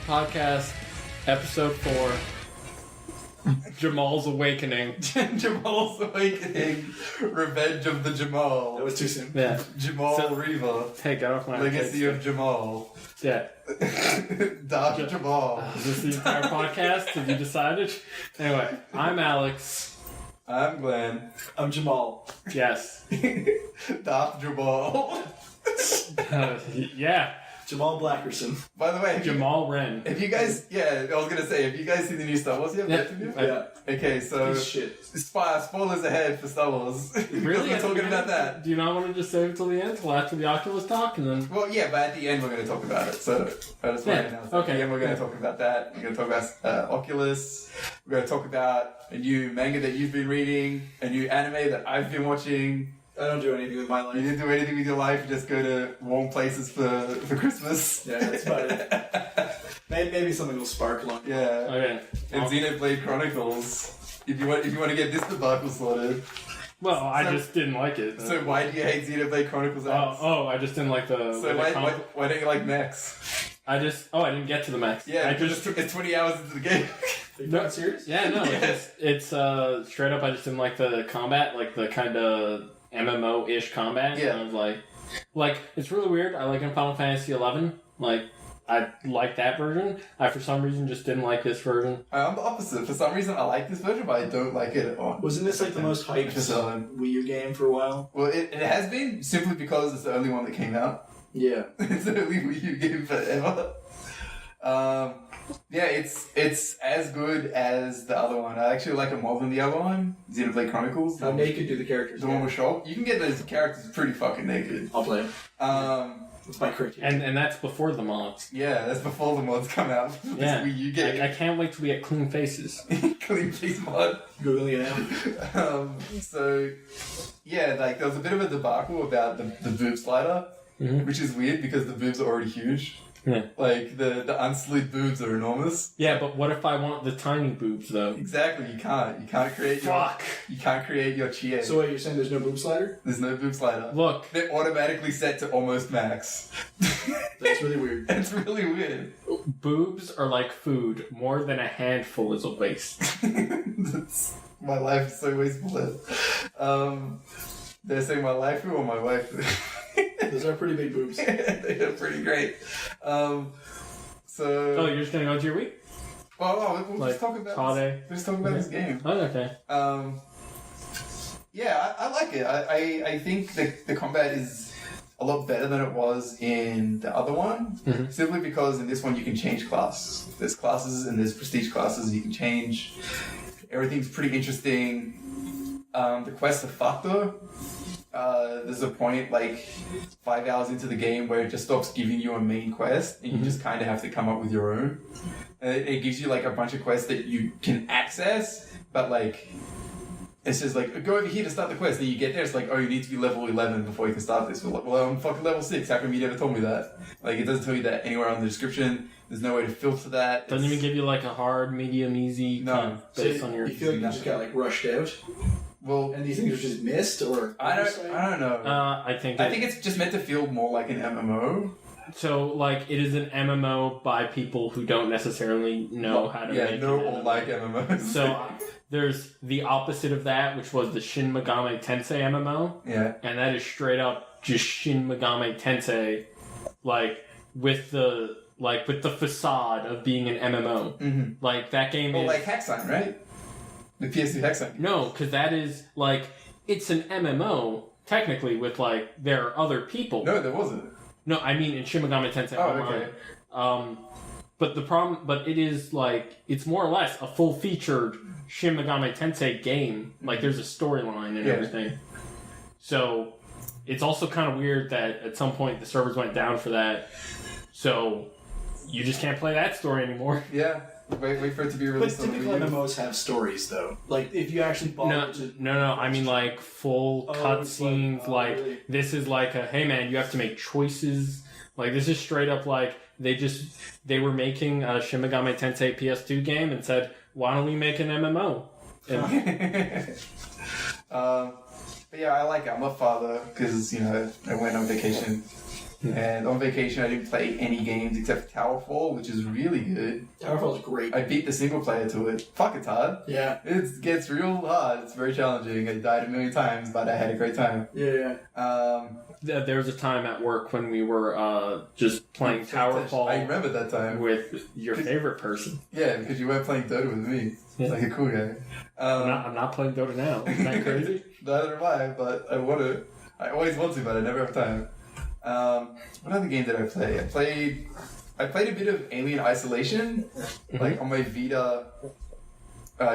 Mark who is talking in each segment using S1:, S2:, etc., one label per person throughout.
S1: Podcast, Episode 4, Jamals Awakening.
S2: Jamal's Awakening, Revenge of the Jamal.
S3: That was too soon.
S1: Yeah.
S2: Jamal Riva.
S1: Hey, get off my
S2: Legacy of Jamal.
S1: Yeah.
S2: Dark Jamal.
S1: Is this the entire podcast? Have you decided? Anyway, I'm Alex.
S2: I'm Glenn.
S3: I'm Jamal.
S1: Yes.
S2: Dark Jamal.
S1: Yeah.
S3: Jamal Blackerson.
S2: By the way,
S1: Jamal Wren.
S2: if you guys, I was gonna say, have you guys seen the new Star Wars yet?
S1: Yeah.
S2: Okay, so
S3: Piece of shit.
S2: spoilers ahead for Star Wars.
S1: Really?
S2: We're talking about that.
S1: Do you not want to just save it till the end, till after the Oculus talk, and then...
S2: Well, yeah, but at the end we're going to talk about it. So I just want to announce that.
S1: Okay.
S2: At the end we're going to talk about that. We're going to talk about Oculus. We're going to talk about a new manga that you've been reading, a new anime that I've been watching.
S3: I don't do anything with my life.
S2: You didn't do anything with your life. You just go to warm places for Christmas.
S3: Yeah, that's about it. Maybe something will spark along.
S2: Yeah.
S1: Okay.
S2: And Xenoblade Chronicles. If you want to get this debacle sorted.
S1: Well, I
S2: So-
S1: just didn't like it.
S2: So why do you hate Xenoblade Chronicles? Alex?
S1: I just didn't like the...
S2: So why don't you like mechs?
S1: I didn't get to the max.
S2: Yeah,
S1: I just...
S2: it's 20 hours into the game.
S3: Are you not serious?
S1: Yeah, no, it's straight up, I just didn't like the combat, like the kind of MMO-ish combat.
S2: Yeah.
S1: And I was like, it's really weird. I like in Final Fantasy 11, like, I like that version. I, for some reason, just didn't like this version.
S2: I'm the opposite. For some reason, I like this version, but I don't like it at all.
S3: Wasn't this like the most hyped Wii U game for a while?
S2: Well, it has been simply because it's the only one that came out.
S3: Yeah.
S2: It's the only Wii U game forever. Yeah, it's as good as the other one. I actually like it more than the other one, Xenoblade Chronicles.
S3: How naked do the characters
S2: The one
S3: get?
S2: with Shulk. You can get those characters pretty fucking naked.
S3: I'll play it. That's my criterion.
S1: And that's before the mods.
S2: Yeah, that's before the mods come out. This
S1: Yeah.
S2: Wii U game.
S1: I can't wait till we get clean faces.
S2: Clean face mod.
S3: Googling it now.
S2: So, yeah, like there was a bit of a debacle about the boob slider, which is weird because the boobs are already huge.
S1: Yeah.
S2: Like the unslid boobs are enormous.
S1: Yeah, but what if I want the tiny boobs, though?
S2: Exactly, you can't create
S1: Fuck.
S2: you can't create your chia.
S3: So wait, you're saying there's no boob slider?
S2: There's no boob slider.
S1: Look.
S2: They're automatically set to almost max.
S3: That's really weird.
S2: It's really weird.
S1: Boobs are like food. More than a handful is a waste.
S2: My life is so wasteful. They're saying my life or my wife.
S3: Those are pretty big boobs.
S2: They are pretty great.
S1: Oh, you're just gonna go to your week?
S2: Well, we'll
S1: Like,
S2: just talk about
S1: holiday?
S2: We'll just talk about this game.
S1: Oh, okay.
S2: Yeah, I like it. I think the combat is a lot better than it was in the other one.
S1: Mhm.
S2: Simply because in this one you can change class. There's classes and there's prestige classes you can change. Everything's pretty interesting. The quests are fucked though. There's a point like 5 hours into the game where it just stops giving you a main quest and you just kind of have to come up with your own. It gives you like a bunch of quests that you can access, but like it's just like go over here to start the quest. Then you get there, it's like, oh, you need to be level 11 before you can start this. Well, I'm fucking level 6. How come you never told me that? Like it doesn't tell you that anywhere on the description. There's no way to filter that.
S1: Doesn't even give you like a hard, medium, easy
S2: No.
S1: kind of based on your...
S3: You feel like you just got like rushed out?
S2: Well,
S3: And these things are just missed, or
S2: I don't know.
S1: I think
S2: it's just meant to feel more like an MMO.
S1: so. Like it is an MMO by people who don't necessarily know how to make it.
S2: or like MMOs.
S1: So there's the opposite of that, which was the Shin Megami Tensei MMO,
S2: yeah.
S1: and that is straight up just Shin Megami Tensei, like with the facade of being an MMO.
S2: Mm-hmm.
S1: Like that game
S2: Well,
S1: is
S2: like Hexon, right? The PS2 Hexon.
S1: no, because that is like it's an MMO technically with like there are other people.
S2: No, there wasn't.
S1: No, I mean in Shin Megami Tensei
S2: Oh,
S1: Online.
S2: okay.
S1: But it is like it's more or less a full featured Shin Megami Tensei game. Like there's a storyline and
S2: Yeah.
S1: everything. So it's also kind of weird that at some point the servers went down for that. So you just can't play that story anymore.
S2: Yeah. Wait for it to be
S3: But
S2: released on
S3: typical
S2: Wii U.
S3: MMOs have stories, though. Like, if you actually bother to...
S1: No. I mean like full
S3: Oh,
S1: cutscenes.
S3: it's
S1: Like,
S3: really?
S1: this is like a hey man, you have to make choices. Like this is straight up like they were making a Shin Megami Tensei PS2 game and said, why don't we make an MMO? And
S2: But yeah, I like it. I'm a father because I went on vacation And on vacation, I didn't play any games except Towerfall, which is really good.
S3: Towerfall's great.
S2: I beat the single player to it. Fuck, it's hard.
S3: Yeah.
S2: It gets real hard. It's very challenging. I died a million times, but I had a great time.
S3: Yeah.
S1: There was a time at work when we were just playing Towerfall.
S2: I remember that time.
S1: With your favorite person.
S2: Yeah, because you weren't playing Dota with me.
S1: Yeah.
S2: Like a cool guy.
S1: I'm not playing Dota now. Isn't that crazy?
S2: Neither am I, but I want to. I always want to, but I never have time. What other game did I play? I played a bit of Alien Isolation, like on my Vita,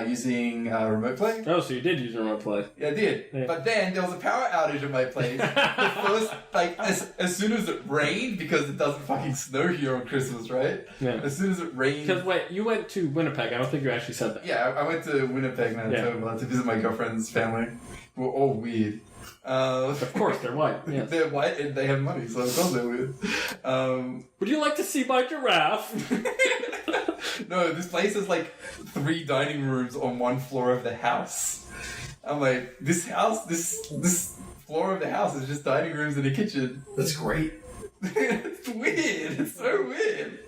S2: using remote play.
S1: Oh, so you did use remote play?
S2: Yeah, I did.
S1: Yeah.
S2: But then there was a power outage at my place. The first, like, as soon as it rained, because it doesn't fucking snow here on Christmas, right?
S1: Yeah.
S2: As soon as it rained.
S1: Because wait, you went to Winnipeg. I don't think you actually said that.
S2: Yeah, I went to Winnipeg, Manitoba, to visit my girlfriend's family. Who were all weird.
S1: Of course, they're white. Yes.
S2: They're white and they have money, so of course they're weird.
S1: Would you like to see my giraffe?
S2: No, this place has like 3 dining rooms on one floor of the house. I'm like, this floor of the house is just dining rooms and a kitchen.
S3: That's great.
S2: It's weird. It's so weird.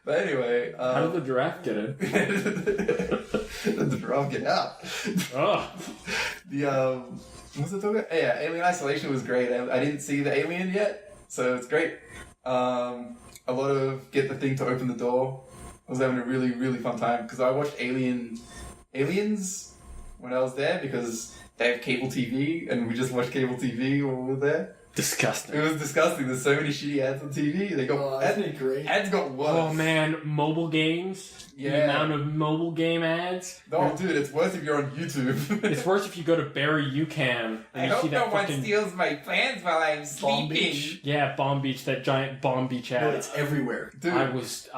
S2: But anyway,
S1: How did the giraffe get in?
S2: the giraffe get out.
S1: Oh.
S2: What's it talking about? Yeah, Alien Isolation was great. I didn't see the alien yet, so it's great. A lot of get the thing to open the door. I was having a really, really fun time because I watched Aliens when I was there because they have cable TV and we just watched cable TV while we were there.
S1: Disgusting.
S2: It was disgusting. There's so many shitty ads on TV. They got
S3: isn't it great?
S2: Ads got worse.
S1: Oh man, mobile games.
S2: Yeah.
S1: The amount of mobile game ads.
S2: No, dude, it's worse if you're on YouTube.
S1: It's worse if you go to Barry UCAM and you see that fucking
S2: steals my plans while I'm
S3: Bomb Beach.
S1: yeah, Bomb Beach, that giant Bomb Beach ad.
S3: No, it's everywhere.
S2: Dude,
S1: I was
S2: use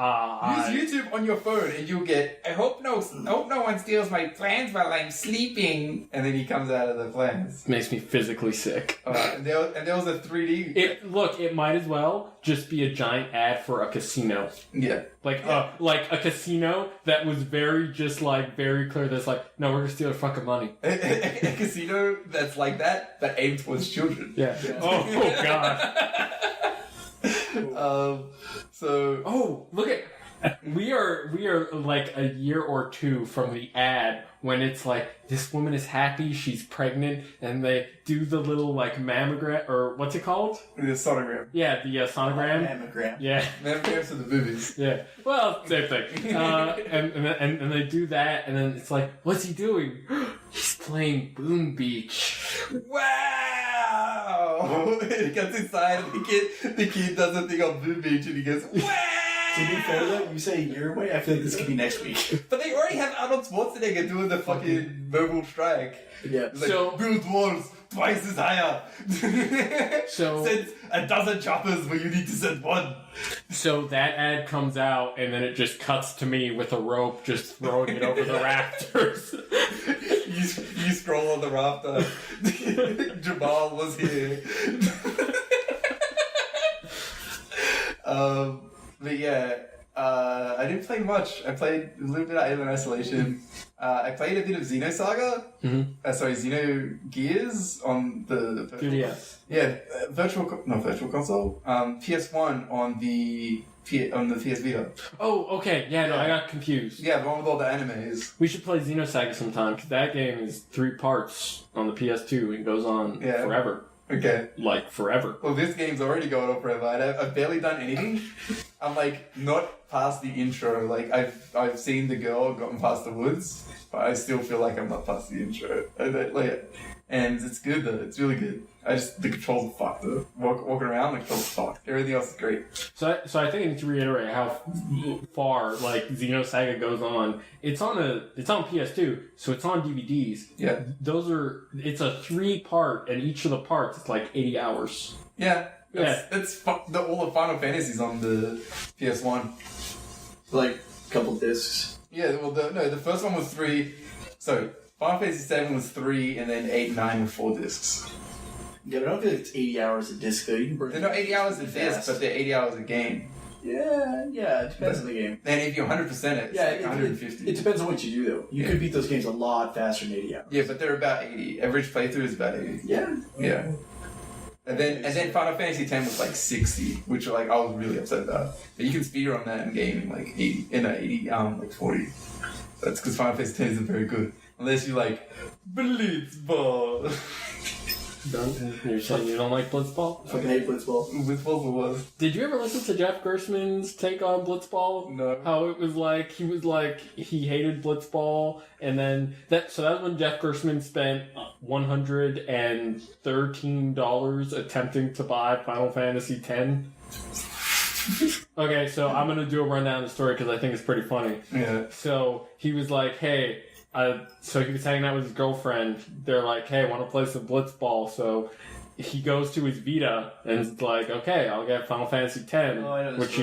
S2: YouTube on your phone and you'll get, I hope no one steals my plans while I'm sleeping. And then he comes out of the plans.
S1: makes me physically sick.
S2: And there was a 3D.
S1: It might as well just be a giant ad for a casino.
S2: Yeah.
S1: Like a casino that was very clear that's like, no, we're gonna steal their fucking money.
S2: A casino that's like that aimed towards children.
S1: Yeah. Oh god.
S2: So
S1: Look at we are like a year or two from the ad when it's like this woman is happy, she's pregnant, and they do the little like mammogram or what's it called?
S2: the sonogram.
S1: Yeah, the sonogram.
S3: Mammogram.
S1: Yeah.
S2: Mammograms for the boobies.
S1: Yeah. Well, same thing. And they do that, and then it's like, what's he doing? He's playing Boom Beach.
S2: Wow! He gets inside and the kid does a thing on Boom Beach and he goes, wow!
S3: To be fair though, you say a year away, I feel like this could be next week.
S2: But they already have Arnold Schwarzenegger doing the fucking mobile strike.
S3: Yeah.
S2: It's like,
S1: So-
S2: build walls twice as higher.
S1: So-
S2: send a dozen choppers where you need to send one.
S1: So that ad comes out, and then it just cuts to me with a rope just throwing it over the rafters.
S2: You scroll on the rafter. Jamal was here. But yeah, I didn't play much. I played a little bit of Alien Isolation. I played a bit of Xenosaga. Xenogears on the
S1: 3DS.
S2: Yeah, not virtual console. PS1 on the PS Vita.
S1: Oh, okay. Yeah, no, I got confused.
S2: Yeah, the one with all the animes.
S1: We should play Xenosaga sometime, because that game is 3 parts on the PS2 and goes on forever.
S2: Okay.
S1: Like, forever.
S2: Well, this game's already going on forever. I've barely done anything. I'm like not past the intro. Like I've seen the girl gotten past the woods, but I still feel like I'm not past the intro. And it's good though. It's really good. The controls are fucked though. Walking around, the controls are fucked. Everything else is great.
S1: So I think I need to reiterate how far like Xenosaga goes on. It's on PS2, so it's on DVDs.
S2: Yeah.
S1: It's a 3-part, and each of the parts is like 80 hours.
S2: Yeah. It's all the Final Fantasies on the PS1.
S3: Like a couple discs.
S2: Yeah. Well, the first one was 3. So Final Fantasy 7 was 3, and then 8 and 9 were 4 discs.
S3: Yeah, but I don't feel like it's 80 hours a disc though. You can burn.
S2: They're not 80 hours a disc, but they're 80 hours a game.
S3: Yeah, it depends on the game.
S2: And if you 100% it, it's like 150.
S3: It depends on what you do though. You could beat those games a lot faster than 80 hours.
S2: Yeah, but they're about 80. Average playthrough is about 80.
S3: Yeah.
S2: Yeah. And then Final Fantasy X was like 60, which like I was really upset about. But you can speedrun that in game in like 80, like 40. That's because Final Fantasy X isn't very good. Unless you like Blitzball.
S1: You're saying you don't like Blitzball?
S3: I fucking hate Blitzball.
S2: Blitzball's the worst.
S1: Did you ever listen to Jeff Gershman's take on Blitzball?
S2: No.
S1: How it was like, he hated Blitzball, and then that was when Jeff Gershman spent $113 attempting to buy Final Fantasy X. Okay, so I'm gonna do a rundown of the story because I think it's pretty funny.
S2: Yeah.
S1: So he was like, hey, so he was hanging out with his girlfriend. They're like, hey, want to play some Blitzball? So he goes to his Vita and is like, okay, I'll get Final Fantasy X, which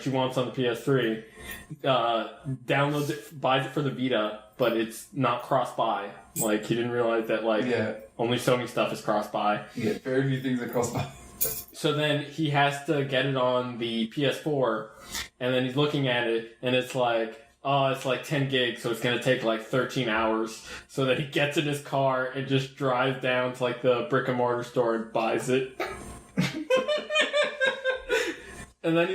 S1: he wants on the PS3. Downloads it, buys it for the Vita, but it's not cross-buy. Like, he didn't realize that, like, only Sony stuff is cross-buy.
S2: Yeah, very few things are cross-buy.
S1: So then he has to get it on the PS4, and then he's looking at it, and it's like, oh, it's like 10 gigs, so it's going to take like 13 hours. So that he gets in his car and just drives down to like the brick and mortar store and buys it. And then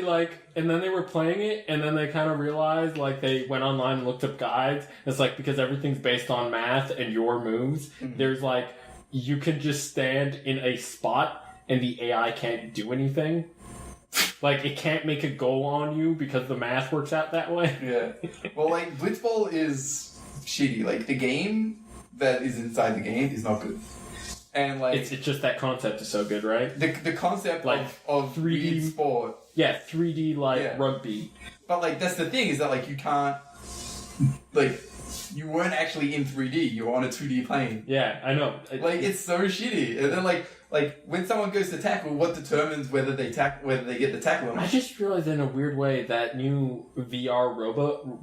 S1: they were playing it, and then they kind of realized, like, they went online and looked up guides. It's like, because everything's based on math and your moves, there's like, you can just stand in a spot and the AI can't do anything. Like, it can't make a goal on you because the math works out that way.
S2: Yeah. Well, like, Blitzball is shitty. Like, the game that is inside the game is not good. And, like...
S1: It's just that concept is so good, right?
S2: The concept
S1: like
S2: of
S1: 3D
S2: weird sport.
S1: Yeah, 3D, rugby.
S2: But, like, that's the thing, is that, like, you can't... Like, you weren't actually in 3D. You were on a 2D plane.
S1: Yeah, I know.
S2: Like, it's so shitty. And then, like, when someone goes to tackle, what determines whether they get the tackle or not?
S1: I just realized in a weird way that new VR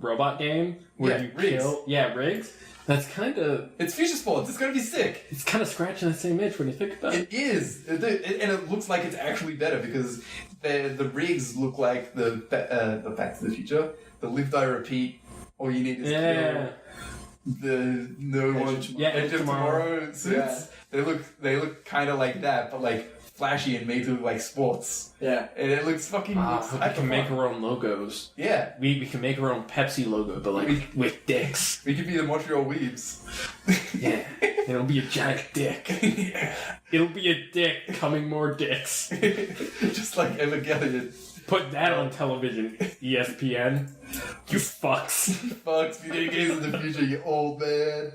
S1: robot game where you
S2: Riggs.
S1: kill... Yeah, Riggs. That's kind of...
S2: It's future sports. It's gonna be sick.
S1: It's kind of scratching the same itch when you think about it.
S2: It is. And it looks like it's actually better because the rigs look like the Back to the Future. The Live, Die, Repeat. All you need is kill. The Edge of Tomorrow suits.
S3: Yeah.
S2: They look kind of like that, but like flashy and made to look like sports.
S3: Yeah.
S2: And it looks fucking...
S1: We can make our own logos.
S2: Yeah.
S1: We can make our own Pepsi logo, but like with dicks.
S2: We could be the Montreal Weebs.
S1: Yeah. It'll be a giant dick.
S2: Yeah.
S1: It'll be a dick coming more dicks.
S2: Just like Evangelion.
S1: Put that on television, ESPN. You fucks.
S2: Fucks, video games in the future, you old man.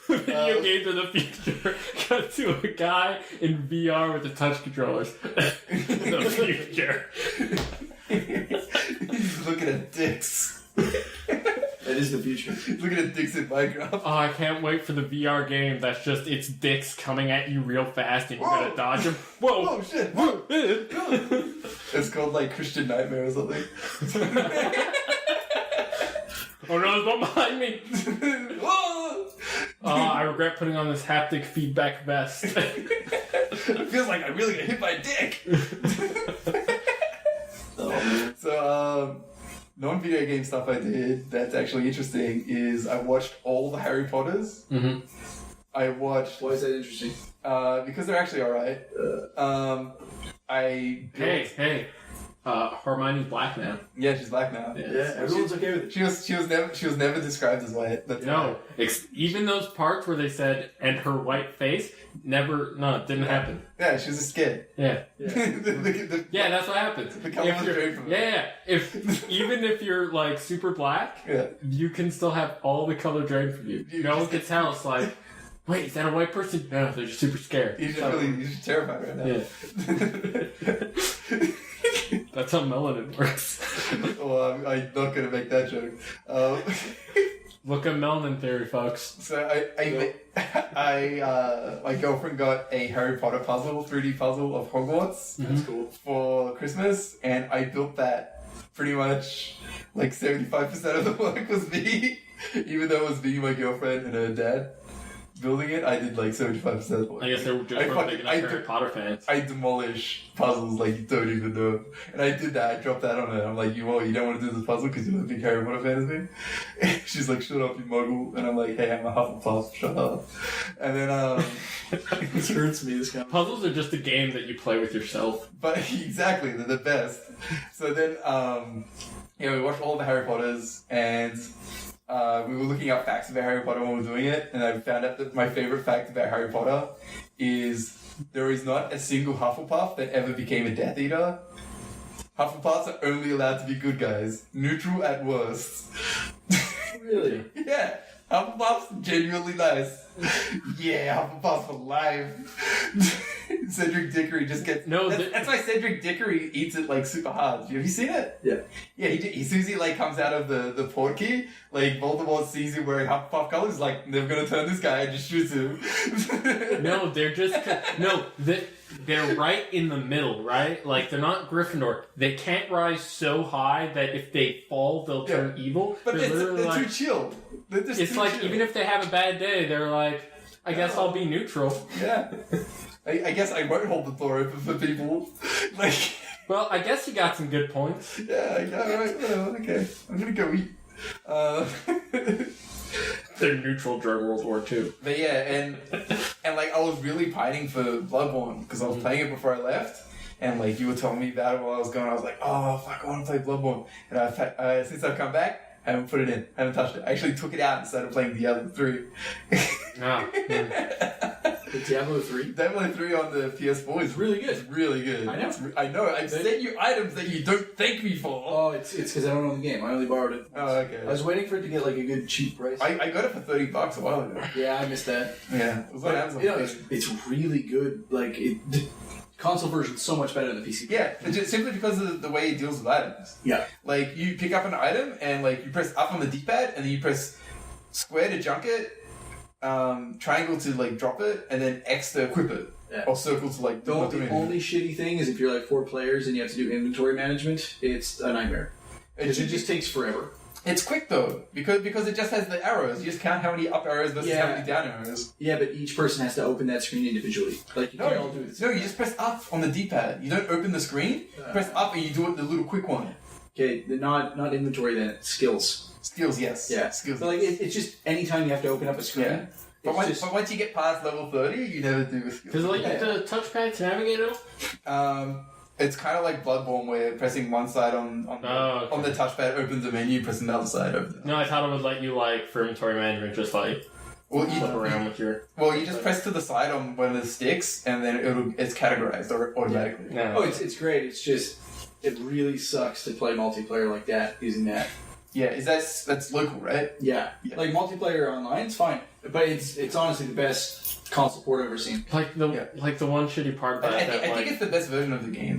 S1: Video games in the future. Cut to a guy in VR with the touch controllers. The future.
S2: He's looking at dicks.
S3: That is the future.
S2: He's looking at dicks in Minecraft.
S1: Oh, I can't wait for the VR game that's just, it's dicks coming at you real fast and you gotta dodge them. Whoa!
S2: Oh shit! Whoa. It's called like Christian Nightmare or something.
S1: Oh no, there's one behind me! I regret putting on this haptic feedback vest.
S2: It feels like I really got hit by a dick! So, non-video game stuff I did that's actually interesting is I watched all the Harry Potters.
S1: Mm-hmm.
S2: I watched...
S3: Why is that interesting?
S2: Because they're actually alright.
S1: Hey. Hermione's black now.
S2: Yeah, she's black now.
S3: Yeah, everyone's okay with it.
S2: She was never described as white. That's
S1: No, even those parts where they said, and her white face, it didn't happen.
S2: Yeah, she was just scared.
S1: Yeah.
S2: Yeah,
S1: that's what happens.
S2: The color was straight from
S1: Even if you're like super black, you can still have all the color drained from you. No one can tell. It's like, wait, is that a white person? No, they're just super scared.
S2: You're just terrified right now.
S1: Yeah. That's how melanin works.
S2: Well, I'm not gonna make that joke.
S1: Look at melanin theory, folks.
S2: So my girlfriend got a Harry Potter 3D puzzle of Hogwarts.
S3: That's cool.
S2: For Christmas, and I built that pretty much like 75% of the work was me, even though it was me, my girlfriend, and her dad. building it, I did like 75%.
S1: I guess they were just weren't big enough Harry Potter fans.
S2: I demolish puzzles like you don't even know. And I did that. I dropped that on her. I'm like, you don't want to do this puzzle because you're not a big Harry Potter fan as me? She's like, shut up, you muggle. And I'm like, hey, I'm a Hufflepuff. Shut up. And then,
S3: This hurts me, this guy.
S1: Puzzles are just a game that you play with yourself.
S2: But exactly, they're the best. So then, we watched all the Harry Potters and... we were looking up facts about Harry Potter when we were doing it, and I found out that my favorite fact about Harry Potter is there is not a single Hufflepuff that ever became a Death Eater. Hufflepuffs are only allowed to be good guys. Neutral at worst.
S3: Really?
S2: Yeah. Hufflepuff's genuinely nice. Yeah, Hufflepuff's for life. Cedric Diggory just gets...
S1: No,
S2: that's why Cedric Diggory eats it, like, super hard. Have you seen it?
S3: Yeah.
S2: Yeah, as soon as he, like, comes out of the portkey, like, Voldemort sees him wearing Hufflepuff colours, he's like, never gonna turn this guy, and just shoots him.
S1: No, they're just... No, they're right in the middle, right? Like, they're not Gryffindor. They can't rise so high that if they fall, they'll turn evil.
S2: But
S1: they're
S2: they're
S1: like,
S2: too chill. They're just
S1: it's
S2: too
S1: like,
S2: chill.
S1: even if they have a bad day, they're like, I guess I'll be neutral.
S2: Yeah. I guess I won't hold the door open for people. Like...
S1: Well, I guess you got some good points.
S2: Yeah, right, whatever, okay. I'm gonna go eat.
S1: They're neutral during World War II.
S2: But yeah, and like I was really pining for Bloodborne because I was playing it before I left, and like you were telling me about it while I was going, I was like, oh fuck, I want to play Bloodborne, and I've since I've come back, I haven't put it in, I haven't touched it. I actually took it out and started playing Diablo 3.
S3: Diablo 3?
S2: Diablo 3 on the PS4 is
S3: really good.
S2: It's really good.
S3: I know.
S2: I know. I've sent you items that you don't thank me for.
S3: Oh, it's because I don't own the game. I only borrowed it.
S2: Oh, okay.
S3: I was waiting for it to get like a good cheap price.
S2: I got it for $30 a while ago.
S3: Yeah, I missed that.
S2: Yeah, it was on Amazon.
S3: You know, it's really good. Like the console version's so much better than the PC.
S2: Yeah, just simply because of the way it deals with items.
S3: Yeah.
S2: Like you pick up an item and like you press up on the D-pad and then you press square to junk it, triangle to like drop it, and then X to equip it.
S3: Yeah.
S2: Or circle to like...
S3: The only shitty thing is if you're like 4 players and you have to do inventory management, it's a nightmare. It just takes forever.
S2: It's quick though, because it just has the arrows. You just count how many up arrows versus how many down arrows.
S3: Yeah, but each person has to open that screen individually. Like you can't all do it.
S2: No, you just press up on the D-pad. You don't open the screen. Press up and you do it the little quick one.
S3: Okay, not inventory then. Skills.
S2: Skills, yes.
S3: Yeah.
S2: Skills.
S3: But like it's just anytime you have to open up a screen.
S2: Yeah. But once you get past level 30, you never do skills.
S1: Does it like the touchpad to navigate it?
S2: It's kind of like Bloodborne, where pressing one side on the touchpad opens the menu, pressing the other side opens it.
S1: No, I thought it would let you like for inventory management, just like flip around with your.
S2: Well, you just press to the side on one of the sticks, and then it's categorized automatically.
S1: Yeah.
S3: Oh, it's great. It's just it really sucks to play multiplayer like that using that.
S2: Yeah, that's local, right?
S3: Yeah. Like multiplayer online, it's fine, but it's honestly the best console port I've ever seen.
S1: Like the one shitty part about
S2: I
S1: that,
S2: think it's the best version of the game.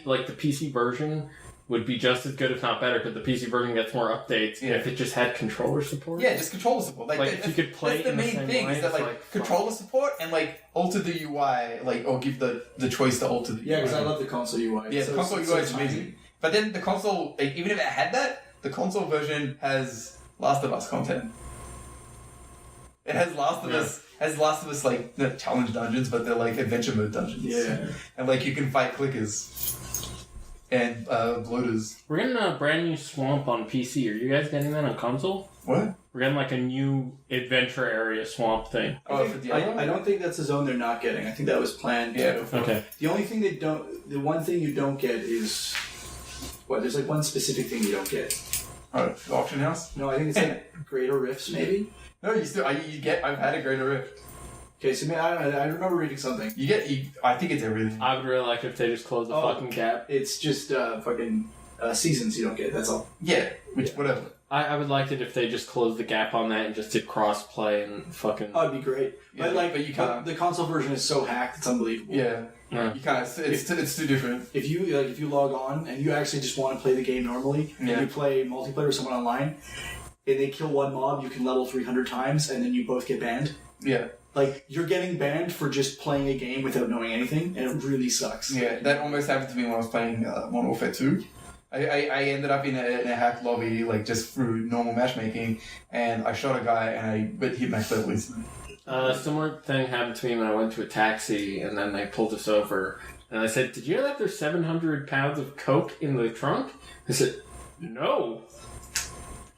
S1: Like the PC version would be just as good, if not better, because the PC version gets more updates.
S2: Yeah.
S1: If it just had controller support.
S2: Yeah, just controller support. Like
S1: if you could play
S2: that's the main thing is that like controller support and like alter the UI, like or give the choice to alter the UI.
S3: Yeah, because I love the console UI.
S2: Yeah, the console UI is amazing. But then the console, like, even if it had that, the console version has Last of Us content. It has Last of Us like not challenge dungeons, but they're like adventure mode dungeons.
S3: Yeah.
S2: And like you can fight clickers and bloaters.
S1: We're getting a brand new swamp on PC. Are you guys getting that on console?
S2: What?
S1: We're getting like a new adventure area swamp thing.
S3: I don't think that's a zone they're not getting. I think that was planned.
S2: Yeah.
S1: Okay.
S3: The only thing the one thing you don't get is there's like one specific thing you don't get.
S2: Oh, the auction house?
S3: No, I think it's like greater rifts maybe.
S2: No, I've had a greater rift.
S3: Okay, so I remember reading something.
S2: I think it's everything.
S1: I would really like if they just closed the fucking gap.
S3: It's just fucking seasons you don't get, that's all.
S2: Yeah, whatever.
S1: I would like it if they just closed the gap on that and just did cross-play and fucking...
S3: Oh, it'd be great.
S2: Yeah, but you can't.
S3: The console version is so hacked, it's unbelievable.
S2: Yeah.
S1: Yeah.
S2: You can't. It's too different.
S3: If you log on and you actually just want to play the game normally, and you play multiplayer with someone online, and they kill one mob, you can level 300 times, and then you both get banned.
S2: Yeah.
S3: Like, you're getting banned for just playing a game without knowing anything, and it really sucks.
S2: Yeah, that almost happened to me when I was playing Modern Warfare 2. I ended up in a hacked lobby, like just through normal matchmaking, and I shot a guy and I hit max level instantly.
S1: Similar thing happened to me when I went to a taxi, and then they pulled us over. And I said, "Did you know that there's 700 pounds of coke in the trunk?" They said, "No."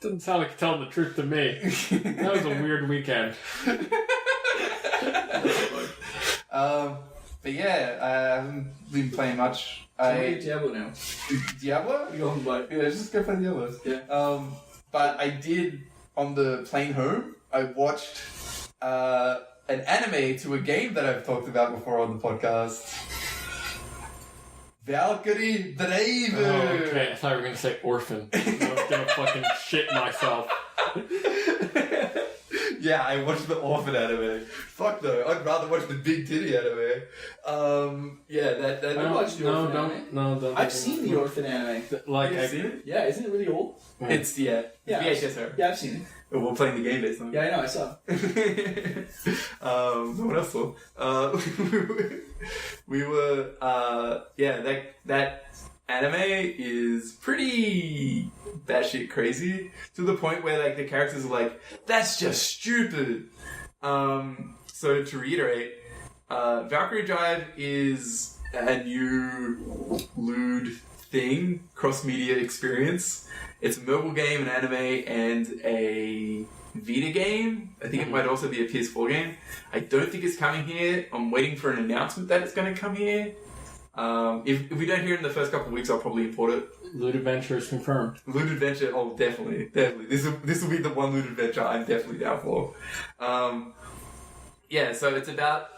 S1: Doesn't sound like you're telling the truth to me. That was a weird weekend.
S2: But yeah, I haven't been playing much.
S3: Diablo now.
S2: Diablo?
S3: You go home, but
S2: Yeah, just go play Diablo.
S3: yeah.
S2: But I did, on the plane home, I watched an anime to a game that I've talked about before on the podcast. Valkyrie Driver!
S1: Oh, okay. I thought you were going to say Orphan. I was going to fucking shit myself.
S2: Yeah, I watched the Orphan anime. Fuck though, I'd rather watch the Big Titty anime. Yeah, that
S3: I watched the Orphan anime.
S1: Don't.
S3: I've seen the Orphan anime.
S1: Like,
S2: Have you seen it?
S3: Yeah, isn't it really old?
S2: It's, yeah.
S3: Yeah.
S2: VHS era.
S3: Yeah, I've seen it.
S2: We're playing the game based on it.
S3: Yeah, I know, I saw.
S2: No one else saw. We were, that anime is pretty batshit crazy to the point where like the characters are like, that's just stupid. So to reiterate, Valkyrie Drive is a new lewd thing, cross-media experience. It's a mobile game, an anime, and a Vita game. I think it might also be a PS4 game. I don't think it's coming here. I'm waiting for an announcement that it's going to come here. If we don't hear it in the first couple of weeks, I'll probably import it.
S1: Lewd Adventure is confirmed.
S2: Lewd Adventure, oh, definitely. This will be the one Lewd Adventure I'm definitely down for. Yeah, so it's about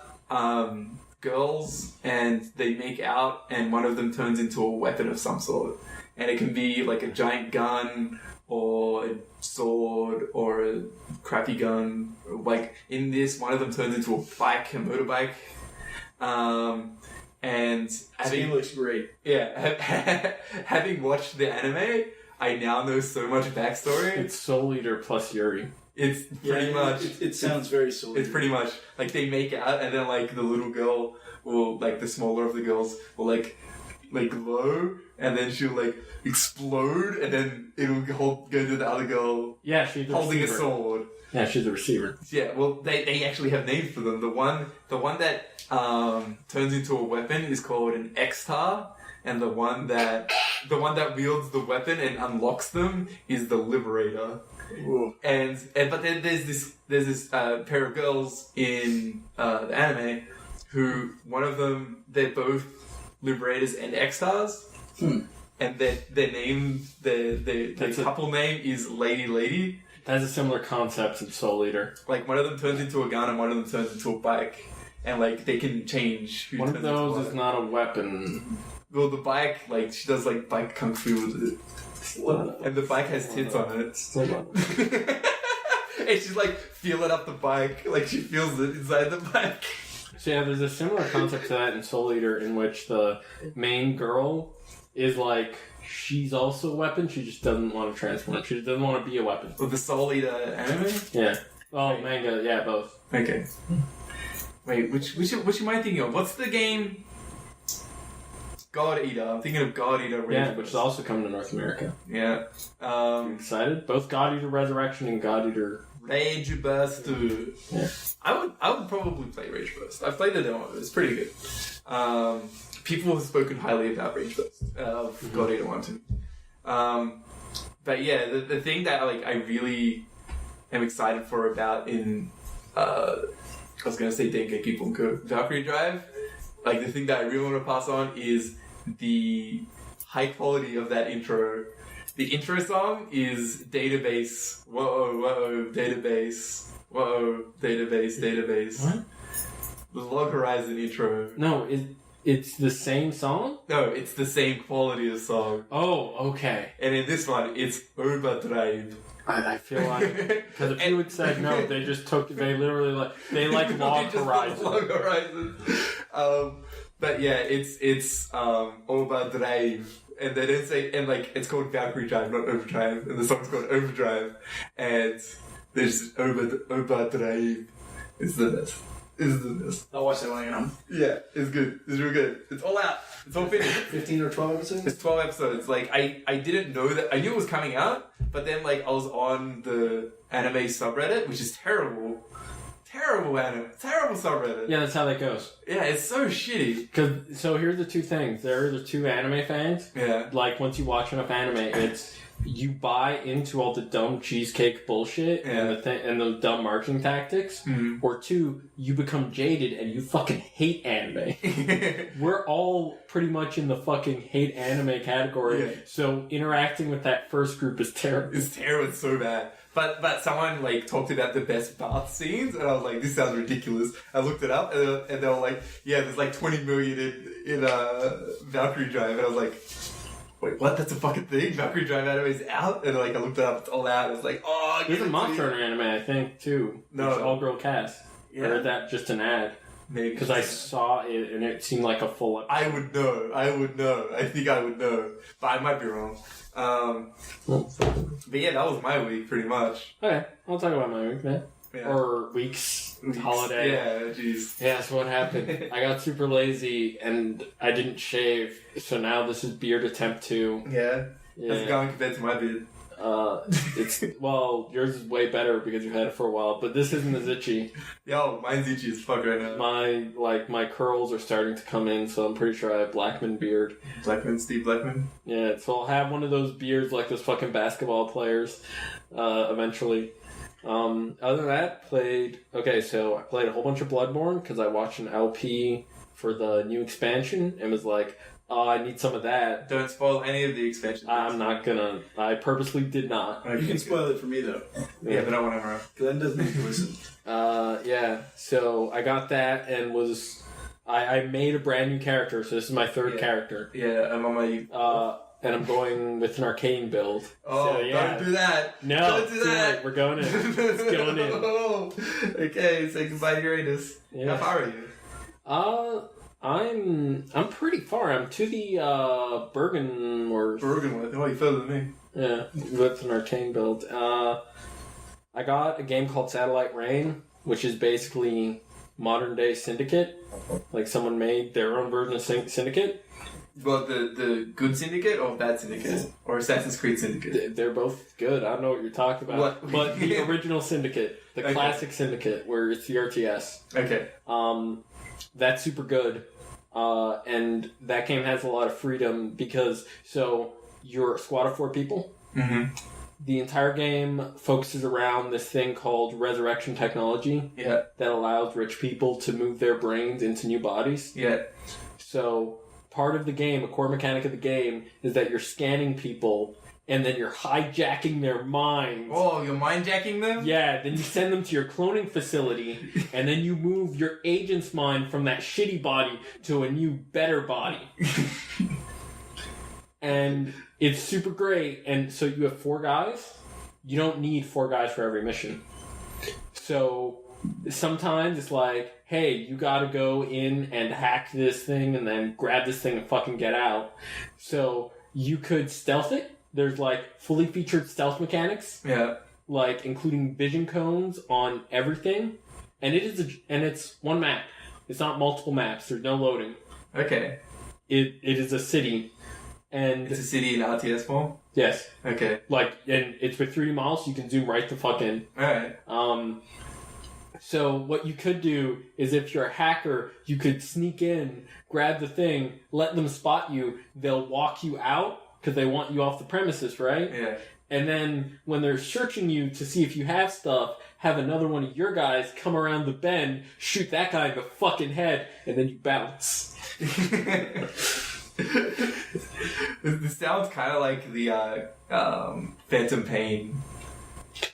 S2: girls, and they make out, and one of them turns into a weapon of some sort. And it can be like a giant gun, or a sword, or a crappy gun. Like in this, one of them turns into a motorbike. And
S3: This game looks great.
S2: yeah, having watched the anime, I now know so much backstory.
S1: It's Soul Eater plus Yuri.
S2: It's pretty much.
S3: It sounds very solid.
S2: It's pretty much like they make out, and then like the little girl will, like the smaller of the girls will like glow, and then she'll like explode, and then it'll go to the other girl.
S1: Yeah, she's the
S2: holding
S1: receiver.
S2: a sword.
S1: Yeah, she's the receiver.
S2: Yeah, well, they actually have names for them. The one that turns into a weapon is called an X-Tar, and the one that wields the weapon and unlocks them is the Liberator.
S3: Ooh.
S2: But then there's this pair of girls in the anime who, one of them, they're both Liberators and X-Stars. And their name, their couple name is Lady.
S1: That's a similar concept in Soul Eater.
S2: Like, one of them turns into a gun and one of them turns into a bike. And, like, they can change who
S1: One of
S2: turns into
S1: those
S2: what.
S1: is not a weapon.
S2: Well, the bike, like, she does, like, bike kung fu with it. And the bike has tits on it. And she's, like, feeling up the bike. Like, she feels it inside the bike.
S1: So yeah, there's a similar concept to that in Soul Eater, in which the main girl is like, she's also a weapon, she just doesn't want to transform. She doesn't want to be a weapon.
S2: With the Soul Eater anime?
S1: Yeah. Oh, manga, yeah, both.
S2: Okay. Wait, which am I thinking of? What's the game? God Eater. I'm thinking of God Eater.
S1: Yeah, which is also coming to North America.
S2: Yeah.
S1: You excited? Both God Eater Resurrection and God Eater
S2: Rage Burst 2.
S1: Yeah.
S2: I would probably play Rage Burst. I've played the demo. It's pretty good. People have spoken highly about Rage Burst. God Eater 1 too. But yeah, the thing that like I really am excited for about in I was gonna say Dengeki Bunko Valkyrie Drive. Like the thing that I really want to pass on is the high quality of that intro. The intro song is database. Whoa, database. Whoa, database.
S1: What?
S2: The Log Horizon intro.
S1: No, it's the same song?
S2: No, it's the same quality of song.
S1: Oh, okay.
S2: And in this one, it's Overdrive.
S1: I feel like, because if you had said no, they literally Log Horizon.
S2: Log Horizon. But yeah, it's Overdrive. And they didn't say, and like, it's called Valkyrie Drive, not Overdrive. And the song's called Overdrive. And there's Overdrive. It's the best. is the best.
S3: I'll watch that when I get home.
S2: Yeah, it's good. It's real good. It's all out. It's all finished.
S3: 15 or 12 episodes?
S2: It's 12 episodes. Like, I didn't know that. I knew it was coming out, but then, like, I was on the anime subreddit, which is terrible. Terrible anime. Terrible subreddit.
S1: Yeah, that's how that goes.
S2: Yeah, it's so shitty.
S1: So here's the two things. There are the two anime fans.
S2: Yeah.
S1: Like, once you watch enough anime, it's you buy into all the dumb cheesecake bullshit and the dumb marketing tactics, or two, you become jaded and you fucking hate anime. We're all pretty much in the fucking hate anime category, so interacting with that first group is terrible.
S2: It's terrible. It's so bad. But someone, like, talked about the best bath scenes, and I was like, this sounds ridiculous. I looked it up, and they were like, yeah, there's like 20 million in Valkyrie Drive, and I was like, wait, what? That's a fucking thing? Valkyrie Drive anime's out? And, like, I looked it up, it's all out. I was like, oh,
S1: there's a Mom Turner anime, I think, too.
S2: No.
S1: It's all-girl cast.
S2: Yeah.
S1: Or is that just an ad?
S2: Maybe.
S1: Because I saw it, and it seemed like a full episode.
S2: I would know. I think I would know. But I might be wrong. But yeah, that was my week, pretty much.
S1: Okay, I'll talk about my week, man.
S2: Yeah.
S1: Or weeks, holiday.
S2: Yeah, jeez.
S1: Yeah, so what happened? I got super lazy and I didn't shave, so now this is beard attempt 2.
S2: Yeah?
S1: Yeah.
S2: How's it going compared to my beard?
S1: It's, well, yours is way better because you've had it for a while, but this isn't as itchy.
S2: Yo, mine's itchy as fuck right now.
S1: My curls are starting to come in, so I'm pretty sure I have Blackman beard.
S2: Steve Blackman?
S1: Yeah, so I'll have one of those beards like those fucking basketball players, eventually. Other than that, I played a whole bunch of Bloodborne because I watched an LP for the new expansion and was like, oh, I need some of that.
S2: Don't spoil any of the expansions.
S1: I'm not gonna. I purposely did not.
S3: You can spoil it for me, though.
S2: Yeah, but I want to know.
S3: Glenn doesn't need to listen.
S1: Yeah. So I got that and I made a brand new character. So this is my third character.
S2: Yeah, I'm on my.
S1: And I'm going with an arcane build.
S2: Oh,
S1: so, yeah.
S2: don't do that.
S1: No,
S2: don't do that.
S1: Right. We're going in. It's going in.
S2: Oh, okay, say goodbye to Uranus.
S1: Yeah.
S2: How far are you?
S1: I'm pretty far. I'm to the Bergen or
S2: Bergen. Oh, you further than me.
S1: Yeah, with an arcane build. I got a game called Satellite Rain, which is basically modern day Syndicate. Like someone made their own version of Syndicate.
S2: Well, the good Syndicate or bad Syndicate? Or Assassin's Creed Syndicate?
S1: They're both good. I don't know what you're talking about.
S2: What?
S1: But the original Syndicate, the classic Syndicate, where it's the RTS.
S2: Okay.
S1: That's super good. And that game has a lot of freedom because, so, you're a squad of 4 people.
S2: Mm-hmm.
S1: The entire game focuses around this thing called resurrection technology.
S2: Yeah.
S1: That allows rich people to move their brains into new bodies.
S2: Yeah.
S1: So, part of the game, a core mechanic of the game, is that you're scanning people and then you're hijacking their minds.
S2: Oh, you're mindjacking them?
S1: Yeah, then you send them to your cloning facility and then you move your agent's mind from that shitty body to a new, better body. And it's super great. And so you have 4 guys. You don't need 4 guys for every mission. So sometimes it's like, hey, you gotta go in and hack this thing and then grab this thing and fucking get out. So you could stealth it. There's like fully featured stealth mechanics.
S2: Yeah.
S1: Like including vision cones on everything. And it's one map. It's not multiple maps. There's no loading.
S2: Okay.
S1: It is a city. And
S2: it's a city in RTS form?
S1: Yes.
S2: Okay.
S1: Like, and it's with 3D models, so you can zoom right the fuck in.
S2: Alright.
S1: So what you could do is if you're a hacker, you could sneak in, grab the thing, let them spot you, they'll walk you out because they want you off the premises, right?
S2: Yeah.
S1: And then when they're searching you to see if you have stuff, have another one of your guys come around the bend, shoot that guy in the fucking head, and then you bounce.
S2: This sounds kind of like the Phantom Pain.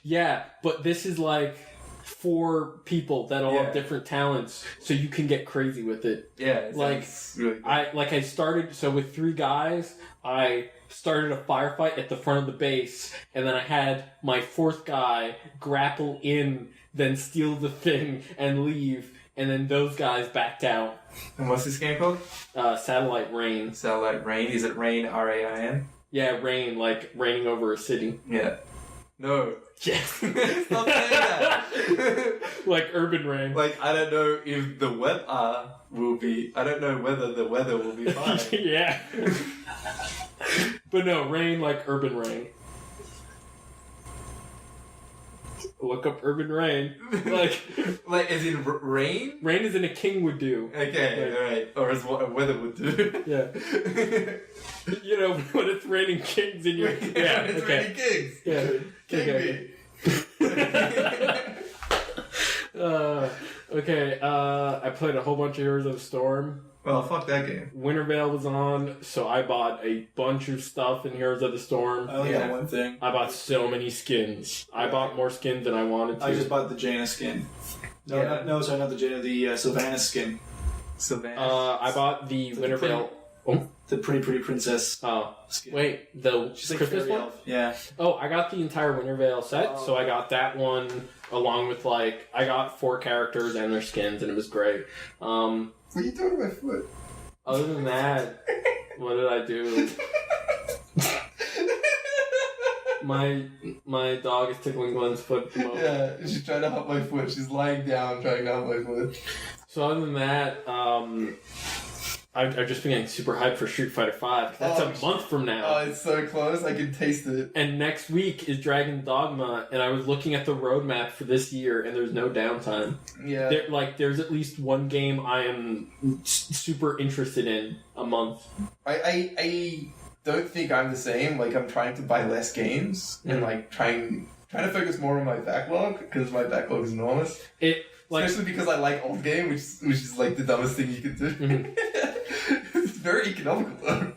S1: Yeah, but this is like 4 people that all have different talents, so you can get crazy with it.
S2: Yeah,
S1: like
S2: really
S1: I started with 3 guys. I started a firefight at the front of the base, and then I had my 4th guy grapple in, then steal the thing and leave, and then those guys backed out.
S2: And what's this game called?
S1: Satellite Rain.
S2: Satellite Rain. Is it Rain? RAIN?
S1: Yeah, rain, like raining over a city.
S2: Yeah. No.
S1: Yes.
S2: Stop saying that.
S1: Like urban rain.
S2: Like, I don't know if the weather will be... I don't know whether the weather will be fine.
S1: Yeah. But no, rain like urban rain. Look up urban rain. Like
S2: as in rain?
S1: Rain is in a king would do.
S2: Okay,
S1: Like,
S2: alright. Or as what a weather would do.
S1: Yeah. You know, when it's raining kings in your... Yeah,
S2: it's
S1: okay.
S2: raining kings.
S1: Yeah.
S2: King
S1: Okay.
S2: me.
S1: I played a whole bunch of Heroes of the Storm.
S2: Well, fuck that game.
S1: Winter Veil was on, so I bought a bunch of stuff in Heroes of the Storm.
S3: I only got one thing.
S1: I bought so many skins. I bought more skins than I wanted to.
S3: I just bought the Jaina skin. No,
S2: Yeah.
S3: not the Jaina, the Sylvanas skin.
S2: Sylvanas.
S1: I bought the Winter Veil. Oh,
S3: The pretty princess skin.
S1: wait, the
S3: She's like
S1: Christmas
S3: fairy
S1: one?
S3: elf. Yeah.
S1: Oh, I got the entire Winter Veil set, so I got that one along with I got 4 characters and their skins, and it was great.
S2: What are you doing to my foot?
S1: Other than that, what did I do? My dog is tickling Glenn's foot at the moment.
S2: Yeah, she's trying to help my foot. She's lying down trying to help my foot.
S1: So other than that, I've just been getting super hyped for Street Fighter V. That's a month from now.
S2: Oh, it's so close. I can taste it.
S1: And next week is Dragon Dogma, and I was looking at the roadmap for this year, and there's no downtime.
S2: Yeah.
S1: There's at least one game I am super interested in a month.
S2: I don't think I'm the same. Like, I'm trying to buy less games and like trying to focus more on my backlog because my backlog is enormous. Especially because I like old game, which is like the dumbest thing you can do.
S1: Mm-hmm.
S2: It's very economical though.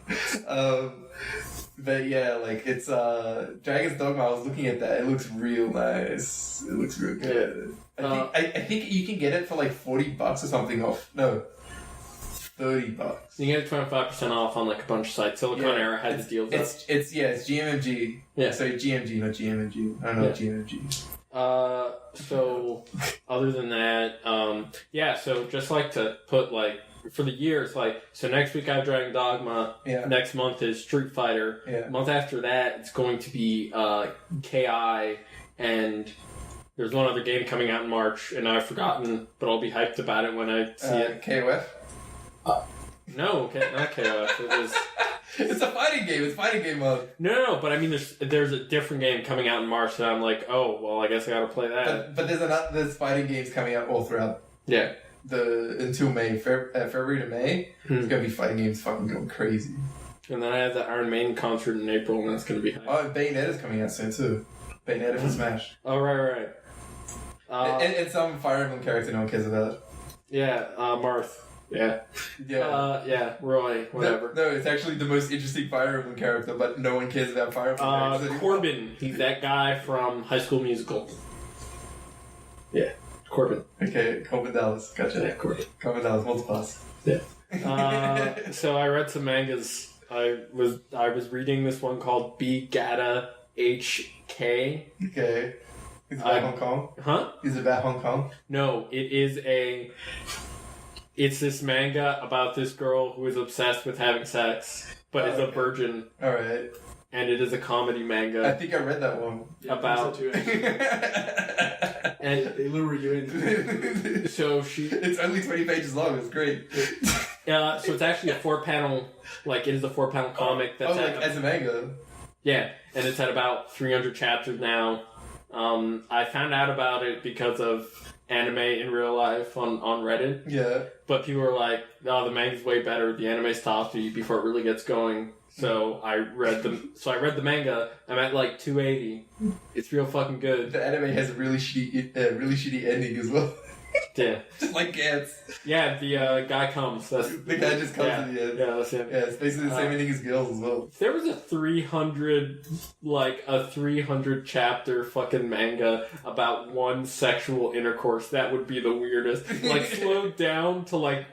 S2: But yeah, like it's Dragon's Dogma. I was looking at that. It looks real nice. It looks real good. I think you can get it for like $40 or something off. No, $30.
S1: You can get it 25% off on like a bunch of sites. Silicon Era had the deals up.
S2: It's GMMG.
S1: Yeah.
S2: So GMG, not GMMG. I don't know GMMG.
S1: So other than that, so just like to put like for the years, like so next week I have Dragon Dogma.
S2: Yeah.
S1: Next month is Street Fighter.
S2: Yeah.
S1: Month after that it's going to be KI, and there's one other game coming out in March, and I've forgotten, but I'll be hyped about it when I see it.
S2: KOF.
S1: No, not KOF. It was.
S2: It's a fighting game. It's fighting game mode.
S1: No, but I mean, there's a different game coming out in March, and I'm like, oh, well, I guess I gotta play that.
S2: But there's fighting games coming out all throughout.
S1: Yeah.
S2: Until May, February to May, it's gonna be fighting games fucking going crazy.
S1: And then I have the Iron Maiden concert in April, and that's gonna be hype.
S2: Oh, Bayonetta coming out soon too. Bayonetta for Smash.
S1: Oh, right.
S2: And some Fire Emblem character no one cares about.
S1: Yeah, Marth. Yeah.
S2: Yeah.
S1: Roy, whatever.
S2: No, it's actually the most interesting Fire Emblem character, but no one cares about Fire Emblem characters anymore.
S1: Corbin. He's that guy from High School Musical. Yeah, Corbin.
S2: Okay, Corbin Dallas. Gotcha.
S1: Yeah, Corbin.
S2: Corbin Dallas, multipass.
S1: Yeah. So I read some mangas. I was reading this one called B Gata HK.
S2: Okay. Is it about Hong Kong?
S1: Huh?
S2: Is it about Hong Kong?
S1: No, it's this manga about this girl who is obsessed with having sex, but is a virgin.
S2: Alright.
S1: And it is a comedy manga.
S2: I think I read that one.
S3: Yeah,
S1: about...
S3: so too,
S1: and
S3: they lure you in.
S1: So
S2: it's only 20 pages long. It's great.
S1: So it's actually a 4-panel... Like, it is a 4-panel comic that's...
S2: as a manga?
S1: Yeah, and it's at about 300 chapters now. I found out about it because of anime in real life on Reddit.
S2: Yeah.
S1: But people were like, oh, the manga's way better. The anime's top speed before it really gets going. So I read the manga. I'm at like 280. It's real fucking good.
S2: The anime has a really shitty ending as well.
S1: Yeah.
S2: Just like Gantz.
S1: Yeah, the guy comes.
S2: The guy just comes at the end.
S1: Yeah, that's him.
S2: Yeah, it's basically the same ending as Girls as well.
S1: If there was a 300 chapter fucking manga about one sexual intercourse, that would be the weirdest. Like, slowed down to like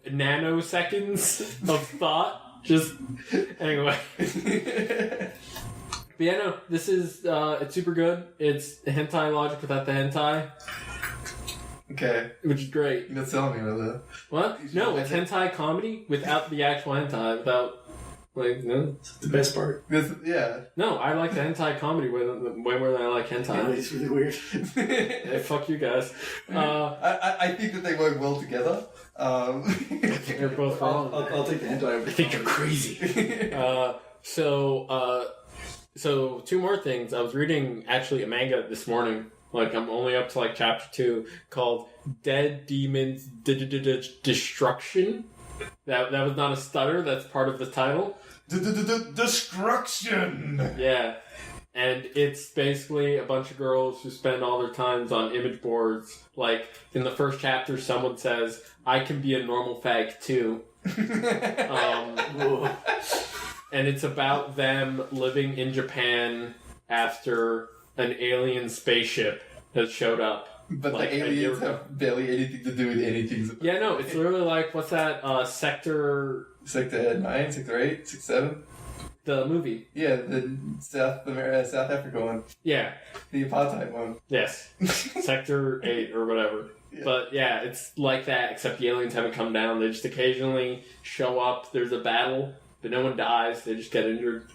S1: nanoseconds of thought. Just, anyway. But yeah, no, this is, it's super good. It's hentai logic without the hentai.
S2: Okay.
S1: Which is great.
S2: You're not telling me about that.
S1: What? No, it's hentai comedy without the actual hentai, without, Like, no.
S3: It's the best part.
S2: Yeah.
S1: No, I like the hentai comedy way more than I like
S3: Yeah,
S1: hentai.
S3: it's really weird.
S1: Hey, fuck you guys.
S2: I think that they work well together.
S1: They're both wrong.
S3: I'll take the hentai over.
S1: I think you're crazy. So 2 more things. I was reading actually a manga this morning. Like, I'm only up to like chapter 2, called Dead Demons Destruction. That was not a stutter. That's part of the title.
S2: Destruction.
S1: Yeah. And it's basically a bunch of girls who spend all their times on image boards. Like, in the first chapter, someone says, I can be a normal fag too. And it's about them living in Japan after an alien spaceship has showed up.
S2: But
S1: like,
S2: the aliens have barely anything to do with anything.
S1: Yeah, no, it's literally like, what's that, Sector
S2: 9, Sector 8, Sector 7?
S1: The movie.
S2: Yeah, the South Africa one.
S1: Yeah.
S2: The apartheid one.
S1: Yes. Sector 8 or whatever.
S2: Yeah.
S1: But yeah, it's like that, except the aliens haven't come down. They just occasionally show up, there's a battle, but no one dies, they just get injured.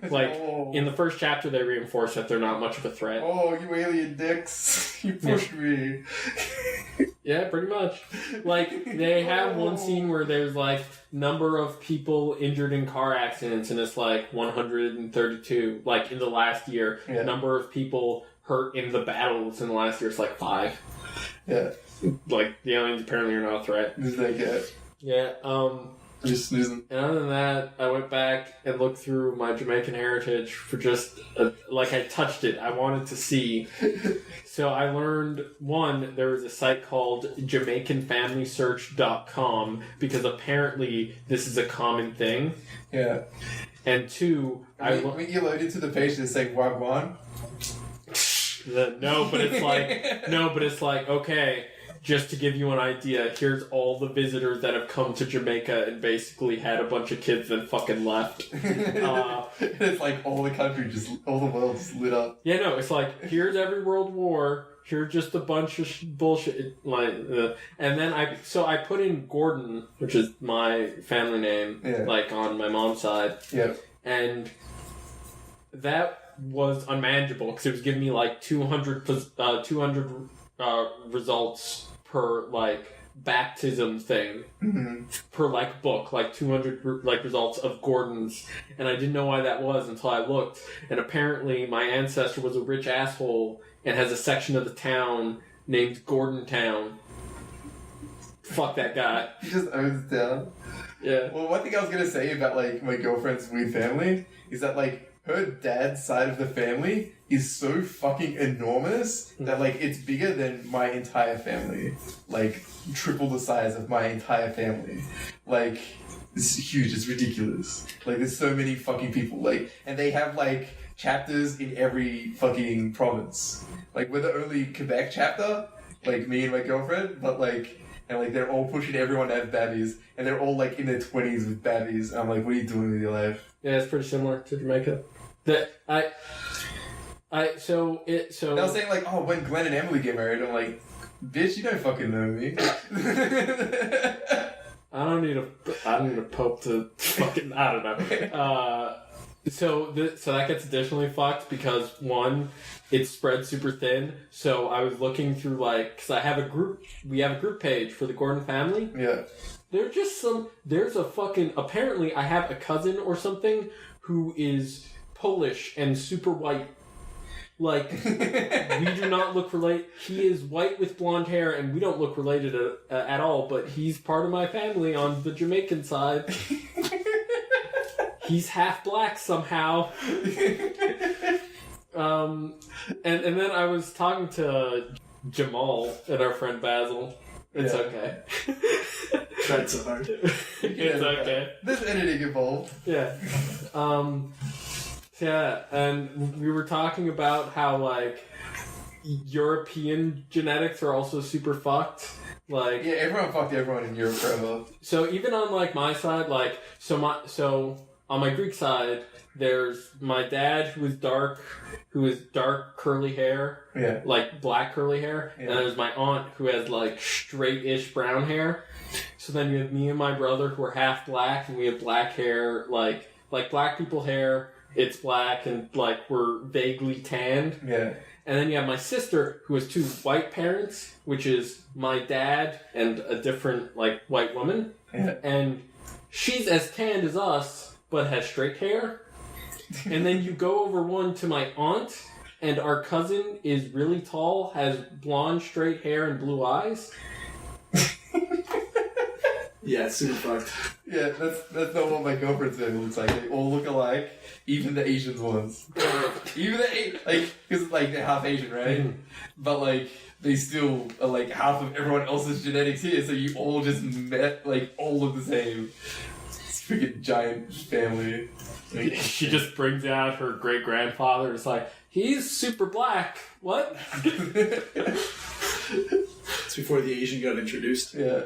S1: Like, in the first chapter, they reinforce that they're not much of a threat.
S2: Oh, you alien dicks. You pushed me.
S1: Yeah, pretty much. Like, they have one scene where there's, like, number of people injured in car accidents, and it's, like, 132, like, in the last year.
S2: Yeah.
S1: Number of people hurt in the battles in the last year, it's, like, 5.
S2: Yeah.
S1: Like, the aliens apparently are not a threat.
S2: Who's that guy?
S1: Yeah,
S2: Just snoozing.
S1: and other than that, I went back and looked through my Jamaican heritage for just, like, I touched it. I wanted to see. So I learned, 1, there was a site called JamaicanFamilySearch.com, because apparently this is a common thing.
S2: Yeah.
S1: And 2,
S2: When you load into the page that's saying Wagwan.
S1: No, but it's like, okay, just to give you an idea, here's all the visitors that have come to Jamaica and basically had a bunch of kids and fucking left.
S2: It's like all the world just lit up.
S1: Yeah, no, it's like, here's every world war, here's just a bunch of bullshit, and then I put in Gordon, which is my family name, like, on my mom's side.
S2: Yeah.
S1: And that was unmanageable, because it was giving me, like, 200 results per, like, baptism thing.
S2: Mm-hmm.
S1: Per, like, book, like 200 like results of Gordon's, and I didn't know why that was until I looked, and apparently my ancestor was a rich asshole and has a section of the town named Gordon Town. Fuck that guy.
S2: He just owns the town.
S1: Yeah.
S2: Well, one thing I was gonna say about, like, my girlfriend's weird family is that, like, her dad's side of the family is so fucking enormous that, like, it's bigger than my entire family. Like, triple the size of my entire family. Like, it's huge, it's ridiculous. Like, there's so many fucking people, like, and they have, like, chapters in every fucking province. Like, we're the only Quebec chapter, like, me and my girlfriend, but, like, and, like, they're all pushing everyone to have babbies, and they're all, like, in their 20s with babbies. And I'm like, what are you doing with your life?
S1: Yeah, it's pretty similar to Jamaica. So
S2: And I was saying, like, oh, when Glenn and Emily get married, I'm like, bitch, you don't fucking know me.
S1: I don't need a pope to fucking, I don't know. So that gets additionally fucked because, 1, it's spread super thin. So I was looking through, like, because we have a group page for the Gordon family.
S2: Yeah.
S1: Apparently I have a cousin or something who is Polish and super white. Like, we do not look related. He is white with blonde hair, and we don't look related at all, but he's part of my family on the Jamaican side. He's half black somehow. And then I was talking to Jamal and our friend Basil. It's okay.
S3: Tried so hard.
S1: It's okay.
S2: There's editing involved.
S1: Yeah. Yeah, and we were talking about how, like, European genetics are also super fucked. Like,
S2: yeah, everyone fucked everyone in Europe forever.
S1: So even on, like, my side, like, so on my Greek side, there's my dad who is dark curly hair.
S2: Yeah.
S1: Like, black curly hair. Yeah. And there's my aunt who has, like, straight-ish brown hair. So then you have me and my brother who are half black, and we have black hair, like, like black people hair, it's black, and like we're vaguely tanned.
S2: Yeah.
S1: And then you have my sister, who has 2 white parents, which is my dad and a different, like, white woman.
S2: Yeah.
S1: And she's as tanned as us, but has straight hair. And then you go over one to my aunt, and our cousin is really tall, has blonde, straight hair, and blue eyes.
S3: Yeah, it's super fucked.
S2: Yeah, that's not what my girlfriend's family looks like. They all look alike, even the Asian ones. Even like, because like they're half Asian, right? But like they still are like half of everyone else's genetics here, so you all just met like all of the same. It's a freaking giant family.
S1: She just brings out her great grandfather. It's like, he's super black. What?
S3: It's before the Asian got introduced.
S2: Yeah.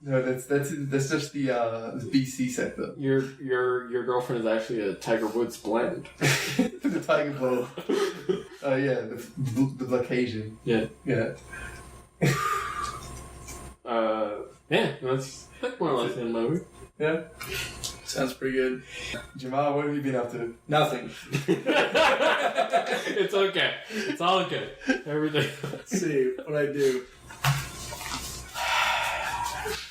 S2: No, that's just the BC sector.
S1: Your girlfriend is actually a Tiger Woods blend.
S2: The Tiger Blow. Oh yeah, the Black Asian.
S1: Yeah.
S2: Yeah.
S1: Yeah, that's more or less in the movie.
S2: Yeah.
S3: Sounds pretty good.
S2: Jamal, what have you been up to?
S3: Nothing.
S1: It's okay. It's all good. Everything.
S3: Let's see what I do.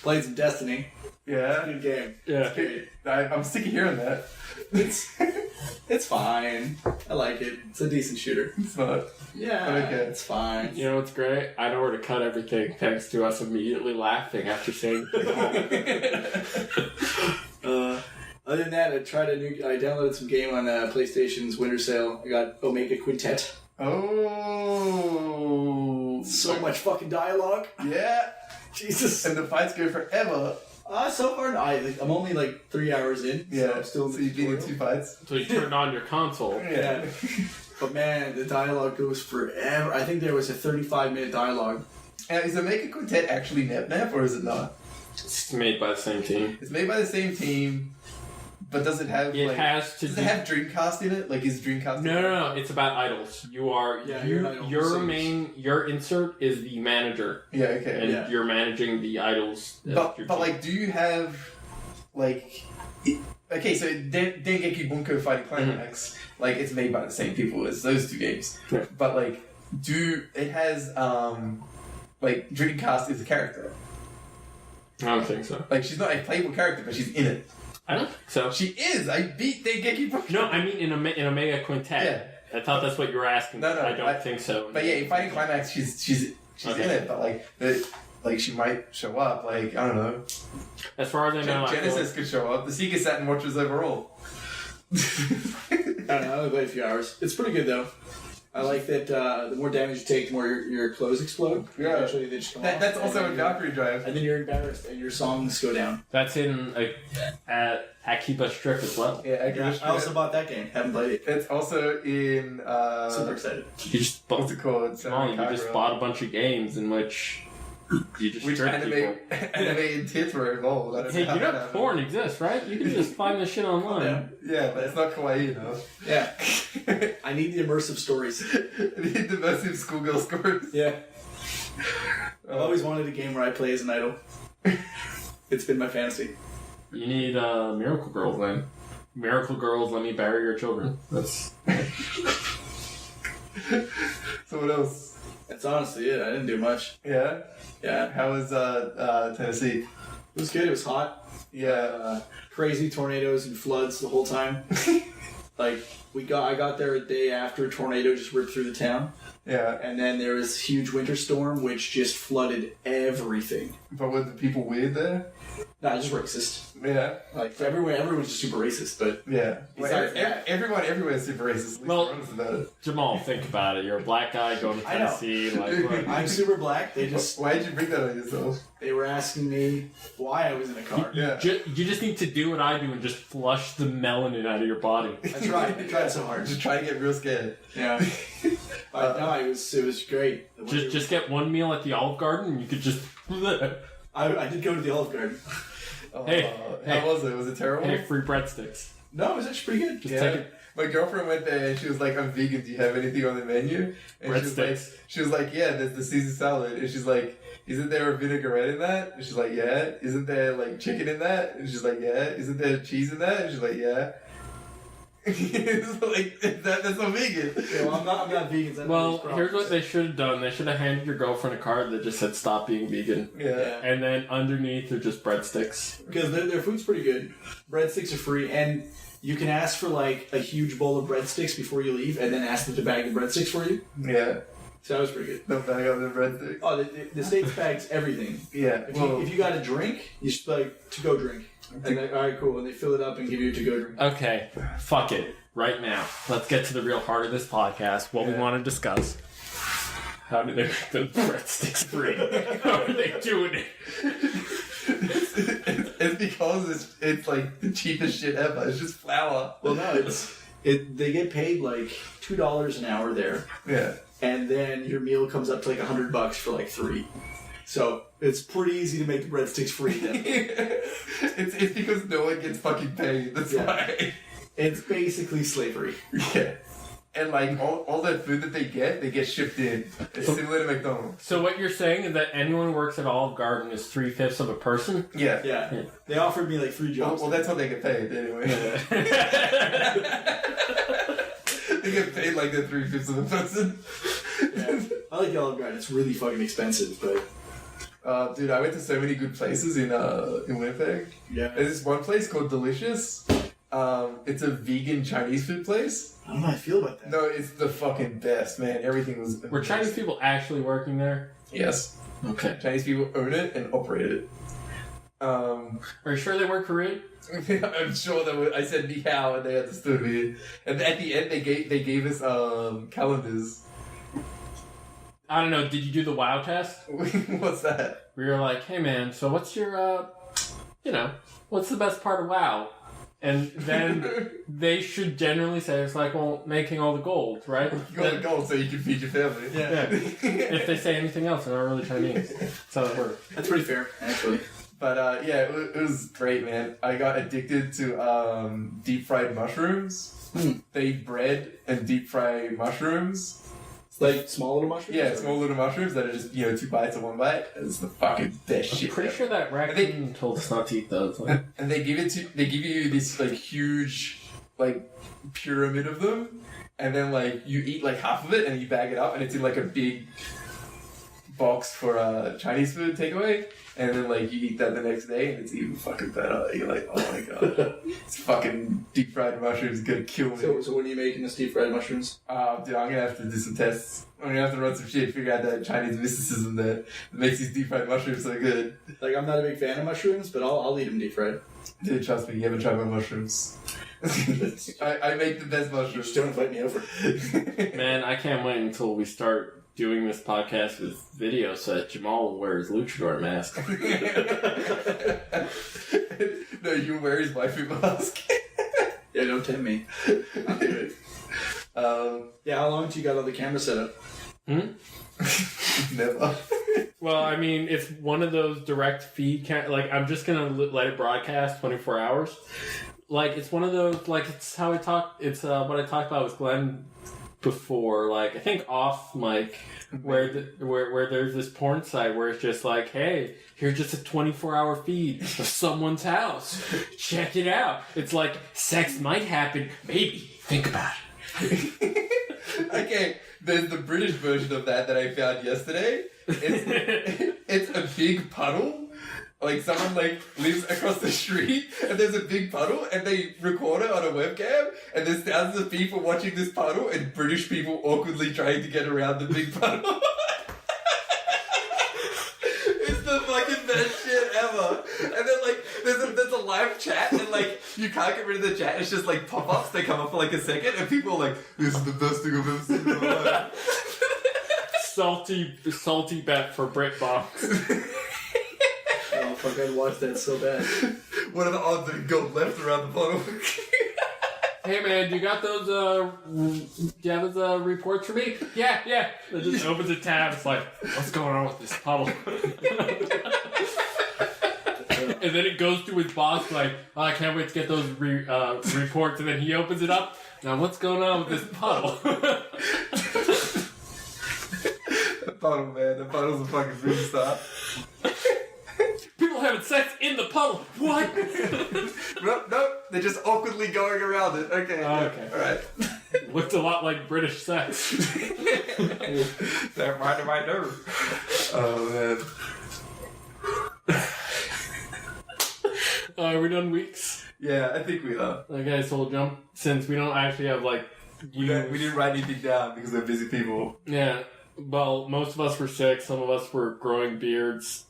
S3: Played some Destiny.
S2: Yeah.
S3: Good game.
S1: Yeah.
S3: Great.
S2: I'm sick of hearing that.
S3: It's fine. I like it. It's a decent shooter.
S2: It's not.
S3: Yeah.
S2: Okay.
S3: It's fine.
S1: You know what's great? I know where to cut everything thanks to us immediately laughing after saying
S3: Other than that, I downloaded some game on PlayStation's Winter Sale. I got Omega Quintet.
S2: Oh.
S3: So much fucking dialogue.
S2: Yeah.
S3: Jesus.
S2: And the fights go forever.
S3: So far, I'm only like 3 hours in.
S2: Yeah.
S3: So I'm still
S2: So you've been in 2 fights.
S1: So you turn on your console.
S3: Yeah. But man, the dialogue goes forever. I think there was a 35-minute dialogue.
S2: Is Omega Quintet actually NetNap or is it not?
S1: It's made by the same team.
S2: It's made by the same team, but does it have
S1: It has to.
S2: Does it have Dreamcast in it? Like, is Dreamcast?
S1: No. It's about idols. You are.
S3: Yeah, you're an idol.
S1: Your insert is the manager,
S2: Yeah. Okay.
S1: and
S3: Yeah.
S1: you're managing the idols. of
S2: But
S1: your
S2: but
S1: team.
S2: like, do you have like? Okay, so Dengeki Bunko Fighting Climax, like it's made by the same people as those 2 games.
S1: Yeah.
S2: But like, it has like Dreamcast is a character.
S1: I don't think so.
S2: Like she's not a playable character, but she's in it.
S1: I don't think so.
S2: She is. I beat Dengeki Bunko.
S1: No, I mean in a Mega Quintet.
S2: Yeah.
S1: I thought that's what you were asking.
S2: No,
S1: I don't think so.
S2: But yeah, in Fighting Climax, she's
S1: Okay.
S2: in it. But like she might show up. Like I don't know.
S1: As far as I know,
S2: Genesis could show up. The Sega Saturn watchers overall.
S3: I don't know. I only played a few hours. It's pretty good though. I like that the more damage you take, the more your clothes explode.
S2: Yeah.
S3: Eventually they just come off.
S2: That's also a
S3: And then
S2: Valkyrie drive.
S3: And then you're embarrassed and your songs go down.
S1: that's in at Akiba Strip as well.
S2: Yeah,
S3: Yeah, I also bought that game. Haven't played it.
S2: It's also in
S3: Super excited.
S1: You just bought.
S2: what's it called?
S1: Come on, you just bought a bunch of games in which you just
S2: Which
S1: strip people.
S2: animated tits were involved. I don't
S1: Hey,
S2: know
S1: you
S2: how
S1: know
S2: that happened.
S1: porn exists, right? You can just find this shit online.
S2: Yeah, but it's not kawaii enough.
S3: Yeah. I need the immersive stories.
S2: The immersive schoolgirl scores.
S3: Yeah. I've always wanted a game where I play as an idol. It's been my fantasy.
S1: You need Miracle Girls then. Miracle Girls, let me bury your children. That's
S2: So what else?
S3: That's honestly it. I didn't do much.
S2: Yeah.
S3: Yeah.
S2: How was Tennessee?
S3: It was good. It was hot.
S2: Yeah.
S3: Crazy tornadoes and floods the whole time. Like I got there a day after a tornado just ripped through the town,
S2: Yeah.
S3: and then there was a huge winter storm which just flooded everything.
S2: But were the people weird there?
S3: Nah, just racist.
S2: Yeah.
S3: Like everyone's just super racist. But
S2: Yeah.
S3: Besides that-
S2: Everyone everywhere is super racist. At least
S1: Well-
S2: they're honest about it.
S1: Jamal, think about it. You're a black guy going to
S3: I know.
S1: Tennessee. Like, what?
S3: I'm super black.
S2: Why did you bring that on yourself?
S3: They were asking me why I was in a car.
S2: Yeah.
S1: You just need to do what I do and just flush the melanin out of your body.
S3: I tried. I tried so hard.
S2: Just try to get real scared.
S3: Yeah. But no, it was great. The winter-
S1: Just get one meal at the Olive Garden and you could just...
S3: I did go to the Olive Garden.
S1: Hey,
S2: How was it? Was it terrible?
S1: Hey, free breadsticks.
S3: No, it was actually pretty good.
S1: Just
S2: Yeah.
S1: take it.
S2: My girlfriend went there and she was like, I'm vegan, do you have anything on the menu? And
S1: Breadsticks.
S2: she was like, yeah, there's the Caesar salad. And she's like, isn't there a vinaigrette in that? And she's like, yeah. Isn't there like chicken in that? And she's like, yeah. Isn't there cheese in that? And she's like, yeah. It's like, that's not vegan.
S3: Yeah, well, I'm not vegan. So
S1: Well, here's what they should have done. They should have handed your girlfriend a card that just said "Stop being vegan,"
S2: Yeah.
S1: and then underneath are just breadsticks.
S3: Because their food's pretty good. Breadsticks are free, and you can ask for like a huge bowl of breadsticks before you leave, and then ask them to bag the breadsticks for you.
S2: Yeah.
S3: So that was pretty good.
S2: Don't bag up the breadsticks.
S3: Oh, the States bags everything.
S2: Yeah.
S3: If you got a drink, you should like to go drink. And they, all right, cool. And they fill it up and give you a to go drink.
S1: Okay, fuck it. Right now, let's get to the real heart of this podcast. What we want to discuss. How do they make those breadsticks free? How are they doing it?
S2: It's because it's like the cheapest shit ever. It's just flour.
S3: Well, no, they get paid like $2 an hour there,
S2: Yeah.
S3: and then your meal comes up to like $100 for like 3. So it's pretty easy to make the breadsticks free. Then.
S2: It's because no one gets fucking paid. That's why.
S3: It's basically slavery.
S2: Yeah. And like all that food that they get shipped in. It's similar to McDonald's.
S1: So what you're saying is that anyone who works at Olive Garden is 3/5 of a person?
S2: Yeah.
S3: Yeah. They offered me like 3 jobs.
S2: Well, that's how they get paid anyway. They get paid like they're 3/5 of a person.
S3: Yeah. I like the Olive Garden. It's really fucking expensive, but
S2: dude, I went to so many good places in Winnipeg.
S3: yeah.
S2: There's this one place called Delicious. It's a vegan Chinese food place.
S3: I don't know how I feel about that.
S2: No, it's the fucking best, man. Everything was...
S1: Were Chinese people actually working there?
S2: Yes.
S1: Okay.
S2: Chinese people own it and operate it.
S1: Are you sure they weren't Korean?
S2: I'm sure that I said ni hao and they understood me. And at the end, they gave us calendars.
S1: I don't know, did you do the WoW test?
S2: What's that?
S1: Where you're like, hey man, so what's your, what's the best part of WoW? And then they should generally say, it's like, well, making all the gold, right?
S2: You got the gold so you can feed your family.
S3: Yeah.
S1: If they say anything else, they're not really Chinese. That's how it works.
S3: That's pretty fair, actually.
S2: But yeah, it was great, man. I got addicted to deep fried mushrooms. They eat bread and deep fry mushrooms.
S3: It's like small little mushrooms?
S2: Yeah, small little mushrooms that are just 2 bites or 1 bite. It's the fucking best shit.
S1: I'm pretty sure that raccoon told us not to eat those. Like,
S2: And they give you this like huge like pyramid of them, and then like you eat like half of it and you bag it up and it's in like a big box for Chinese food takeaway, and then like you eat that the next day and it's even fucking better. You're like, oh my god, it's fucking deep fried mushrooms gonna kill me.
S3: So when are you making the deep fried mushrooms?
S2: Dude, I'm gonna have to do some tests. I'm gonna have to run some shit, figure out that Chinese mysticism that makes these deep fried mushrooms so good.
S3: Like, I'm not a big fan of mushrooms, but I'll eat them deep fried.
S2: Dude, trust me, you haven't tried my mushrooms. I make the best mushrooms.
S3: Just don't invite me over.
S1: man, I can't wait until we start doing this podcast with video so that Jamal will wear his luchador mask.
S2: No, you wear his wifey mask.
S3: Yeah, don't tempt me. I'll do it. Yeah, how long do you got on the camera set up?
S2: Never.
S1: Well, I mean, it's one of those direct feed, like, I'm just gonna let it broadcast 24 hours. Like, it's one of those, like, it's how I talk, it's what I talked about with Glenn before, like, I think off mic, where there's this porn site where it's just like, hey, here's just a 24-hour feed of someone's house. Check it out. It's like, sex might happen. Maybe. Think about it.
S2: Okay, there's the British version of that I found yesterday. It's a big puddle. Like, someone, like, lives across the street, and there's a big puddle, and they record it on a webcam, and there's thousands of people watching this puddle, and British people awkwardly trying to get around the big puddle. It's the fucking best shit ever. And then, like, there's a live chat, and, like, you can't get rid of the chat. It's just, like, pop-ups. They come up for, like, a second, and people are like, this is the best thing I've ever seen in my life.
S1: Salty bet for BritBox.
S3: Oh, fuck, I'd watch that so bad.
S2: What are the odds that it go left around the bottle?
S1: Hey man, you got those, do you have those, reports for me? Yeah. It just opens a tab, it's like, what's going on with this puddle? And then it goes to his boss, like, oh, I can't wait to get those reports, and then he opens it up, now what's going on with this puddle?
S2: puddle, man. The puddle's a fucking superstar.
S1: People having sex in the puddle. What?
S2: Nope. They're just awkwardly going around it. Okay.
S1: Okay.
S2: All right.
S1: Looked a lot like British sex.
S2: That right in my nose. Oh man.
S1: Are we done weeks?
S2: Yeah, I think we are.
S1: Okay, so we'll jump since we don't actually have like.
S2: We didn't write anything down because we're busy people.
S1: Yeah. Well, most of us were sick. Some of us were growing beards.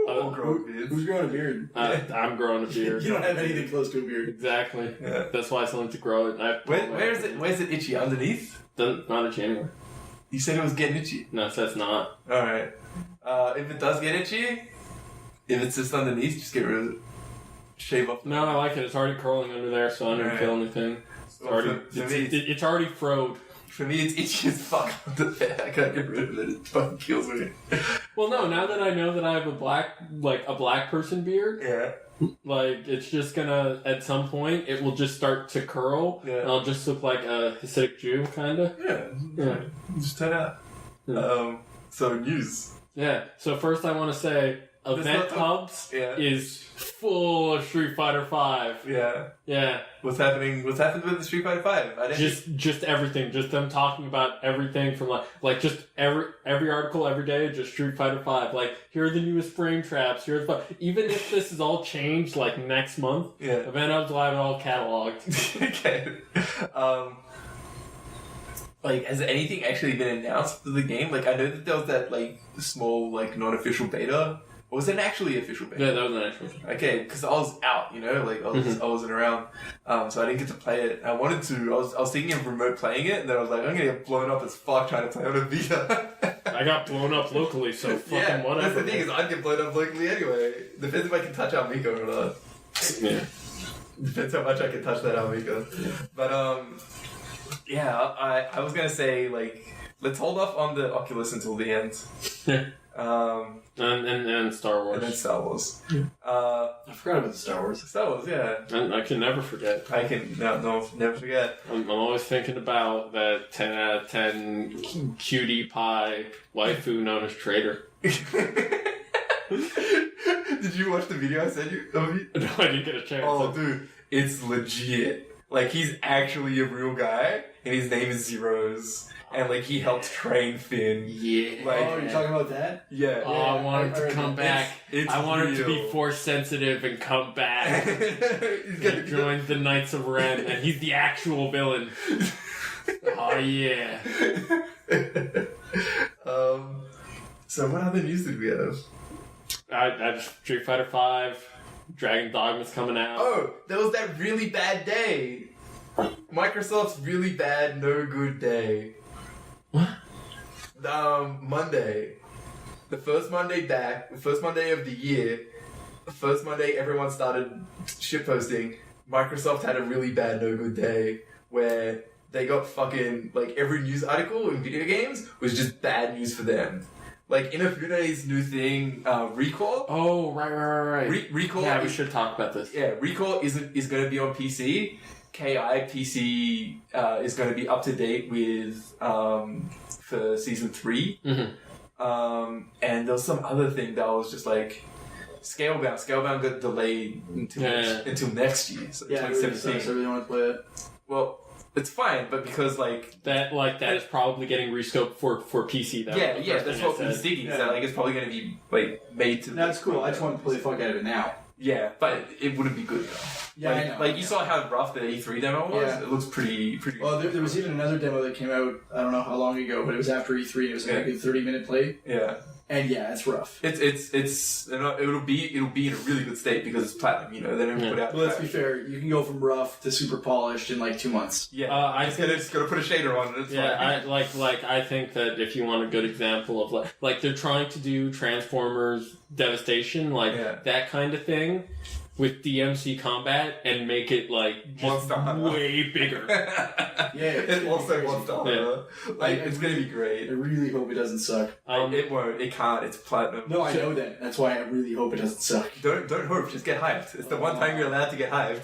S2: All growing beards.
S3: Who's growing a beard?
S1: I'm growing a beard.
S3: You don't have anything close to a beard.
S1: Exactly.
S2: Yeah.
S1: That's why I still need to grow it.
S2: Where's it? Where's it itchy? Underneath?
S1: Not itchy anywhere.
S2: You said it was getting itchy.
S1: No, so it's not.
S2: All right. If it does get itchy, if it's just underneath, just get rid of it. Shave off.
S1: No, I like it. It's already curling under there, so I don't even
S2: Alright.
S1: feel anything. It's already froed.
S2: For me, it's itchy as fuck. I can't get rid of it. It fucking kills me.
S1: Well, no. Now that I know that I have a black person beard,
S2: Yeah.
S1: like it's just gonna at some point it will just start to curl,
S2: Yeah.
S1: and I'll just look like a Hasidic Jew, kind of.
S2: Yeah. Just turn out.
S1: Yeah.
S2: So news.
S1: Yeah. So first, I want to say, Event Hubs
S2: Yeah.
S1: is full of Street Fighter V.
S2: Yeah.
S1: Yeah.
S2: What's happening? What's happened with the Street Fighter 5? I didn't.
S1: Just everything. Just them talking about everything from like just every article every day. Just Street Fighter V. Like, here are the newest frame traps. Even if this is all changed like next month.
S2: Yeah.
S1: Event Hubs will have it all cataloged.
S2: Okay. Like, has anything actually been announced for the game? Like, I know that there was that like small like non-official beta. Or was it an actually official beta?
S1: Yeah, that was an actual.
S2: Okay, because I was out, like I wasn't around, so I didn't get to play it. I wanted to. I was thinking of remote playing it, and then I was like, I'm gonna get blown up as fuck trying to play on a Vita.
S1: I got blown up locally, so fucking whatever.
S2: That's the thing is, I'd get blown up locally anyway. Depends if I can touch Almiko or not.
S1: Yeah.
S2: Depends how much I can touch that Almiko. But yeah, I was gonna say like let's hold off on the Oculus until the end.
S1: Yeah. And Star Wars.
S2: And then Star Wars.
S3: I forgot about the Star Wars.
S2: Star Wars, yeah.
S1: And I can never forget.
S2: I can never forget.
S1: I'm always thinking about that 10 out of 10 cutie pie waifu known as Traitor.
S2: Did you watch the video I sent you? Of me?
S1: No, I didn't get a chance.
S2: Oh, dude, it's legit. Like, he's actually a real guy, and his name is Zeros. And, like, he helped train Finn.
S1: Yeah.
S2: Like,
S3: Oh, you're talking about that?
S2: yeah.
S1: Oh, I want him to come back.
S2: It's
S1: I want him to be
S2: real.
S1: force sensitive and come back.
S2: He's gonna
S1: And join the Knights of Ren, and he's the actual villain. Oh, yeah.
S2: So what other news did we have?
S1: I Street Fighter V, Dragon Dogma's coming out.
S2: Oh, there was that really bad day. Microsoft's really bad, no good day.
S1: What?
S2: Monday. The first Monday back, the first Monday of the year, the first Monday everyone started shitposting. Microsoft had a really bad, no good day where they got fucking, like, every news article in video games was just bad news for them. Like, Inafune's new thing, Recall.
S1: Oh, right.
S2: Recall.
S1: Yeah, we should talk about this.
S2: Yeah, Recall is going to be on PC. KI PC is going to be up to date with for season 3.
S1: Mm-hmm.
S2: And there was some other thing that was just like Scalebound. Scalebound got delayed until next year, so
S3: Yeah, I really
S2: 2017.
S3: really want to play it.
S2: Well, it's fine, but because
S1: that is probably getting rescoped for PC though.
S2: yeah, that's what we're thinking.
S3: Yeah.
S2: So like it's probably going to be like made to.
S3: That's cool. I just want to play the fuck out of it now.
S2: Yeah, but it wouldn't be good though.
S3: Yeah,
S2: like,
S3: I know.
S2: Like you saw how rough the E3 demo was.
S3: Yeah.
S2: It looks pretty.
S3: Well, there was even another demo that came out, I don't know how long ago, but it was after E3 and it was like a good 30-minute play.
S2: Yeah.
S3: And yeah, it's rough.
S2: It's it'll be in a really good state because it's platinum, They don't put out.
S3: Well, let's be fair. You can go from rough to super polished in like 2 months.
S2: Yeah,
S1: I
S2: just gotta put a shader on it. It's fine.
S1: I think that if you want a good example of like they're trying to do Transformers Devastation, that kind of thing, with DMC combat and make it like just way bigger.
S2: It also Monster Hunter. It's gonna be great.
S3: I really hope it doesn't suck.
S2: It won't. It can't. It's platinum.
S3: No, I know that. That's why I really hope it doesn't suck.
S2: Don't hope. Just get hyped. It's the one time you're allowed to get hyped.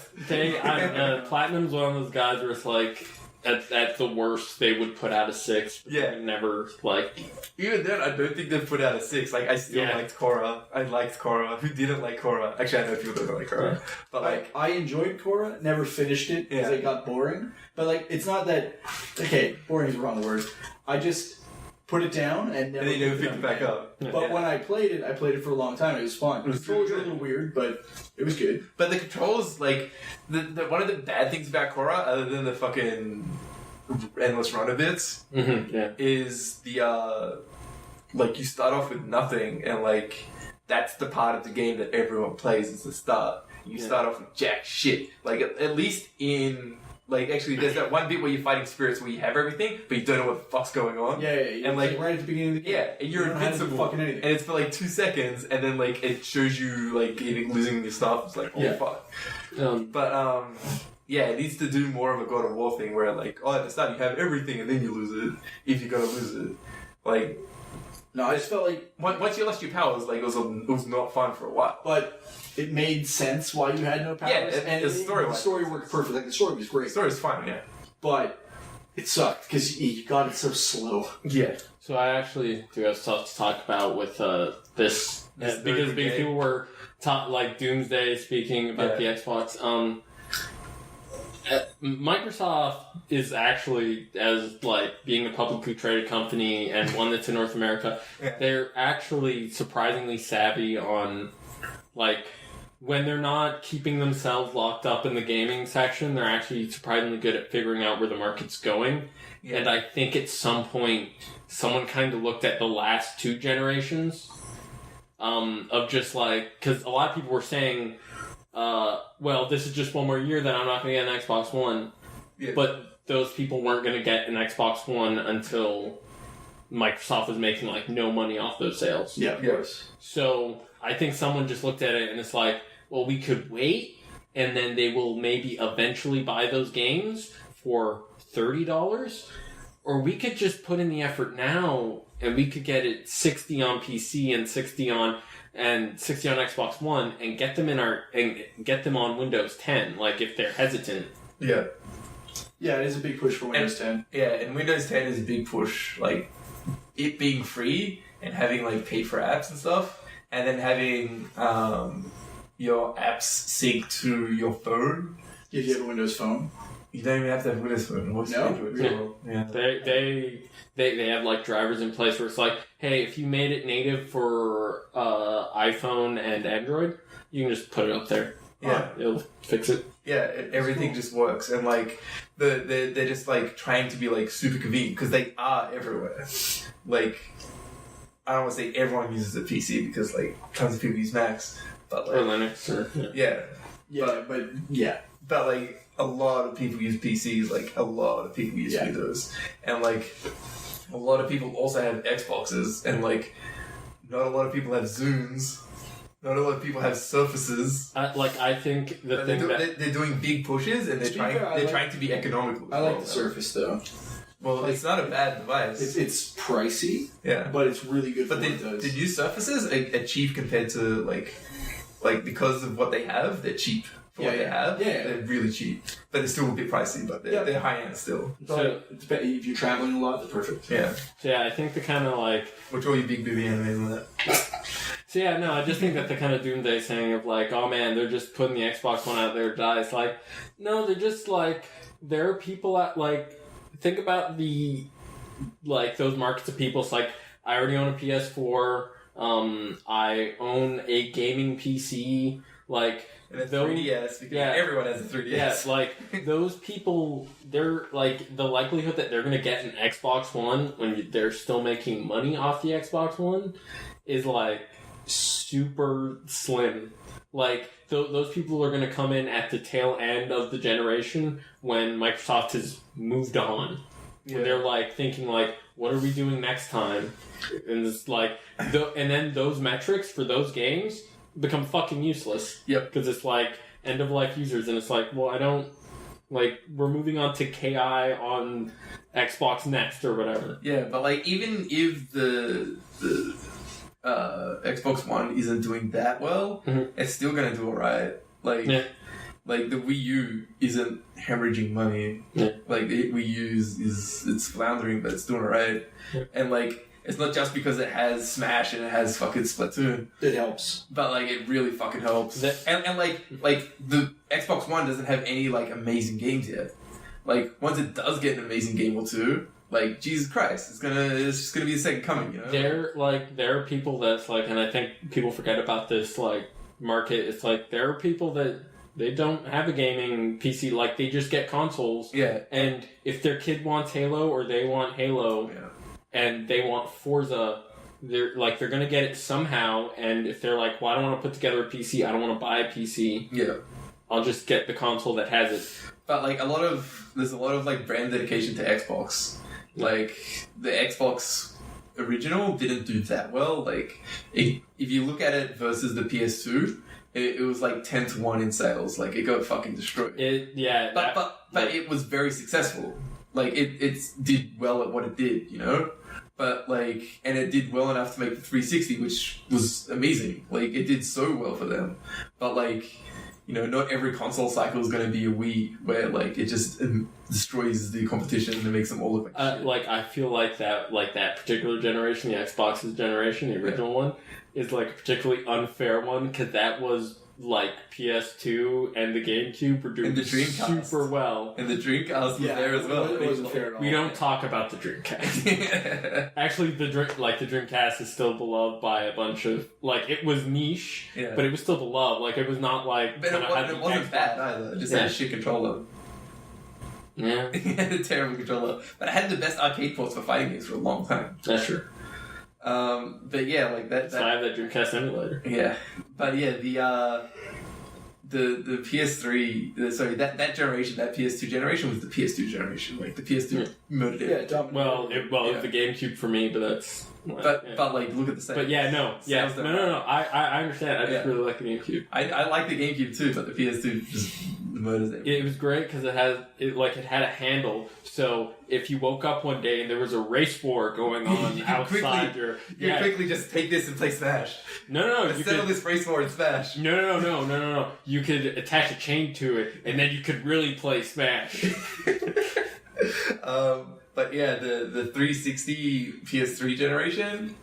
S1: Platinum's one of those guys where it's like at the worst, they would put out a 6. But
S2: Yeah.
S1: never, like...
S2: Even then, I don't think they've put out a 6. Like, I still liked Korra. I liked Korra. Who didn't like Korra? Actually, I know people that don't like Korra. But, like...
S3: I enjoyed Korra, never finished it because it got boring. But, like, it's not that... Okay, boring is the wrong word. I just put it down and never
S2: picked it back up.
S3: But when I played it for a long time. It was fun. The controls were a little weird, but it was good.
S2: But the controls, like, the one of the bad things about Korra, other than the fucking endless run of bits, is the, like, you start off with nothing, and, like, that's the part of the game that everyone plays is the start. You start off with jack shit. Like, at least in... Like, actually, there's that one bit where you're fighting spirits where you have everything, but you don't know what the fuck's going on.
S3: Yeah.
S2: And, like,
S3: right at the beginning of the game.
S2: Yeah, and you're invincible.
S3: Fucking anything.
S2: And it's for, like, 2 seconds, and then, like, it shows you, like, losing your stuff. It's like, oh, fuck. Yeah, it needs to do more of a God of War thing where, like, at the start you have everything, and then you lose it, if you're gonna lose it. Like...
S3: No, I just felt like...
S2: Once you lost your powers, like, it was not fun for a while.
S3: But... It made sense why you had no powers.
S2: Yeah, and the story
S3: worked perfect. Like, the story was great.
S2: The story was fine, yeah.
S3: But it sucked because you got it so slow.
S2: Yeah.
S1: So I actually do have stuff to talk about with this because people were like Doomsday speaking about the Xbox. Microsoft is actually, as like being a publicly traded company and one that's in North America, they're actually surprisingly savvy on like. When they're not keeping themselves locked up in the gaming section, they're actually surprisingly good at figuring out where the market's going. Yeah. And I think at some point, someone kind of looked at the last 2 generations of just like... Because a lot of people were saying, well, this is just one more year, then I'm not going to get an Xbox One. Yeah. But those people weren't going to get an Xbox One until Microsoft was making like no money off those sales.
S3: Yeah, of course.
S1: So I think someone just looked at it and it's like, well, we could wait, and then they will maybe eventually buy those games for $30, or we could just put in the effort now, and we could get it 60 on PC and 60 on Xbox One, and get them on Windows 10. Like if they're hesitant.
S2: Yeah.
S3: Yeah, it is a big push for Windows 10.
S2: Yeah, and Windows 10 is a big push. Like it being free and having like pay for apps and stuff, and then having your apps sync to your phone.
S3: If you have a Windows phone.
S2: You don't even have to have a Windows phone. What's Android?
S1: Yeah. They have like drivers in place where it's like, hey, if you made it native for iPhone and Android, you can just put it up there.
S2: Yeah.
S1: It'll fix it.
S2: Yeah, everything just works. And like, they're just like trying to be like super convenient because they are everywhere. Like, I don't want to say everyone uses a PC because like tons of people use Macs. But like,
S1: or Linux.
S2: But like a lot of people use PCs. Like a lot of people use Windows, and like a lot of people also have Xboxes, and like not a lot of people have Zooms. Not a lot of people have Surfaces.
S1: I think the thing
S2: they're doing big pushes, and they're trying to be economical.
S3: I like the Surface though.
S2: Well, it's not a bad device.
S3: It's pricey,
S2: but
S3: it's really good.
S2: But the new Surfaces are cheap compared to like because of what they have, they're cheap for what they have. Yeah, they're really cheap, but they're still a bit pricey. But they're high end still.
S3: So if you're traveling a lot, they're perfect.
S2: Yeah.
S1: So yeah, I think the kind of like
S2: which all you big booby animes on that.
S1: So yeah, no, I just think that the kind of Doomsday saying of like, oh man, they're just putting the Xbox One out there to die. It's like, no, they're just like, there are people at like, think about the, like those markets of people. It's like, I already own a PS4. I own a gaming PC. Like,
S2: and a 3DS, because everyone has a 3DS.
S1: Yeah, like, those people, they're, like, the likelihood that they're going to get an Xbox One when they're still making money off the Xbox One is, like, super slim. Like, those people are going to come in at the tail end of the generation when Microsoft has moved on. Yeah. When they're, like, thinking, like, what are we doing next time? And it's like, and then those metrics for those games become fucking useless.
S2: Yep.
S1: Because it's like end of life users, and it's like, well, I don't like. We're moving on to KI on Xbox next or whatever.
S2: Yeah, but like even if the Xbox One isn't doing that well, it's still gonna do alright. Like Like, the Wii U isn't hemorrhaging money.
S1: Yeah.
S2: Like, the Wii U it's floundering, but it's doing alright.
S1: Yeah.
S2: And, like, it's not just because it has Smash and it has fucking Splatoon.
S3: It helps.
S2: But, like, it really fucking helps. And like, the Xbox One doesn't have any, like, amazing games yet. Like, once it does get an amazing game or two, like, Jesus Christ, it's just gonna be the second coming, you know?
S1: There are people that's, like, and I think people forget about this, like, market. It's like, there are people that they don't have a gaming PC, like, they just get consoles.
S2: Yeah.
S1: And if their kid wants Halo or they want Halo,
S2: Yeah.
S1: and they want Forza, they're gonna get it somehow. And if they're like, well, I don't want to put together a PC, I don't want to buy a PC,
S2: Yeah.
S1: I'll just get the console that has it.
S2: But, like, there's a lot of, like, brand dedication to Xbox. Like, the Xbox original didn't do that well. Like, if you look at it versus the PS2, it was, like, 10-1 in sales. Like, it got fucking destroyed. But it was very successful. Like, it did well at what it did, you know? But, like, and it did well enough to make the 360, which was amazing. Like, it did so well for them. But, like, you know, not every console cycle is going to be a Wii where, like, it just destroys the competition and it makes them all look like shit.
S1: Like, I feel like that particular generation, the Xbox's generation, the original one, is, like, a particularly unfair one, because that was, like, PS2 and the GameCube were doing
S2: And the Dreamcast.
S1: super well.
S2: And the Dreamcast was there as well.
S3: It wasn't fair at all.
S1: We don't talk about the Dreamcast. Actually, the Dreamcast is still beloved by a bunch of, like, it was niche,
S2: Yeah.
S1: but it was still beloved. Like, it was not like...
S2: But it wasn't bad either. It just had a shit controller.
S1: Yeah.
S2: It had a terrible controller. But it had the best arcade ports for fighting games for a long time.
S1: That's true.
S2: But yeah, like that.
S1: So I have that Dreamcast emulator.
S2: Yeah. But yeah, the PS3, sorry, that generation, that PS2 generation was the PS2 generation. Like, the PS2 murdered it.
S3: Yeah,
S1: Well, it was the GameCube for me, but that's...
S2: But like, look at the same.
S1: But yeah, no. I understand. I just really like the GameCube.
S2: I like the GameCube too, but the PS2 just murders it.
S1: It was great because it had a handle. So if you woke up one day and there was a race war going on outside
S2: you quickly just take this and play Smash.
S1: No.
S2: Let's settle this race war in Smash.
S1: No. You could attach a chain to it, and then you could really play Smash.
S2: But yeah, the 360 PS3 generation,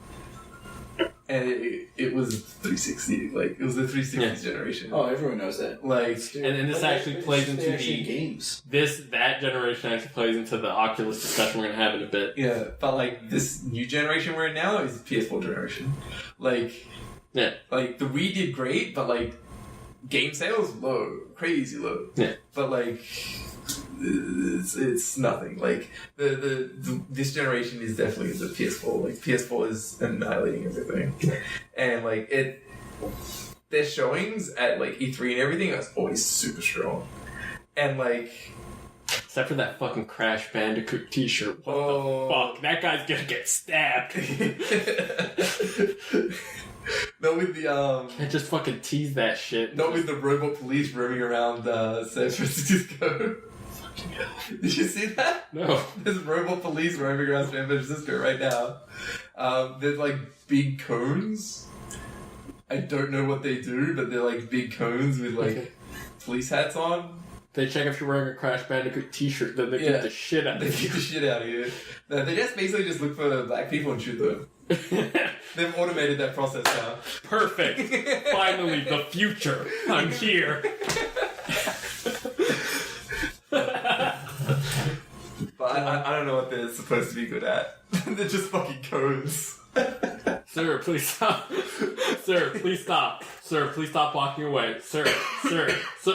S2: and it was 360. Like, it was the 360 generation.
S3: Oh, everyone knows that.
S2: Like,
S1: and this actually plays into the
S3: games.
S1: That generation actually plays into the Oculus discussion we're gonna have in a bit.
S2: Yeah, but like, this new generation we're in now is the PS4 generation. Like,
S1: yeah,
S2: like the Wii did great, but like, game sales low, crazy low.
S1: Yeah,
S2: but like, it's nothing. Like, this generation is definitely the PS4. Like, PS4 is annihilating everything, and like their showings at like E3 and everything are always super strong, and like,
S1: except for that fucking Crash Bandicoot T-shirt. What the fuck? That guy's gonna get stabbed.
S2: Not with the
S1: I just fucking tease that shit.
S2: Not with the robot police roaming around San Francisco. Did you see that?
S1: No.
S2: There's robot police roaming around San Francisco right now. There's like big cones. I don't know what they do, but they're like big cones with like police hats on.
S1: They check if you're wearing a Crash Bandicoot T-shirt, then they beat the shit out of you.
S2: They beat the shit out of you. No, they just basically just look for black people and shoot them. They've automated that process now.
S1: Perfect. Finally, the future. I'm here.
S2: But I don't know what they're supposed to be good at. They're just fucking cones.
S1: Sir, please stop. Sir, please stop. Sir, please stop walking away. Sir. Just...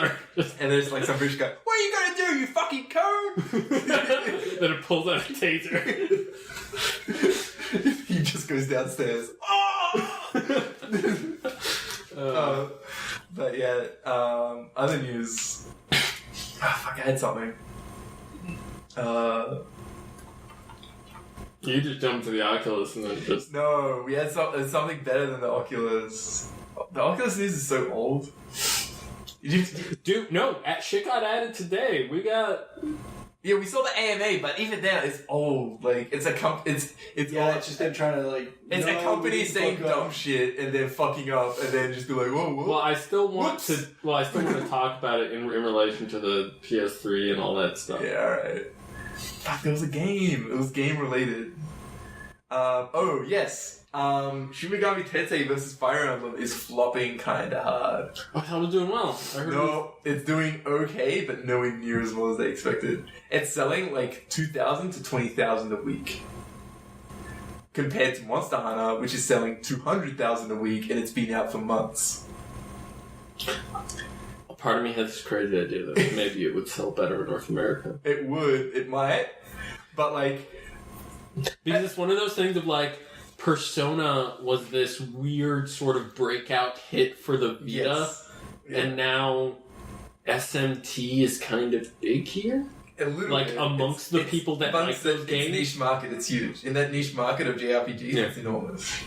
S2: And there's like some rich guy, what are you gonna do, you fucking cone?
S1: Then it pulls out a taser.
S2: He just goes downstairs. But yeah, other news. Fuck, I had something.
S1: You just jumped to the Oculus and then just...
S2: No, we had something better than the Oculus. The Oculus news is so old.
S1: Dude, no, shit got added today. We got
S2: Yeah, we saw the AMA, but even then, it's old. Like, it's a it's
S3: it's just them trying to like.
S2: It's a company saying dumb shit and then fucking up and then just be like, whoa, whoa.
S1: Well, I still want to talk about it in relation to the PS3 and all that stuff.
S2: Yeah, alright. Fuck, there was a game. It was game related. Oh, yes. Shin Megami Tensei vs. Fire Emblem is flopping kinda hard.
S1: Oh, hell, was doing well. I heard
S2: No, it's doing okay, but nowhere near as well as they expected. It's selling like 2,000 to 20,000 a week. Compared to Monster Hunter, which is selling 200,000 a week, and it's been out for months.
S1: Part of me has this crazy idea that maybe it would sell better in North America.
S2: It would, it might, but like...
S1: Because it's one of those things of like, Persona was this weird sort of breakout hit for the Vita,
S2: Yes. Yeah.
S1: and now SMT is kind of big here. Like amongst the people that like those games.
S2: It's niche market, it's huge. In that niche market of JRPGs, it's enormous.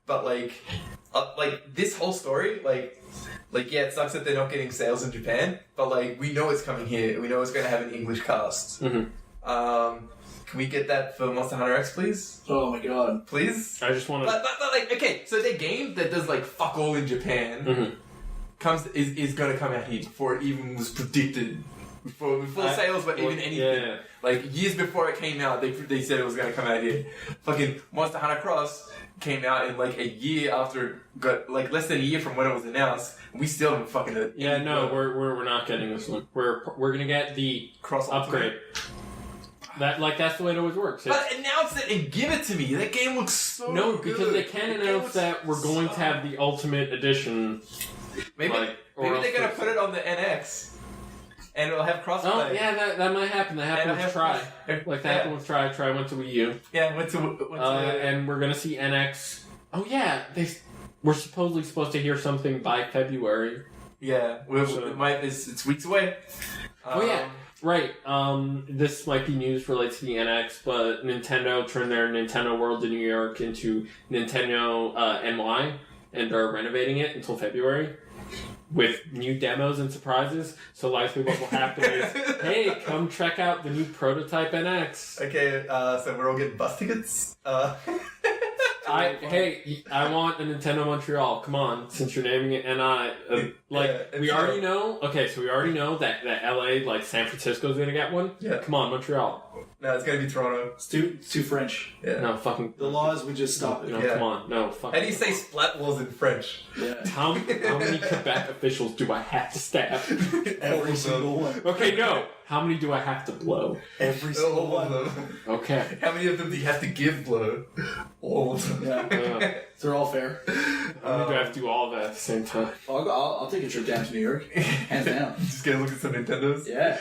S2: But like this whole story, like yeah, it sucks that they're not getting sales in Japan, but like we know it's coming here. We know it's going to have an English cast.
S1: Mm-hmm.
S2: Can we get that for Monster Hunter X, please?
S3: Oh my god.
S2: Please?
S1: I just want to...
S2: But like, okay, so their game that does like fuck all in Japan is going to come out here before it even was predicted. Before sales were even anything.
S1: Yeah.
S2: Like, years before it came out, they said it was going to come out here. Fucking Monster Hunter Cross came out in like a year after it got, like less than a year from when it was announced. We still haven't fucking...
S1: Yeah, no, we're not getting this one. We're going to get the
S2: Cross
S1: upgrade. That's the way it always works.
S2: But announce it and give it to me. That game looks so good.
S1: No, because they can't announce that we're going to have the Ultimate Edition.
S2: Maybe they're going to put it on the NX. And it'll have crossplay.
S1: Oh, yeah, that might happen. That happened with Try. Like, that happened with Try. Try went to Wii U.
S2: Yeah, went to
S1: and we're going to see NX. Oh, yeah, we're supposed to hear something by February.
S2: Yeah, it's weeks away.
S1: Oh, yeah. Right. This might be news related to the NX, but Nintendo turned their Nintendo World in New York into Nintendo NY and are renovating it until February with new demos and surprises. So likely what will happen is, hey, come check out the new prototype NX.
S2: Okay, so we're all getting bus tickets?
S1: I want a Nintendo Montreal. Come on, since you're naming it NI. We already know. Okay, so we already know that LA, like San Francisco's gonna get one.
S2: Yeah.
S1: Come on, Montreal.
S2: No, it's gonna be Toronto.
S3: It's too French.
S2: Yeah.
S1: No, fucking.
S3: The laws would just stop it.
S1: No,
S2: Yeah.
S1: come on. No, fucking.
S2: How do you say splat walls in French?
S3: Yeah.
S1: How many Quebec officials do I have to stab?
S3: Every single one.
S1: Okay, no. How many do I have to blow?
S3: Every single
S2: All
S3: one.
S2: of them.
S1: Okay.
S2: How many of them do you have to give blow? All of them.
S3: Yeah. They're all fair.
S1: How many do I have to do all of that at the same time?
S3: I'll take a trip down to New York. Hands down.
S2: Just gonna look at some Nintendos?
S3: Yeah.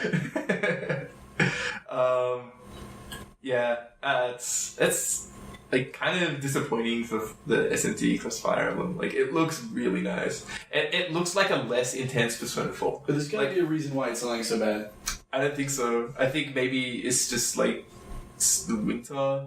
S2: It's like kind of disappointing for the SMT Cross Fire Emblem. Like, it looks really nice. It looks like a less intense Persona 4.
S3: But there's gotta
S2: Like,
S3: be a reason why it's selling so bad.
S2: I don't think so. I think maybe it's just like it's the winter.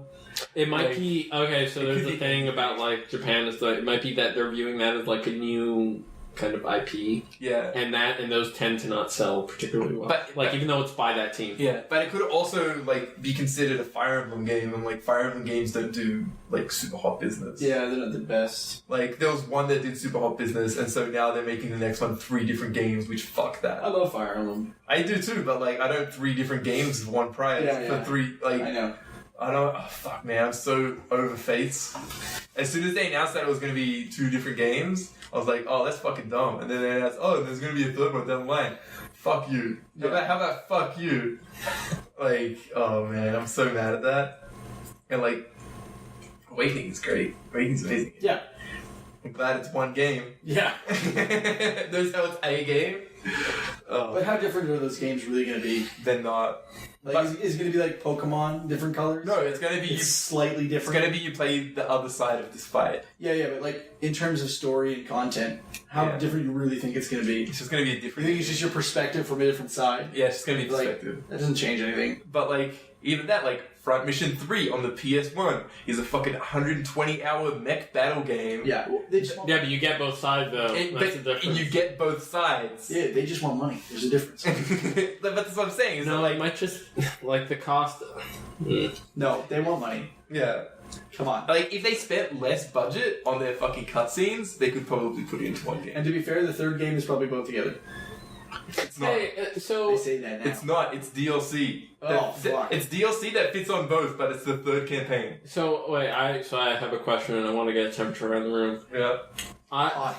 S1: It might
S2: Like,
S1: be okay. So
S2: it
S1: there's
S2: could
S1: the
S2: be-
S1: thing about like Japan is that it might be that they're viewing that as like a new kind of IP,
S2: Yeah.
S1: and those tend to not sell particularly well.
S2: But-
S1: even though it's by that team.
S2: Yeah, but it could also like be considered a Fire Emblem game, and like Fire Emblem games don't do like super hot business.
S3: Yeah, they're not the best.
S2: Like there was one that did super hot business, and so now they're making the next one 3 different games, which fuck that.
S3: I love Fire Emblem.
S2: I do too, but like I don't 3 different games for one price
S3: Yeah.
S2: for 3 like
S3: I know.
S2: I don't. Oh, fuck, man, I'm so over Fates. As soon as they announced that it was going to be 2 different games, I was like, oh, that's fucking dumb. And then they announced, oh, there's going to be a 3rd one down the line. Fuck you. How about fuck you? Like, oh man, I'm so mad at that. And like, Awakening is great. Awakening's amazing.
S3: Yeah.
S2: I'm glad it's one game.
S3: Yeah.
S2: There's how it's a game.
S3: But how different are those games really going to be?
S2: They're not.
S3: Like, is it going to be like Pokemon, different colors?
S2: No, it's going to be.
S3: It's slightly
S2: It's
S3: different.
S2: going to be you play the other side of this fight.
S3: Yeah, but like in terms of story and content, how
S2: Yeah.
S3: different you really think it's going to be?
S2: It's just going to be a
S3: You
S2: different.
S3: think it's just your perspective from a different side?
S2: Yeah, it's just going to be
S3: Like,
S2: perspective.
S3: that doesn't change anything.
S2: But like, Even that, like, Front Mission 3 on the PS1 is a fucking 120-hour mech battle game.
S3: Yeah, well, they just want,
S1: Yeah, but you get both sides though. That's the difference.
S2: And you get both sides.
S3: yeah, they just want money. There's a difference.
S2: But that's what I'm saying. Is
S1: No,
S2: that,
S1: like might just like the cost.
S3: No, they want money.
S2: yeah.
S3: Come on.
S2: Like, if they spent less budget on their fucking cutscenes, they could probably put it into one game.
S3: And to be fair, the third game is probably both together.
S2: It's not.
S1: Hey, so
S3: They say that now.
S2: It's not. It's DLC.
S3: Oh, fuck.
S2: It's DLC that fits on both, but it's the third campaign.
S1: So wait, I have a question and I want to get a temperature around the room.
S2: Yeah.
S1: I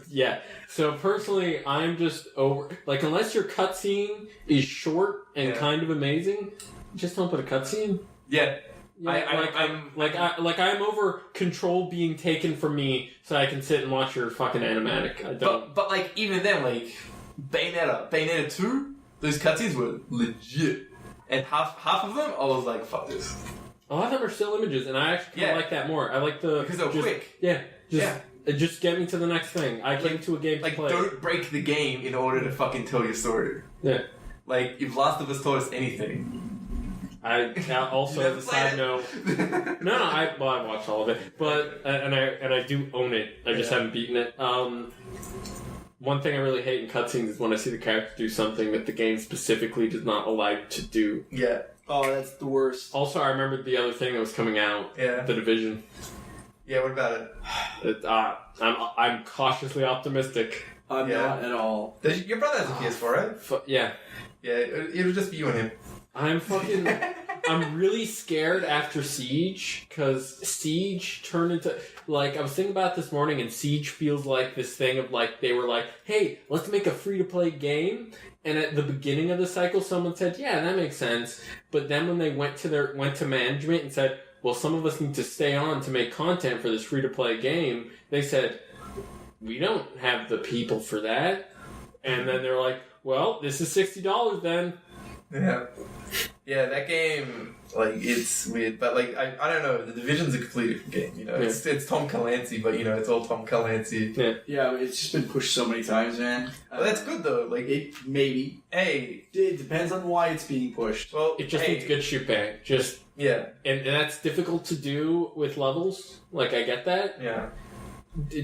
S1: yeah. So personally, I'm just over like unless your cutscene is short and kind of amazing, just don't put a cutscene.
S2: Yeah.
S1: Yeah, I'm over control being taken from me, so I can sit and watch your fucking animatic. I don't.
S2: But like even then, like Bayonetta 2, those cutscenes were legit, and half of them I was like, fuck this.
S1: A lot of them are still images, and I actually kind of like that more. I like the
S2: because they're quick.
S1: Yeah, just get me to the next thing. I came to a game to play.
S2: Don't break the game in order to fucking tell your story.
S1: Yeah.
S2: Like if Last of Us taught us anything.
S1: I now also as a side note. No, I watched all of it, but and I do own it. I just haven't beaten it. One thing I really hate in cutscenes is when I see the character do something that the game specifically does not allow you to do.
S2: Yeah.
S3: Oh, that's the worst.
S1: Also, I remembered the other thing that was coming out.
S2: Yeah.
S1: The Division.
S2: Yeah. What about it?
S1: I'm cautiously optimistic.
S3: I'm not at all.
S2: Your brother has a PS4, right?
S1: Yeah.
S2: Yeah. It'll just be you and him.
S1: I'm really scared after Siege, because Siege turned into, like, I was thinking about this morning, and Siege feels like this thing of, like, they were like, hey, let's make a free-to-play game, and at the beginning of the cycle, someone said, yeah, that makes sense, but then when they went to management and said, well, some of us need to stay on to make content for this free-to-play game, they said, we don't have the people for that, and then they're like, well, this is $60 then.
S2: Yeah. Yeah, that game, like, it's weird, but, like, I don't know, The Division's a completely different game, you know?
S1: Yeah.
S2: It's Tom Clancy, but, you know, it's all Tom Clancy.
S3: Yeah, it's just been pushed so many times, man.
S2: Well, that's good, though, like...
S3: Maybe.
S2: Hey.
S3: It depends on why it's being pushed.
S2: Well,
S1: It just needs good shoot bang. Just...
S2: Yeah.
S1: And that's difficult to do with levels. Like, I get that.
S2: Yeah.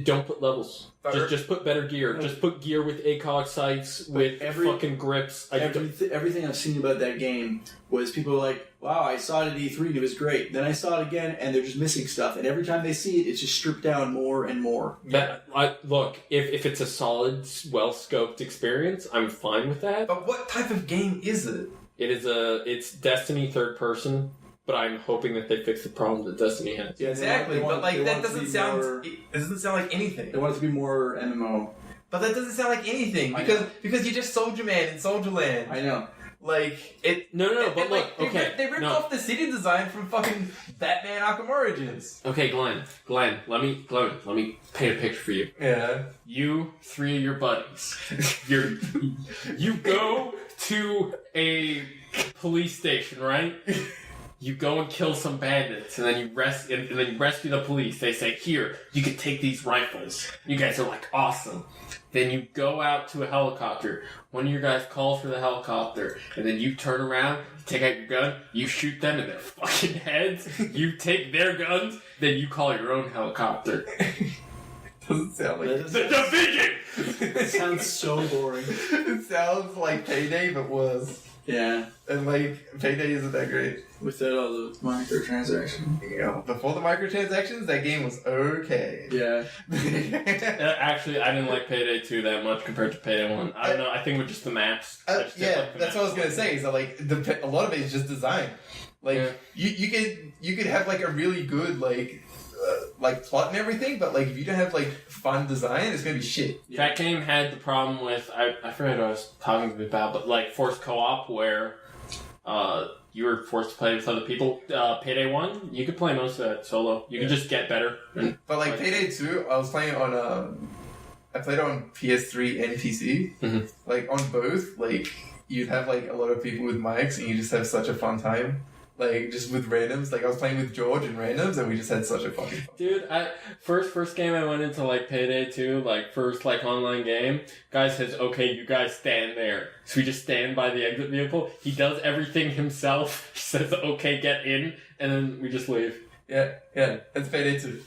S1: Don't put levels. Just put better gear. Just put gear with ACOG sights, with fucking grips.
S3: Everything I've seen about that game was people were like, wow, I saw it at E3 and it was great. Then I saw it again and they're just missing stuff. And every time they see it, it's just stripped down more and more.
S1: Look, if it's a solid, well-scoped experience, I'm fine with that.
S2: But what type of game is it?
S1: It's Destiny third person. But I'm hoping that they fix the problem that Destiny has.
S3: Yeah,
S2: exactly, but like that doesn't sound. It doesn't sound like anything.
S3: They want it to be more MMO.
S2: But that doesn't sound like anything because you're just Soldier Man in Soldier Land.
S3: I know.
S2: Like it.
S1: No. But look,
S2: they ripped off the city design from fucking Batman Arkham Origins.
S1: Okay, Glenn, let me paint a picture for you.
S2: Yeah.
S1: You, 3 of your buddies, you go to a police station, right? You go and kill some bandits, and then you rescue the police. They say, "Here, you can take these rifles." You guys are like, "Awesome." Then you go out to a helicopter. One of your guys calls for the helicopter, and then you turn around, you take out your gun, you shoot them in their fucking heads. You take their guns, then you call your own helicopter.
S2: Doesn't sound like
S1: The Division.
S3: It sounds so boring.
S2: It sounds like Payday, but was.
S3: Yeah.
S2: And like Payday isn't that great.
S3: Without all the microtransactions.
S2: Yeah. Before the microtransactions, that game was okay.
S3: Yeah.
S1: Actually, I didn't like Payday 2 that much compared to Payday 1. I don't know. I think with just the maps.
S2: That's what I was gonna say. Is that like a lot of it is just design. Like you could have like a really good like plot and everything, but like if you don't have like fun design, it's gonna be shit.
S1: Yeah. That game had the problem with I forget what I was talking about, but like forced co-op where you were forced to play with other people. Payday 1, you could play most of that solo. You could just get better.
S2: But like Payday 2, I was playing on I played on PS3 and PC. Mm-hmm. Like on both, like you'd have like a lot of people with mics, and you just have such a fun time. Like, just with randoms. Like, I was playing with George and randoms, and we just had such a fucking fun.
S1: Dude, first game I went into, like, Payday 2, like, first, like, online game, guy says, okay, you guys stand there. So we just stand by the exit vehicle. He does everything himself. He says, okay, get in, and then we just leave.
S2: Yeah, that's Payday 2.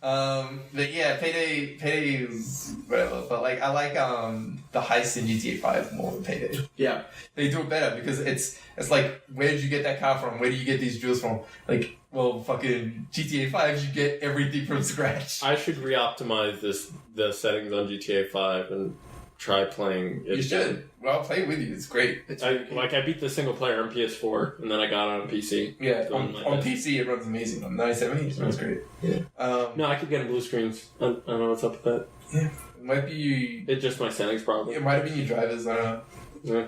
S2: But yeah, Payday is whatever. But like, I like the heist in GTA 5 more than Payday.
S3: Yeah,
S2: they do it better because it's like, where did you get that car from? Where do you get these jewels from? Like, well, fucking GTA 5, you get everything from scratch.
S1: I should re-optimize the settings on GTA 5 and try playing it.
S2: You should. Well, I'll play with you. It's great.
S1: I beat the single player on PS4 and then I got it on PC.
S2: Yeah, on PC it runs amazing. On 970 it runs great. Yeah.
S1: No, I keep getting blue screens. I don't know what's up with that.
S2: Yeah. It might be...
S1: It's just my settings problem.
S2: It might have been your drivers, I don't know.
S1: Yeah.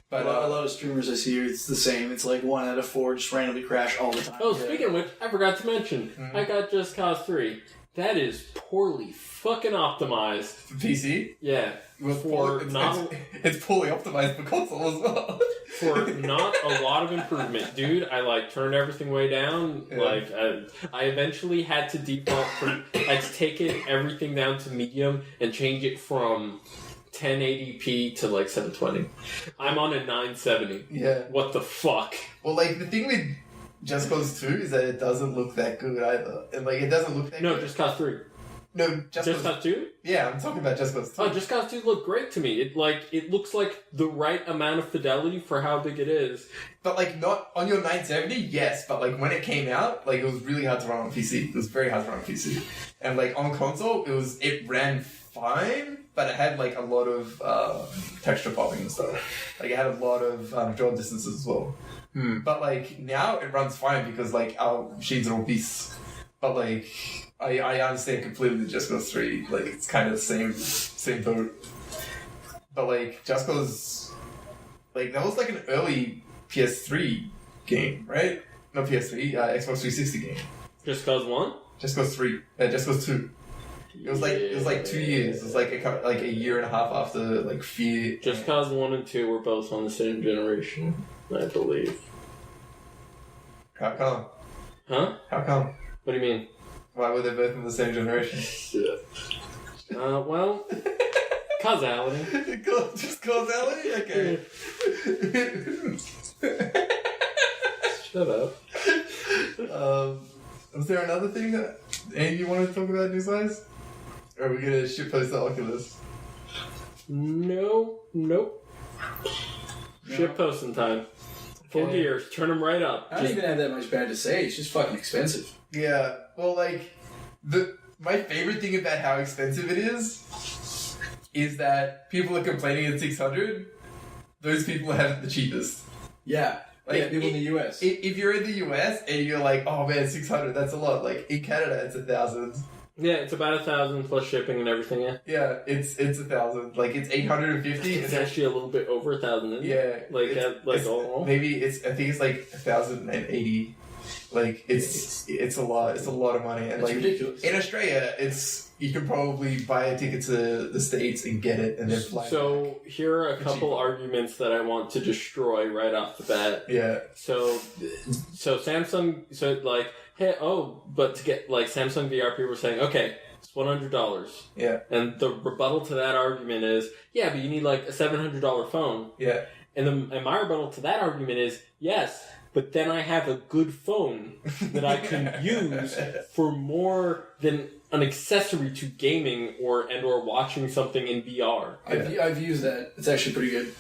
S3: But a lot of streamers I see, it's the same. It's like 1 out of 4 just randomly crash all the time.
S1: Oh, speaking of which, I forgot to mention, I got Just Cause 3. That is poorly fucking optimized.
S2: For PC?
S1: Yeah.
S2: It's poorly optimized for console as well.
S1: For not a lot of improvement. Dude, I like turned everything way down. Yeah. Like, I eventually had to default I had to take everything down to medium and change it from 1080p to like 720. I'm on a 970.
S2: Yeah.
S1: What the fuck?
S2: Well, like, the thing with Just Cause 2 is that it doesn't look that good either. And like, it doesn't look that good.
S1: No, Just Cause 3.
S2: No,
S1: Just Cause 2?
S2: Yeah, I'm talking about Just Cause 2.
S1: Oh, Just Cause 2 looked great to me. It looks like the right amount of fidelity for how big it is.
S2: But like, not on your 970, yes, but like when it came out, like, it was really hard to run on PC. It was very hard to run on PC. And like on console, it ran fine, but it had like a lot of texture popping and stuff. Like, it had a lot of draw distances as well. But like, now it runs fine because like our machines are all beasts. But like, I understand completely the Just Cause 3. Like, it's kind of the same boat. But like, Just Cause, like, that was like an early PS3 game, right? No, PS3, Xbox 360 game.
S1: Just Cause 1?
S2: Just Cause 3. Just Cause 2. It was like 2 years. It was like a year and a half after like Fear.
S1: Just Cause 1 and 2 were both on the same generation, I believe.
S2: How come?
S1: Huh?
S2: How come?
S1: What do you mean?
S2: Why were they both in the same generation?
S1: Well, causality.
S2: Just causality? Okay.
S1: Shut up.
S2: Was there another thing that Andy you wanted to talk about news-wise? Or are we gonna shitpost the Oculus?
S1: Nope.
S2: No.
S1: Shitposting time. Full gears. Turn them right up.
S3: I don't even have that much bad to say. It's just fucking expensive.
S2: Yeah. Well, like, my favorite thing about how expensive it is that people are complaining at 600. Those people have it the cheapest.
S3: Yeah. Like, people in the US.
S2: If you're in the US and you're like, oh man, 600, that's a lot. Like, in Canada, it's 1,000.
S1: Yeah, it's about 1,000 plus shipping and everything, yeah.
S2: Yeah, it's 1,000. Like, it's 850.
S1: It's actually a little bit over 1,000, isn't it?
S2: Yeah. Maybe I think it's like 1,080. Like, it's a lot. It's a lot of money. And
S3: it's
S2: like,
S3: ridiculous.
S2: In Australia, you can probably buy a ticket to the States and get it and then fly
S1: So
S2: back.
S1: Here are a couple arguments that I want to destroy right off the bat.
S2: Yeah.
S1: So Samsung, hey, but to get, like, Samsung VR, people were saying, okay, it's $100.
S2: Yeah.
S1: And the rebuttal to that argument is, yeah, but you need, like, a $700 phone.
S2: Yeah.
S1: And my rebuttal to that argument is, yes, but then I have a good phone that I can use for more than an accessory to gaming or watching something in VR.
S3: Yeah. I've used that. It's actually pretty good.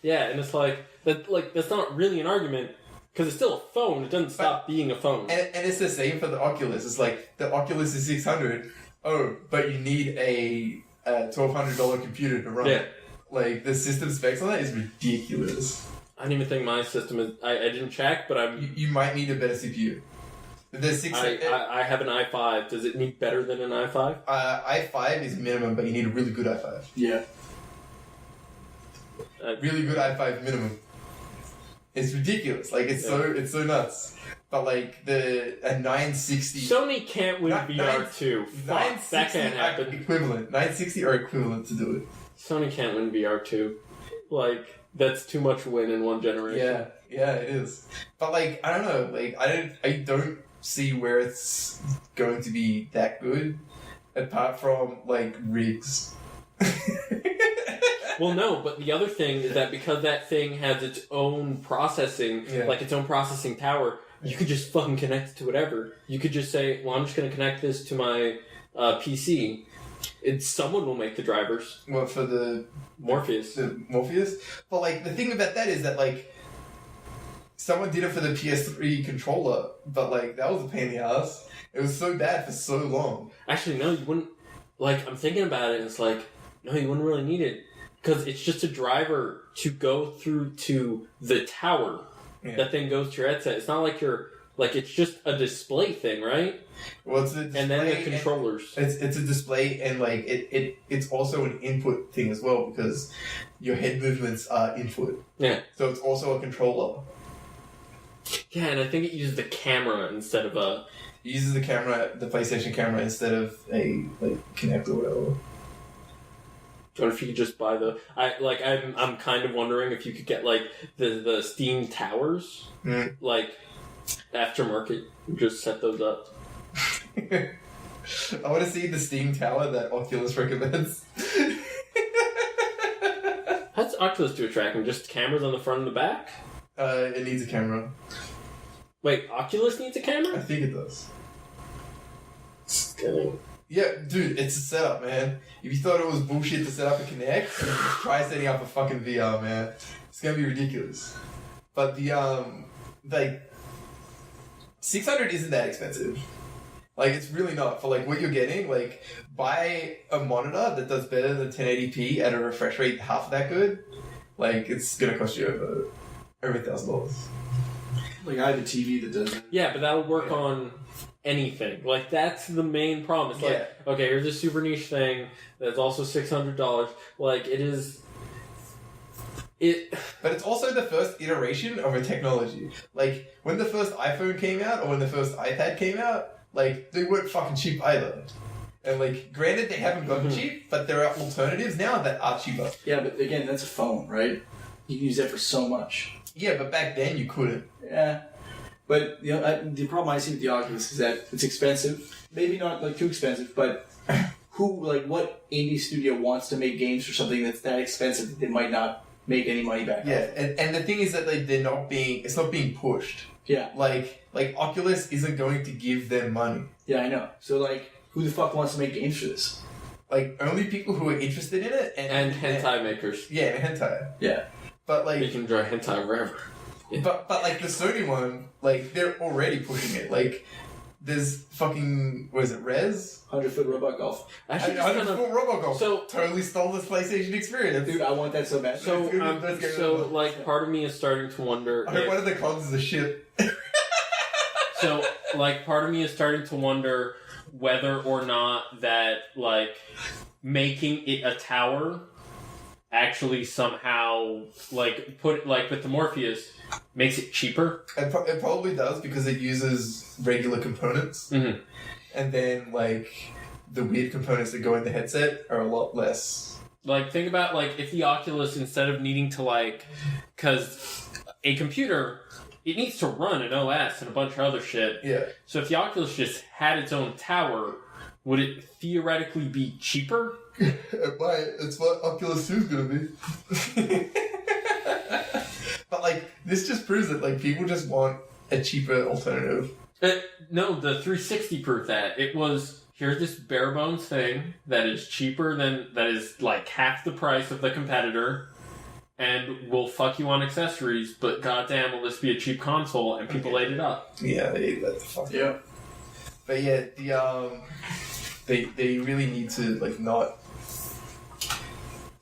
S1: Yeah, and it's like that's not really an argument because it's still a phone. It doesn't stop being a phone.
S2: And it's the same for the Oculus. It's like the Oculus is 600. Oh, but you need a $1,200 computer to run it. Like, the system specs on that is ridiculous.
S1: I don't even think my system is. I didn't check, but
S2: You might need a better CPU.
S1: I have an i5. Does it need better than an i5?
S2: i5 is minimum, but you need a really good i5.
S3: Yeah.
S2: Really good i5 minimum. It's ridiculous. Like, it's so nuts. But like a 960.
S1: Sony can't win VR 2. Fuck, that can't happen.
S2: 960 are equivalent to do it.
S1: Sony can't win VR 2. Like, that's too much win in one generation.
S2: Yeah, it is. But like, I don't know. Like, I don't see where it's going to be that good, apart from like rigs.
S1: Well, no, but the other thing is that because that thing has its own processing, like its own processing tower, you could just fucking connect it to whatever. You could just say, well, I'm just going to connect this to my PC. Someone will make the drivers.
S2: What, for the
S1: Morpheus?
S2: The Morpheus? But like, the thing about that is that like, someone did it for the PS3 controller, but like, that was a pain in the ass. It was so bad for so long.
S1: Actually, no, you wouldn't. Like, I'm thinking about it, and it's like, no, you wouldn't really need it. Because it's just a driver to go through to the tower that then goes to your headset. It's not like you're... Like, it's just a display thing, right?
S2: Well, it's a display.
S1: And then the controllers.
S2: It's a display, and like, it's also an input thing as well, because your head movements are input.
S1: Yeah.
S2: So it's also a controller.
S1: Yeah, and I think it uses the camera instead of a...
S2: It uses the camera, the PlayStation camera, instead of a, like, Kinect or whatever.
S1: Or if you could just buy the... I'm kind of wondering if you could get, like, the Steam towers. Like, aftermarket. Just set those up.
S2: I want to see the Steam tower that Oculus recommends.
S1: How's Oculus do a tracking? Just cameras on the front and the back?
S2: It needs a camera.
S1: Wait, Oculus needs a
S2: I
S1: camera?
S2: think it does.
S1: Just kidding.
S2: Yeah, dude, it's a setup, man. If you thought it was bullshit to set up a Kinect, try setting up a fucking VR, man. It's gonna be ridiculous. But the, like, 600 isn't that expensive. Like, it's really not. For, like, what you're getting, like, buy a monitor that does better than 1080p at a refresh rate half that good. Like, it's gonna cost you over $1,000.
S3: Like, I have a TV that does it.
S1: Yeah, but that'll work on anything. Like, that's the main problem. It's like, okay, here's a super niche thing that's also $600. Like, it is...
S2: But it's also the first iteration of a technology. Like, when the first iPhone came out, or when the first iPad came out, like, they weren't fucking cheap either. And, like, granted, they haven't gotten cheap, but there are alternatives now that are cheaper.
S3: Yeah, but again, that's a phone, right? You can use that for so much.
S2: Yeah, but back then you couldn't.
S3: Yeah. But the problem I see with the Oculus is that it's expensive. Maybe not, like, too expensive, but what indie studio wants to make games for something that's that expensive that they might not make any money back?
S2: Yeah, and the thing is that it's not being pushed.
S3: Yeah.
S2: Like Oculus isn't going to give them money.
S3: Yeah, I know. So, like, who the fuck wants to make games for this?
S2: Like, only people who are interested in it
S1: and hentai makers.
S2: Yeah, and hentai.
S3: Yeah.
S2: But, like...
S1: You can draw hentai wherever.
S2: Yeah. But, like, the Sony one, like, they're already pushing it. Like, there's fucking... What is it? Res?
S3: 100-foot robot golf.
S1: Actually,
S2: 100-foot robot golf.
S1: So...
S2: Totally stole this PlayStation experience.
S3: Dude, I want that so bad.
S1: So, like, part of me is starting to wonder...
S2: I heard one of the cons is a ship.
S1: So, like, part of me is starting to wonder whether or not that, like, making it a tower actually somehow, like, with the Morpheus, makes it cheaper.
S2: It probably does, because it uses regular components.
S1: Mm-hmm.
S2: And then, like, the weird components that go in the headset are a lot less.
S1: Like, think about, like, if the Oculus, instead of needing to, like... Because a computer... It needs to run an OS and a bunch of other shit.
S2: Yeah. So
S1: if the Oculus just had its own tower, would it theoretically be cheaper?
S2: It might. It's what Oculus 2 is going to be. But, like, this just proves that, like, people just want a cheaper alternative.
S1: No, the 360 proved that. It was, here's this bare bones thing that is cheaper that is, like, half the price of the competitor. And will fuck you on accessories, but goddamn, will this be a cheap console? And people ate it up.
S2: Yeah, they ate that the fuck.
S3: Yeah.
S2: But yeah, they really need to, like, not.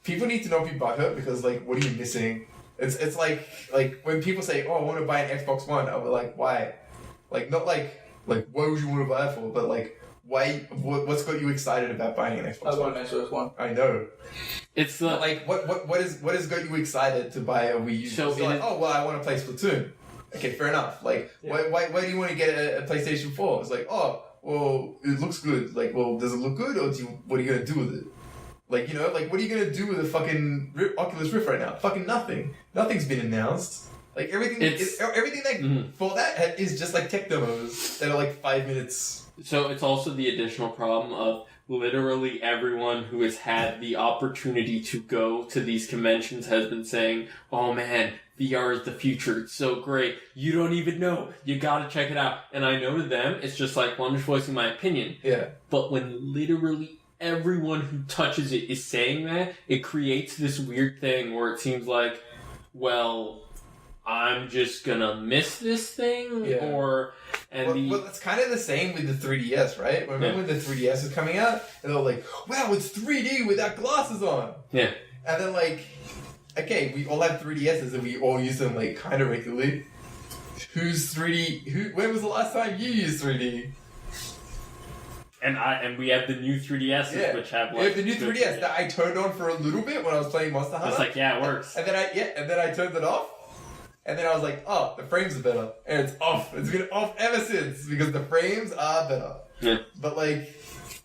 S2: People need to not be butthurt, because, like, what are you missing? It's like when people say, "Oh, I want to buy an Xbox One," I'll be like, "Why?" Like, not like what would you want to buy it for, but like, why? What's got you excited about buying an Xbox One?
S3: I want an Xbox One.
S2: I know.
S1: It's the
S2: like what has got you excited to buy a Wii U?
S1: So
S2: like, oh well, I want to play Splatoon. Okay, fair enough. Like, why do you want to get a PlayStation 4? It's like, oh, well, it looks good. Like, well, does it look good, or what are you gonna do with it? Like, you know, like, what are you gonna do with a fucking Oculus Rift right now? Fucking nothing. Nothing's been announced. Like everything for that is just like tech demos that are like 5 minutes.
S1: So it's also the additional problem of literally everyone who has had the opportunity to go to these conventions has been saying, oh man, VR is the future. It's so great. You don't even know. You gotta check it out. And I know to them, it's just like, well, I'm just voicing my opinion.
S2: Yeah.
S1: But when literally everyone who touches it is saying that, it creates this weird thing where it seems like, well, I'm just gonna miss this thing,
S2: well, it's kind of the same with the 3DS, right? Remember when the 3DS is coming out, and they're like, "Wow, it's 3D without glasses on."
S1: Yeah.
S2: And then like, okay, we all have 3DSs and we all use them like kind of regularly. Who's 3D? When was the last time you used 3D?
S1: And we have the new 3DSs, which have like...
S2: We have the new 3DS that I turned on for a little bit when I was playing Monster Hunter.
S1: It's like, yeah, it works.
S2: And then I turned it off. And then I was like, oh, the frames are better. And it's off. It's been off ever since because the frames are better.
S1: Yeah.
S2: But like,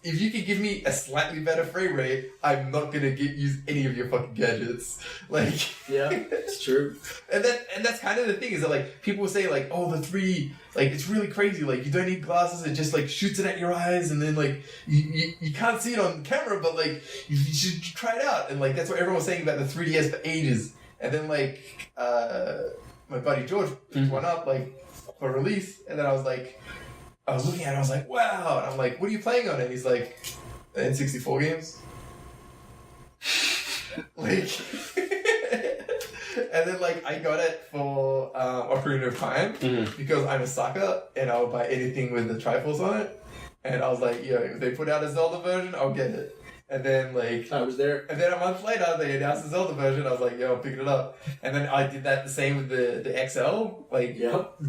S2: if you could give me a slightly better frame rate, I'm not gonna use any of your fucking gadgets. Like,
S3: yeah, it's true.
S2: And that's kind of the thing is that like people say like, oh, the 3D, like it's really crazy. Like you don't need glasses; it just like shoots it at your eyes, and then like you can't see it on camera, but like you should try it out. And like that's what everyone was saying about the 3DS for ages. And then like my buddy George picked one up like for release, and then I was looking at it, I was like, wow. And I'm like, what are you playing on it? And he's like, N64 games. Like, and then like I got it for Ocarina of Time because I'm a sucker and I'll buy anything with the Triforce on it. And I was like, yo, if they put out a Zelda version, I'll get it. And then like
S3: I was there.
S2: And then a month later they announced the Zelda version. I was like, yo, I'm picking it up. And then I did that the same with the XL. Like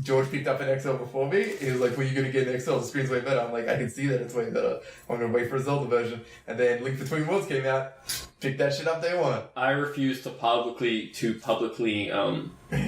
S2: George picked up an XL before me. He was like, well, you're gonna get an XL, the screen's way better. I'm like, I can see that it's way better. I'm gonna wait for a Zelda version. And then Link Between Worlds came out. Picked that shit up day one.
S1: I refuse to publicly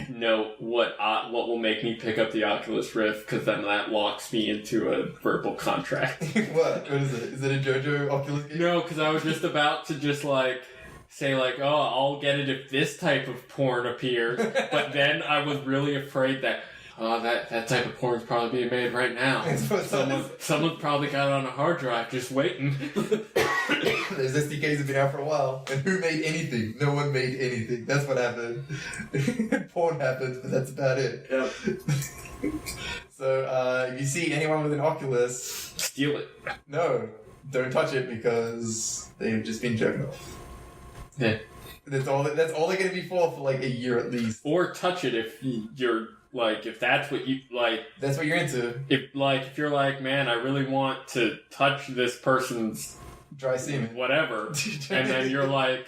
S1: know what will make me pick up the Oculus Rift, because then that locks me into a verbal contract.
S2: What is it? Is it a JoJo Oculus game?
S1: No, because I was just about to just like say like, oh, I'll get it if this type of porn appears, but then I was really afraid that that type of porn is probably being made right now. Someone's probably got it on a hard drive just waiting.
S2: There's SDKs that have been out for a while. And who made anything? No one made anything. That's what happened. Porn happens, but that's about it.
S3: Yep.
S2: So, if you see anyone with an Oculus...
S1: Steal it.
S2: No, don't touch it because they've just been jerking off.
S1: Yeah.
S2: That's all they're going to be for like a year at least.
S1: Or touch it if you're... Like, if that's what you, like...
S2: That's what you're into.
S1: If you're like, man, I really want to touch this person's...
S2: Dry semen.
S1: Whatever. And then you're like,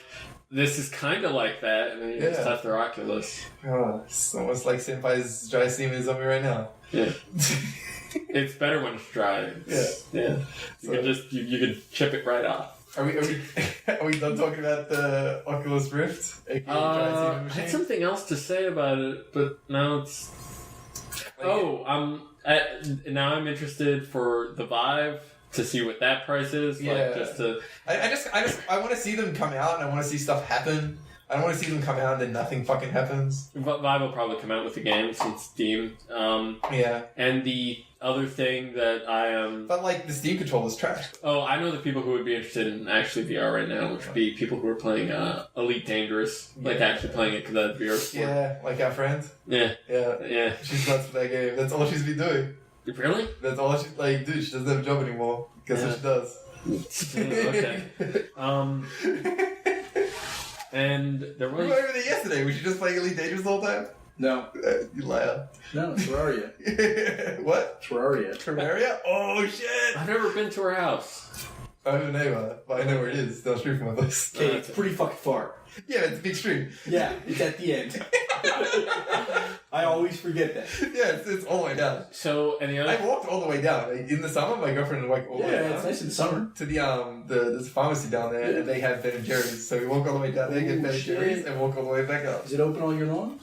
S1: this is kind of like that. And then you just touch their Oculus.
S2: Oh, it's almost like Senpai's dry semen is on me right now.
S1: Yeah. It's better when it's dry. Yeah. You can chip it right off.
S2: Are we done talking about the Oculus Rift?
S1: I had something else to say about it, but now it's... now I'm interested for the Vive to see what that price is.
S2: Yeah.
S1: Like, just to...
S2: I want to see them come out and I want to see stuff happen. I don't want to see them come out and then nothing fucking happens.
S1: Vive will probably come out with the game since Steam.
S2: Yeah.
S1: And the other thing that I am...
S2: But, like, the Steam controller's trash.
S1: Oh, I know the people who would be interested in actually VR right now, which would be people who are playing Elite Dangerous. Like, actually playing it because that's VR sport.
S2: Yeah, like our friend.
S1: Yeah.
S2: She's nuts for that game. That's all she's been doing.
S1: Really?
S2: That's all she... Like, dude, she doesn't have a job anymore. Guess what she does.
S1: Okay. And there was...
S2: We were over there yesterday. Was she just playing Elite Dangerous the whole time?
S3: No.
S2: You liar.
S3: No, Terraria.
S2: What?
S3: Terraria.
S2: Terraria? Oh, shit!
S1: I've never been to her house.
S2: I have a neighbor, but I know where it is. It's down the street from my place.
S3: Okay, it's pretty fucking far.
S2: Yeah, it's a big street.
S3: Yeah, it's at the end. I always forget that.
S2: Yeah, it's all the way down.
S1: So, and the other...
S2: I walked all the way down. Like, in the summer, my girlfriend walked all the way down.
S3: Yeah, it's nice in the summer.
S2: To there's a pharmacy down there, and they have Ben & Jerry's. So we walk all the way down there, get Ben & Jerry's, and walk all the way back up.
S3: Is it open all year long?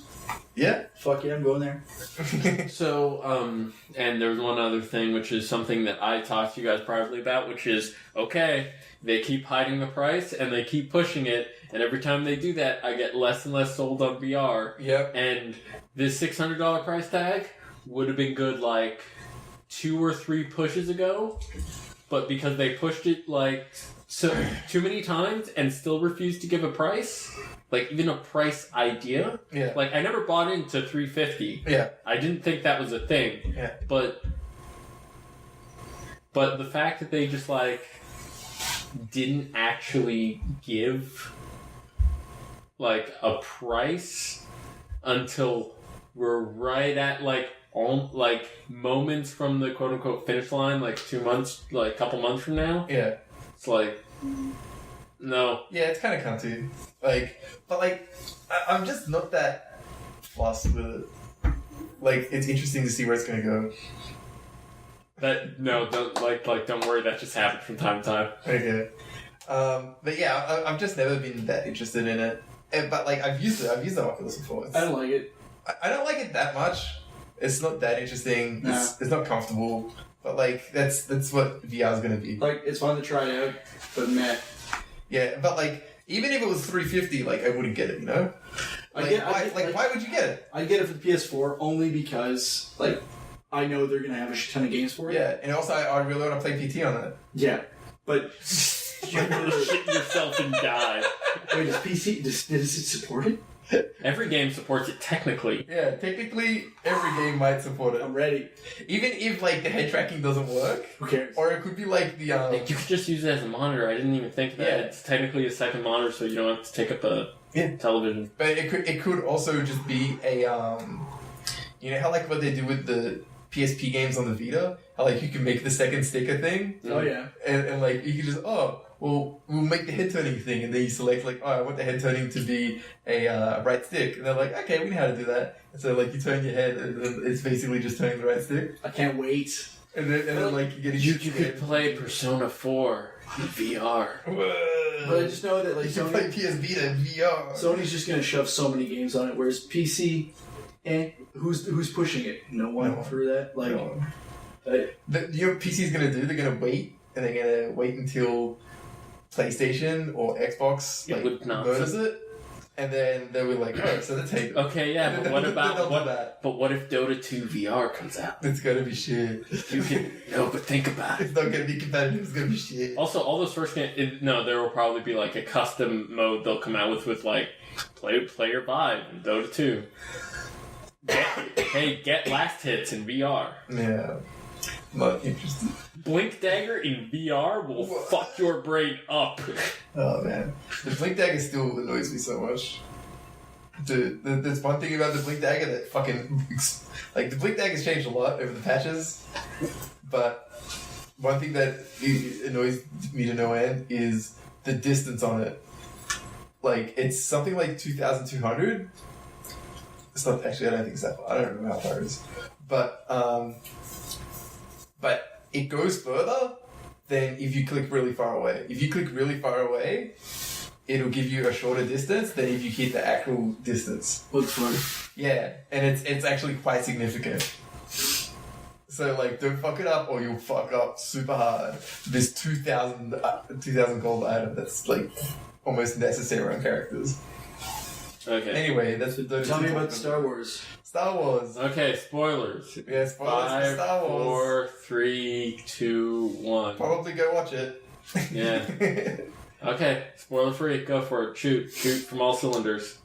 S2: Yeah.
S3: Fuck yeah, I'm going there.
S1: So, and there's one other thing, which is something that I talked to you guys privately about, which is, okay, they keep hiding the price and they keep pushing it, and every time they do that, I get less and less sold on VR.
S2: Yep.
S1: And this $600 price tag would have been good like 2 or 3 pushes ago, but because they pushed it like so too many times and still refused to give a price, like even a price idea.
S2: Yeah.
S1: Like I never bought into $350.
S2: Yeah.
S1: I didn't think that was a thing.
S2: Yeah.
S1: But the fact that they just like didn't actually give like a price until we're right at like moments from the quote unquote finish line, like 2 months, like a couple months from now.
S2: Yeah.
S1: It's like, no.
S2: Yeah, it's kind of cunty. Like, but like, I'm just not that fussed with it. Like, it's interesting to see where it's gonna go.
S1: Don't worry, that just happens from time to time.
S2: Okay. But yeah, I've just never been that interested in it. But like, I've used it. I've used the Oculus before.
S3: I don't like it.
S2: I don't like it that much. It's not that interesting.
S3: Nah.
S2: It's not comfortable. But like, that's what VR is gonna be.
S3: Like, it's fun to try out, but meh.
S2: Yeah, but like, even if it was $350, like I wouldn't get it. You know? Like, why would you get it?
S3: I'd get it for the PS4 only because, like, I know they're gonna have a shit ton of games for it.
S2: Yeah, and also I really want to play PT on it.
S3: Yeah, but
S1: You're gonna shit yourself and die.
S3: wait, does PC does it support it?
S1: Every game supports it technically.
S2: Yeah, technically every game might support it.
S3: I'm ready.
S2: Even if like the head tracking doesn't work,
S3: Who cares?
S2: or it could be like the
S1: Like, you could just use it as a monitor. I didn't even think of that.
S2: Yeah.
S1: It's technically a second monitor, so you don't have to take up a television.
S2: But it could also just be a you know how like what they do with the PSP games on the Vita, how like you can make the second sticker thing,
S3: Oh yeah.
S2: and like you can just we'll make the head turning thing, and then you select like I want the head turning to be a right stick, and they're like okay, we know how to do that, and so like you turn your head, and then it's basically just turning the right stick,
S3: I can't wait.
S2: and then like you get
S1: You could play Persona 4 in VR.
S3: But I just know that like
S2: you can play PS Vita in VR.
S3: Sony's just gonna shove so many games on it, whereas PC, who's pushing it? No one
S2: No one.
S3: for that. Like,
S2: You know what PC's gonna do? They're gonna wait, and they're gonna wait until PlayStation or Xbox
S1: It would not.
S2: murders it, and then they were like, oh, so let's take it.
S1: Okay, yeah, but what
S2: They'll
S1: about
S2: do that.
S1: But what if Dota 2 VR comes out?
S2: It's gonna be shit.
S1: You can no, but think about it.
S2: It's not gonna be competitive. It's gonna be shit.
S1: Also, all those first games, no, there will probably be like a custom mode they'll come out with like player vibe in Dota 2. Get last hits in VR.
S2: Yeah, not interested.
S1: Blink Dagger in VR will fuck your brain up.
S2: Oh man, the Blink Dagger still annoys me so much. Dude, there's one thing about the Blink Dagger that fucking like the Blink Dagger's changed a lot over the patches, but one thing that annoys me to no end is the distance on it. Like it's something like 2,200. It's not actually. I don't think it's that far. I don't remember how far it is, but it goes further than if you click really far away. If you click really far away, it'll give you a shorter distance than if you hit the actual distance.
S3: what's fun?
S2: Yeah, and it's actually quite significant. So like, don't fuck it up, or you'll fuck up super hard. This 2,000 gold item that's like almost necessary on characters.
S1: Okay.
S2: Anyway, that's what Dota
S3: Tell
S2: 2
S3: me about
S2: talking
S3: Star Wars.
S2: Star Wars.
S1: Okay, spoilers.
S2: Yeah, spoilers for
S1: 5,
S2: Star Wars.
S1: 4, 3, 2, 1.
S2: Probably go watch it.
S1: Yeah. Okay, spoiler free. Go for it. Shoot from all cylinders.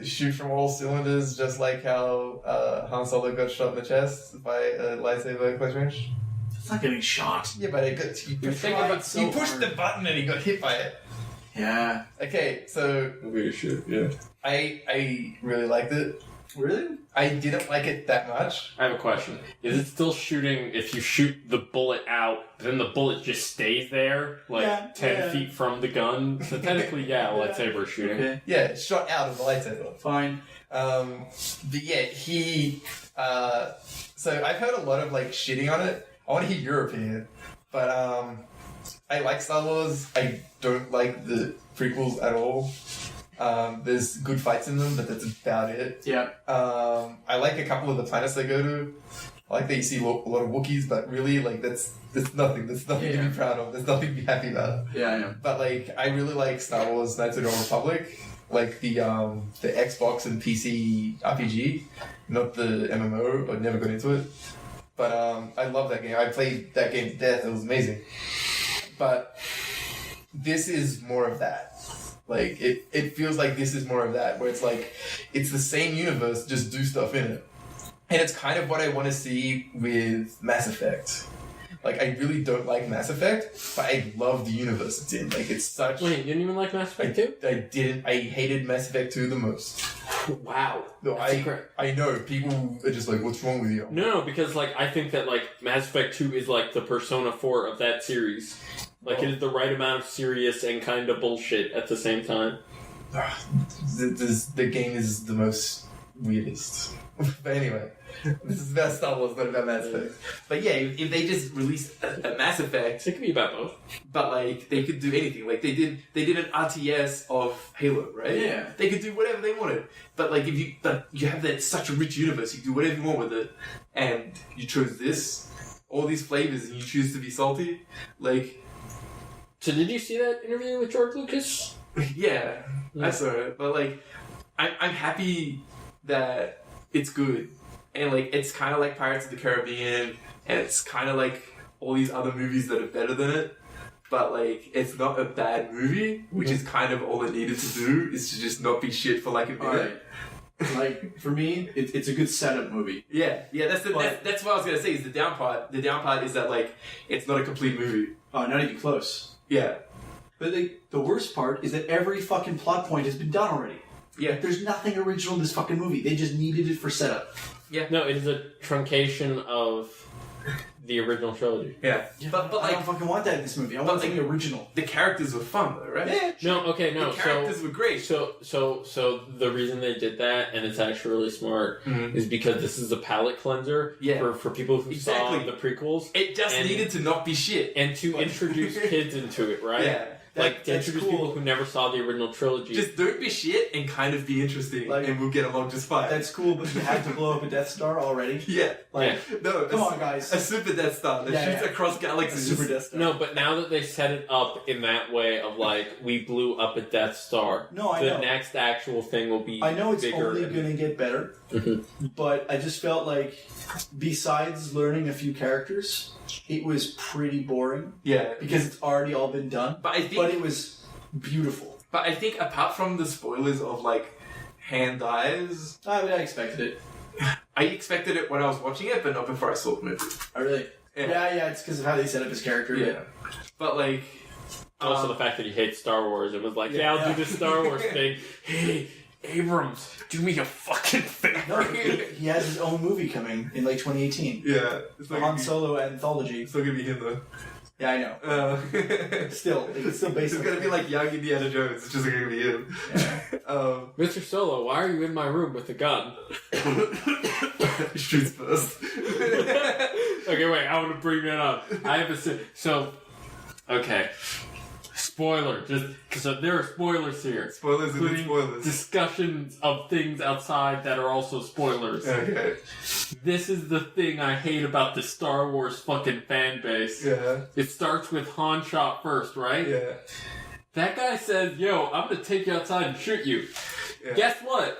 S2: Shoot from all cylinders, just like how Han Solo got shot in the chest by a lightsaber close range.
S3: It's not getting shot.
S2: Yeah, but he pushed
S3: hard.
S2: the button and he got hit by it.
S3: Yeah.
S2: Okay, so
S1: Weird shit. Yeah.
S2: I really liked it.
S3: Really?
S2: I didn't like it that much.
S1: I have a question. Is it still shooting if you shoot the bullet out, then the bullet just stays there, like
S3: Yeah,
S1: 10 feet from the gun? So technically, yeah, lightsaber shooting.
S3: Okay.
S2: Yeah, it shot out of the lightsaber.
S3: Fine.
S2: But yeah, he. So I've heard a lot of like shitting on it. I want to hear your opinion, but I like Star Wars. I don't like the prequels at all. There's good fights in them, but that's about it.
S3: Yeah.
S2: I like a couple of the planets they go to. I like that you see a lot of Wookiees, but really, like, that's nothing. There's nothing to be proud of. There's nothing to be happy about.
S3: Yeah, I know.
S2: But, like, I really like Star Wars Knights of the Old Republic. Like, the Xbox and PC RPG. Not the MMO. I never got into it. But, I love that game. I played that game to death. It was amazing. But this is more of that. Like, it feels like this is more of that, where it's like, it's the same universe, just do stuff in it. And it's kind of what I want to see with Mass Effect. Like, I really don't like Mass Effect, but I love the universe it's in. Like, it's such...
S1: Wait, you didn't even like Mass Effect 2?
S2: I didn't. I hated Mass Effect 2 the most.
S1: Wow.
S2: No,
S1: That's secret.
S2: I know. People are just like, what's wrong with you?
S1: No, because, like, I think that, like, Mass Effect 2 is, like, the Persona 4 of that series. Like, it is the right amount of serious and kind of bullshit at the same time.
S2: The game is the most weirdest. But anyway, this is about Star Wars, not about Mass Effect. But yeah, if they just released a Mass Effect,
S1: It could be about both.
S2: but like they could do anything. Like they did an RTS of Halo, right?
S3: Yeah.
S2: They could do whatever they wanted. But like if you have that such a rich universe, you can do whatever you want with it. And you chose this, all these flavors, and you choose to be salty. Like,
S1: So did you see that interview with George Lucas?
S2: yeah, I saw it. But like, I'm happy that it's good. And like, it's kind of like Pirates of the Caribbean, and it's kind of like all these other movies that are better than it. But like, it's not a bad movie, which is kind of all it needed to do, is to just not be shit for like a minute.
S3: Alright. Like, for me, it's a good setup movie.
S2: Yeah, that's what I was gonna say. Is the down part. The down part is that like, it's not a complete movie.
S3: Oh, not even close.
S2: Yeah,
S3: But the worst part is that every fucking plot point has been done already.
S2: yeah,
S3: There's nothing original in this fucking movie. They just needed it for setup.
S2: yeah,
S1: No, it is a truncation of the original trilogy.
S2: yeah. But
S3: I
S2: like,
S3: don't fucking want that in this movie. I
S2: but
S3: want
S2: like-
S3: something original.
S2: the characters were fun though, right?
S3: Yeah.
S1: No, okay, no.
S2: The characters were great.
S1: So the reason they did that, and it's actually really smart, is because this is a palate cleanser
S2: Yeah.
S1: for people who
S2: Exactly.
S1: saw the prequels,
S2: It just
S1: And-
S2: needed to not be shit.
S1: and to introduce kids into it, right?
S2: Yeah.
S1: Like to
S3: That's
S1: introduce
S3: cool.
S1: people who never saw the original trilogy.
S2: Just don't be shit and kind of be interesting,
S3: Like-
S2: and we'll get along just fine.
S3: That's cool, but you had to blow up a Death Star already.
S2: yeah.
S3: Like,
S2: No,
S3: come on, guys.
S2: A super Death Star that
S3: Yeah,
S2: shoots
S3: yeah.
S2: across
S3: A
S2: galaxies.
S3: Super Death Star.
S1: No, but now that they set it up in that way of like we blew up a Death Star,
S3: No, I
S1: the
S3: know.
S1: next actual thing will be
S3: I know it's
S1: bigger.
S3: only
S1: and-
S3: going to get better,
S1: Mhm.
S3: but I just felt like, besides learning a few characters, it was pretty boring
S2: Yeah,
S3: because it's already all been done.
S2: but I think,
S3: But it was beautiful.
S2: apart from the spoilers of like Han dies,
S3: I expected it.
S2: I expected it when I was watching it, but not before I saw the movie.
S3: I really.
S2: Yeah.
S3: Yeah, it's because of how they set up his character.
S2: Yeah, but like,
S1: Also, the fact that he hates Star Wars, it was like, yeah, I'll do the Star Wars thing. Hey, Abrams, do me a fucking
S3: No,
S1: favor.
S3: he has his own movie coming in like 2018.
S2: yeah, it's
S3: The Han Solo anthology.
S2: It's not gonna be him though.
S3: Yeah, I know. Still, it's still based
S2: It's
S3: on...
S2: gonna be like young Indiana Jones. It's just gonna be him.
S3: Yeah.
S1: Mr. Solo, why are you in my room with a gun?
S2: Shoots first.
S1: Okay, wait, I want to bring that up. I have so, okay. Spoiler, just because there are spoilers here.
S2: Spoilers and
S1: Including
S2: spoilers.
S1: discussions of things outside that are also spoilers.
S2: Okay.
S1: This is the thing I hate about the Star Wars fucking fan base.
S2: Yeah.
S1: It starts with Han shot first, right?
S2: Yeah.
S1: That guy says, yo, I'm gonna take you outside and shoot you.
S2: Yeah.
S1: Guess what?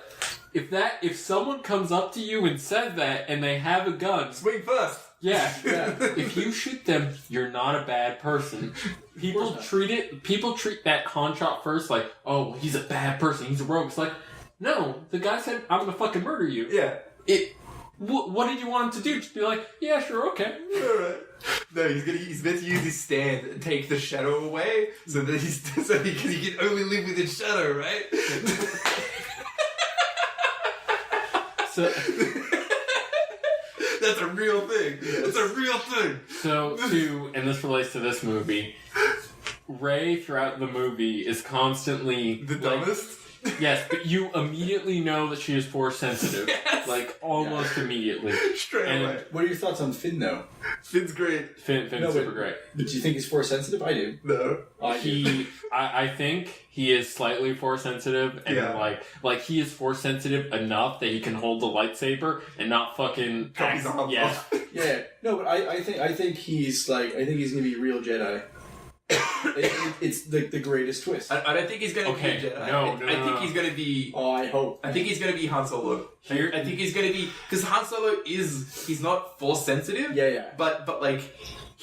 S1: If someone comes up to you and says that and they have a gun,
S2: Swing first.
S1: yeah, if you shoot them, you're not a bad person. People
S3: not.
S1: treat that Han shot first like, oh, he's a bad person, he's a rogue. It's like, no, the guy said, I'm gonna fucking murder you.
S2: Yeah.
S1: What did you want him to do? Just be like, yeah, sure, okay.
S2: Alright. No, he's meant to use his stand and take the shadow away, so that because he can only live with his shadow, right?
S1: So,
S2: That's a real thing. That's a real thing.
S1: and this relates to this movie, Rey throughout the movie is constantly
S2: The
S1: like,
S2: dumbest.
S1: yes, but you immediately know that she is force sensitive.
S2: Yes. Yes.
S1: Like, almost immediately.
S2: Straight
S1: And-
S2: away.
S3: What are your thoughts on Finn, though?
S2: Finn's great.
S1: Finn's
S3: No,
S1: super great.
S3: But do you think he's force sensitive? I do.
S2: No.
S3: I do.
S1: I think he is slightly force sensitive, and
S2: Yeah.
S1: like he is force sensitive enough that he can hold the lightsaber and not fucking
S2: Chop his arms
S1: yeah.
S2: off.
S3: Yeah, no, but I think he's like, I think he's gonna be a real Jedi. It's the greatest twist.
S2: I don't think he's going to
S1: Okay,
S2: be a Jedi.
S1: no,
S2: I think he's going to be...
S3: Oh, I hope.
S2: I think he's going to be Han Solo.
S1: Here-
S2: I think he's going to be... Because Han Solo he's not force sensitive.
S3: Yeah.
S2: But like,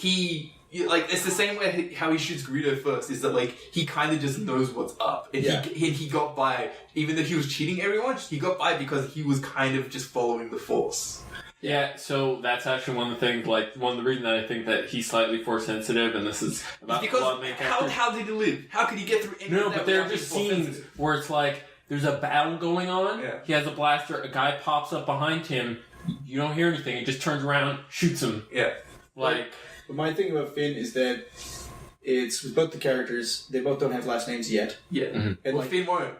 S2: it's the same way how he shoots Greedo first, is that like, he kind of just knows what's up. And
S3: Yeah.
S2: he got by, even though he was cheating everyone, he got by because he was kind of just following the Force.
S1: Yeah, so that's actually one of the things, like, one of the reasons that I think that he's slightly force sensitive, and this is about
S2: Because
S1: a lot of main characters.
S2: how did he live? How could he get through any
S1: No,
S2: of that
S1: but there are
S2: without
S1: just
S2: being
S1: scenes
S2: force-sensitive?
S1: where it's like, there's a battle going on,
S2: Yeah.
S1: he has a blaster, a guy pops up behind him, you don't hear anything, he just turns around, shoots him.
S2: Yeah.
S1: Like,
S3: But my thing about Finn is that it's with both the characters, they both don't have last names yet.
S2: Yeah.
S1: Mhm.
S3: And
S2: Well,
S3: like,
S2: Finn won't.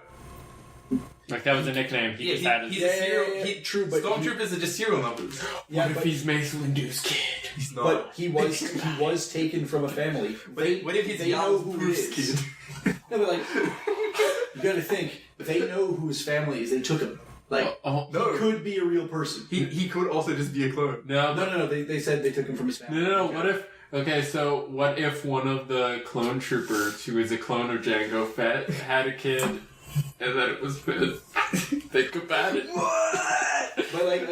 S1: like that was a nickname, he just added.
S2: he's a serial...
S3: yeah. True, but
S2: Stormtroopers are just serial numbers.
S3: yeah,
S1: What if
S3: but,
S1: he's Mace Windu's kid?
S2: He's not.
S3: but he was taken from a family.
S2: What if he's
S3: they know who it
S2: Bruce's
S3: is.
S2: kid?
S3: No, but like, you gotta think, they know who his family is, they took him. Like,
S1: Oh,
S2: No.
S3: he could be a real person.
S2: He could also just be a clone.
S1: no,
S3: No, they said they took him from his family.
S1: No, what if... Okay, so what if one of the clone troopers, who is a clone of Jango Fett, had a kid, and then it was Finn? Think about it.
S2: What?
S3: But like,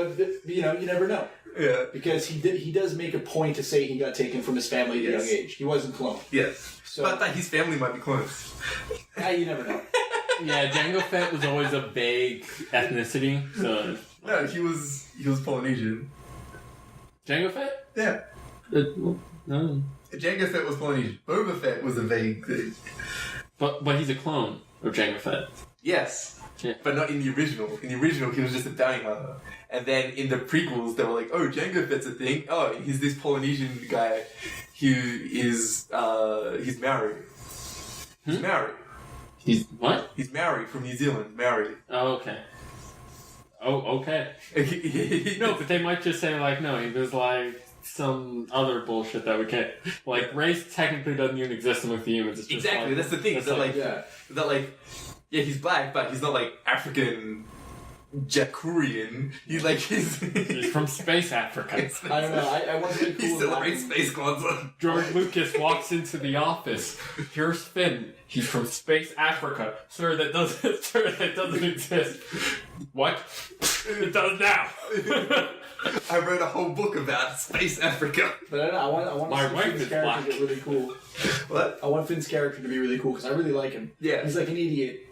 S3: you never know.
S2: Yeah.
S3: Because he does make a point to say he got taken from his family at a young age. He wasn't cloned.
S2: Yes.
S3: So,
S2: But that his family might be clones.
S3: you never know.
S1: Yeah, Jango Fett was always a vague ethnicity, so...
S2: No, he was Polynesian.
S1: Jango Fett?
S2: Yeah.
S1: No.
S2: Jango Fett was Polynesian. Boba Fett was a vague thing.
S1: But he's a clone of Jango Fett.
S2: Yes.
S1: Yeah.
S2: But not in the original. In the original, he was just a bounty hunter. And then in the prequels, they were like, oh, Jango Fett's a thing. Oh, he's this Polynesian guy who is, he's Maori. He's Maori.
S1: He's... What?
S2: He's Maori from New Zealand. Maori.
S1: Oh, okay. Oh, okay. No, but they might just say, like, no, he was, like, some other bullshit that we can't... Like, race technically doesn't even exist among the humans. It's just
S2: Exactly,
S1: like,
S2: that's the thing.
S1: it's
S2: That like,
S3: Yeah.
S2: that like, yeah, he's black, but he's not like African Jakurian. He's like
S1: he's from Space Africa.
S3: I don't know. I want to be cool.
S2: He
S3: with
S2: celebrates
S3: that.
S2: Space Kwanzaa.
S1: George Lucas walks into the office. Here's Finn. He's from Space Africa. Sir, that doesn't exist. What? It does now.
S2: I wrote a whole book about Space Africa.
S3: But I don't know. I want
S1: My
S3: to see
S1: wife
S3: Finn's
S1: is
S3: character
S1: black.
S3: get really cool.
S2: What?
S3: I want Finn's character to be really cool because I really like him.
S2: Yeah.
S3: He's like an idiot,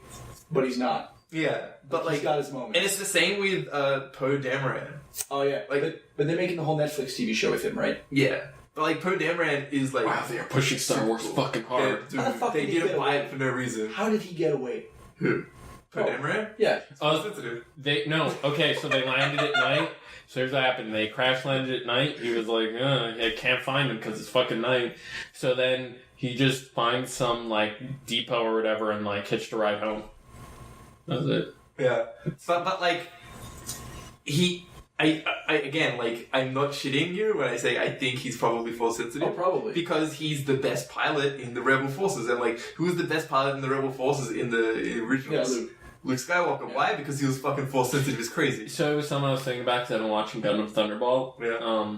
S3: but he's not.
S2: Yeah, but
S3: He's
S2: like,
S3: got his moment.
S2: and it's the same with Poe Dameron.
S3: Oh yeah,
S2: Like-
S3: but they're making the whole Netflix TV show with him, right?
S2: Yeah, but like Poe Dameron is like,
S1: Wow, they are pushing Star Wars fucking hard.
S2: Dude,
S3: How the fuck
S2: they
S3: did he
S2: didn't
S3: get
S2: buy
S3: away?
S2: it for no reason.
S3: How did he get away?
S2: Who? Poe
S3: Oh.
S2: Dameron?
S3: Yeah.
S2: Sensitive.
S1: Okay, so they landed at night. So here's what happened. They crash landed at night. He was like, I can't find him because it's fucking night. So then he just finds some, like, depot or whatever and, like, hitched a ride home. That's it.
S2: Yeah, but like, I again, like, I'm not shitting you when I say I think he's probably force sensitive.
S3: Oh, probably.
S2: Because he's the best pilot in the Rebel Forces, and like, who's the best pilot in the Rebel Forces in the originals?
S3: Yeah, Luke.
S2: Luke Skywalker.
S3: Yeah.
S2: Why? Because he was fucking force sensitive as crazy.
S1: So it was something I was thinking about because I've been watching Gundam Thunderbolt.
S2: Yeah.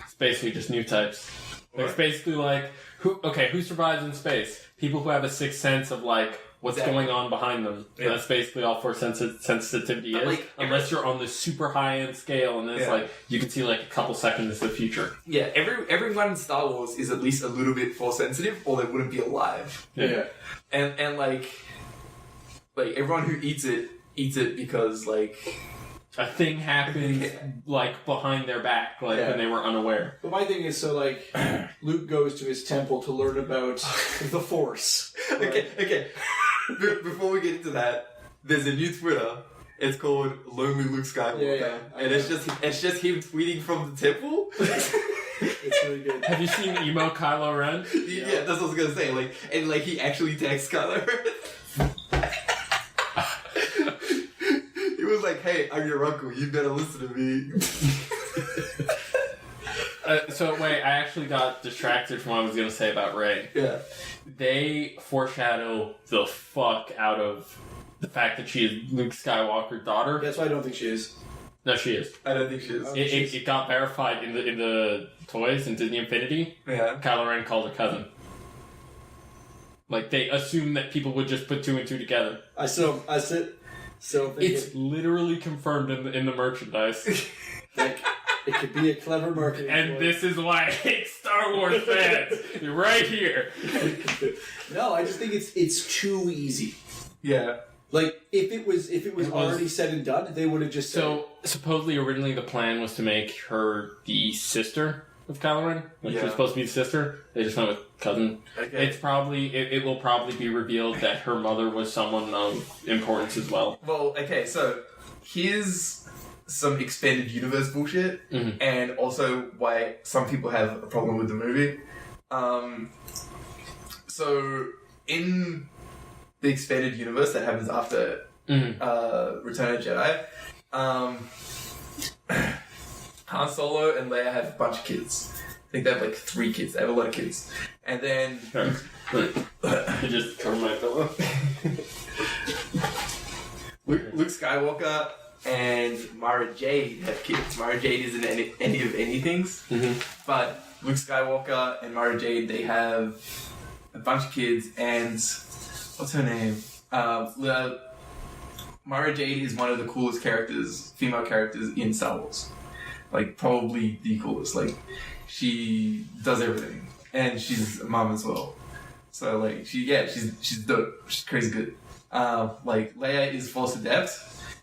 S1: It's basically just new types. It's
S2: Right.
S1: basically like, who survives in space? People who have a sixth sense of, like, what's
S2: Exactly.
S1: going on behind them.
S2: Yeah.
S1: That's basically all force sensitivity
S2: But,
S1: is.
S2: like,
S1: unless you're on the super high end scale, and then it's
S2: Yeah.
S1: like you can see like a couple seconds into the future.
S2: Yeah, everyone in Star Wars is at least a little bit force sensitive, or they wouldn't be alive.
S3: Yeah.
S2: And like everyone who eats it because like,
S1: A thing happens like behind their back, like
S3: Yeah.
S1: when they were unaware.
S3: But my thing is, so like, Luke goes to his temple to learn about the Force.
S2: okay. Before we get into that, there's a new Twitter. It's called Lonely Luke Skywalker,
S3: Yeah, I
S2: and
S3: know.
S2: it's just him tweeting from the temple.
S3: It's really good.
S1: Have you seen emo Kylo Ren?
S2: Yeah, that's what I was gonna say. Like, and like he actually texts Kylo Ren. He was like, "Hey, hey, I'm your uncle. You better listen to me.
S1: So wait, I actually got distracted from what I was going to say about Rey.
S2: Yeah.
S1: They foreshadow the fuck out of the fact that she is Luke Skywalker's daughter.
S3: That's why I don't think she is.
S1: No, she is.
S2: I don't think she is.
S1: It got verified in the toys in Disney Infinity.
S2: Yeah.
S1: Kylo Ren called her cousin. Like, they assumed that people would just put two and two together.
S3: I still think
S1: It's literally confirmed in the merchandise.
S3: like, it could be a clever marketing.
S1: And this is why I hate Star Wars fans. You're right here.
S3: No, I just think it's too easy.
S2: Yeah.
S3: Like, if it was already said and done, they would have just said.
S1: So, supposedly, originally the plan was to make her the sister of Kylo Ren. Like, she was supposed to be the sister. They just went with cousin.
S2: Okay.
S1: It will probably be revealed that her mother was someone of importance as well.
S2: Well, okay, so here's some expanded universe bullshit, and also why some people have a problem with the movie. So, in the expanded universe that happens after Return of the Jedi, Han Solo and Leia have a bunch of kids. I think they have like 3 kids. They have a lot of kids. And then...
S1: You just cover my pillow.
S2: Luke Skywalker and Mara Jade have kids. Mara Jade isn't any of anything's, but Luke Skywalker and Mara Jade, they have a bunch of kids, and what's her name? Mara Jade is one of the coolest characters, female characters in Star Wars. Like, probably the coolest. Like, she does everything, and she's a mom as well. So, like, she's dope. She's crazy good. Like, Leia is Force adept,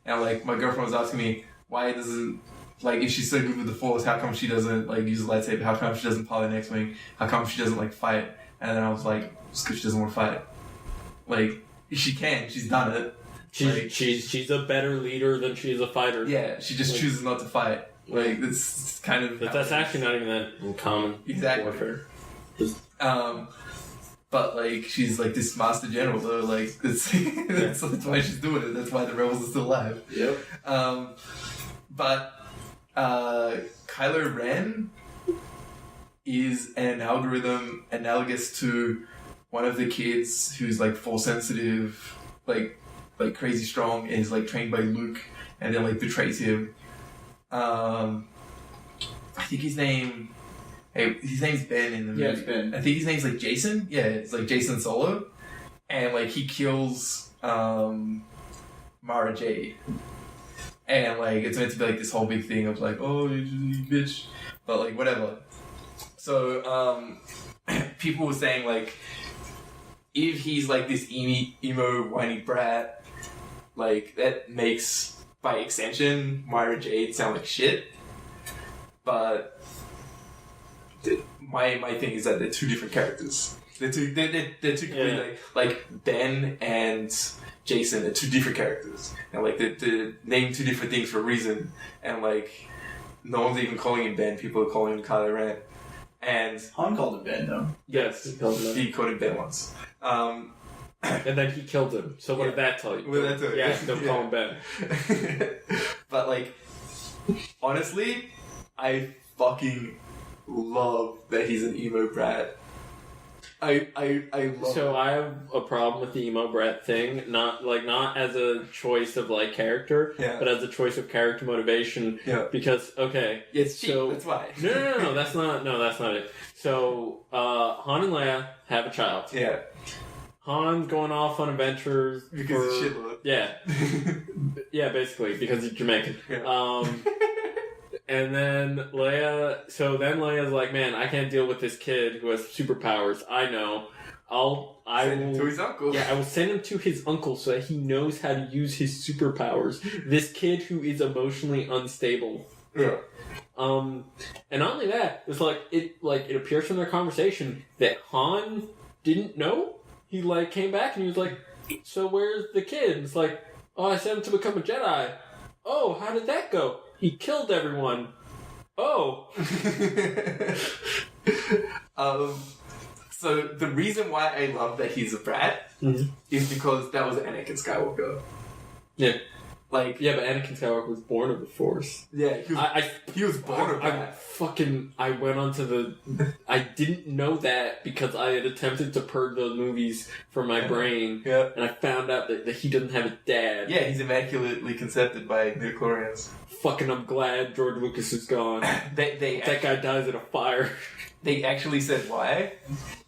S2: and, like, my girlfriend was asking me, why doesn't, like, if she's so good with the Force, how come she doesn't, like, use a lightsaber? How come she doesn't pilot an X-Wing? How come she doesn't, like, fight? And then I was like, it's because she doesn't want to fight. Like, she can. She's done it.
S1: She's a better leader than she's a fighter.
S2: Yeah, she just chooses not to fight. Like, it's kind of...
S1: But that's actually not even that common.
S2: Exactly.
S1: Warfare.
S2: But, like, she's, like, this master general, though, like, that's why she's doing it. That's why the rebels are still alive.
S3: Yep.
S2: But Kylo Ren is an algorithm analogous to one of the kids who's, like, Force sensitive, like crazy strong, and is, like, trained by Luke, and then, like, betrays him. I think his name's Ben in the movie.
S3: Yeah, it's Ben.
S2: I think his name's, like, Jason. Yeah, it's, like, Jason Solo. And, like, he kills Mara Jade. And, like, it's meant to be, like, this whole big thing of, like, oh, you bitch. But, like, whatever. So, people were saying, like, if he's, like, this emo, whiny brat, like, that makes, by extension, Mara Jade sound like shit. But my thing is that they're 2 different characters. They're two completely, like, Ben and Jason are 2 different characters. And, like, they're named 2 different things for a reason. And, like, no one's even calling him Ben. People are calling him Kylo Ren. And
S3: Han called him Ben, though.
S1: Yes,
S2: he called him Ben once.
S1: And then he killed him. So what did that tell you?
S2: What did that tell you?
S1: Yeah, don't call him Ben.
S2: But, like, honestly, I fucking love that he's an emo brat. I love
S1: So I have a problem with the emo brat thing, not as a choice of, like, character, but as a choice of character motivation.
S2: Yeah.
S1: Because, okay.
S2: It's cheap,
S1: so,
S2: that's why.
S1: No, that's not it. So, Han and Leia have a child.
S2: Yeah.
S1: Han's going off on adventures
S2: Because he's shitlord.
S1: Yeah. Yeah, basically, because he's Jamaican.
S2: Yeah.
S1: And then Leia's like, man, I can't deal with this kid who has superpowers. I know.
S2: Send him to his uncle.
S1: Yeah, I will send him to his uncle so that he knows how to use his superpowers. This kid who is emotionally unstable.
S2: Yeah.
S1: And not only that, it's like it appears from their conversation that Han didn't know. He, like, came back and he was like, so where's the kid? And it's like, oh, I sent him to become a Jedi. Oh, how did that go? He killed everyone. Oh.
S2: So the reason why I love that he's a brat is because that was Anakin Skywalker.
S1: Yeah.
S2: Like,
S1: Yeah, but Anakin Skywalker was born of the Force.
S2: yeah, he was born of
S1: I
S2: that.
S1: I went onto the. I didn't know that because I had attempted to purge those movies from my brain,
S2: Yeah.
S1: and I found out that he doesn't have a dad.
S2: Yeah, he's immaculately conceived by midichlorians.
S1: Fucking, I'm glad George Lucas is gone. That guy dies in a fire.
S2: They actually said why,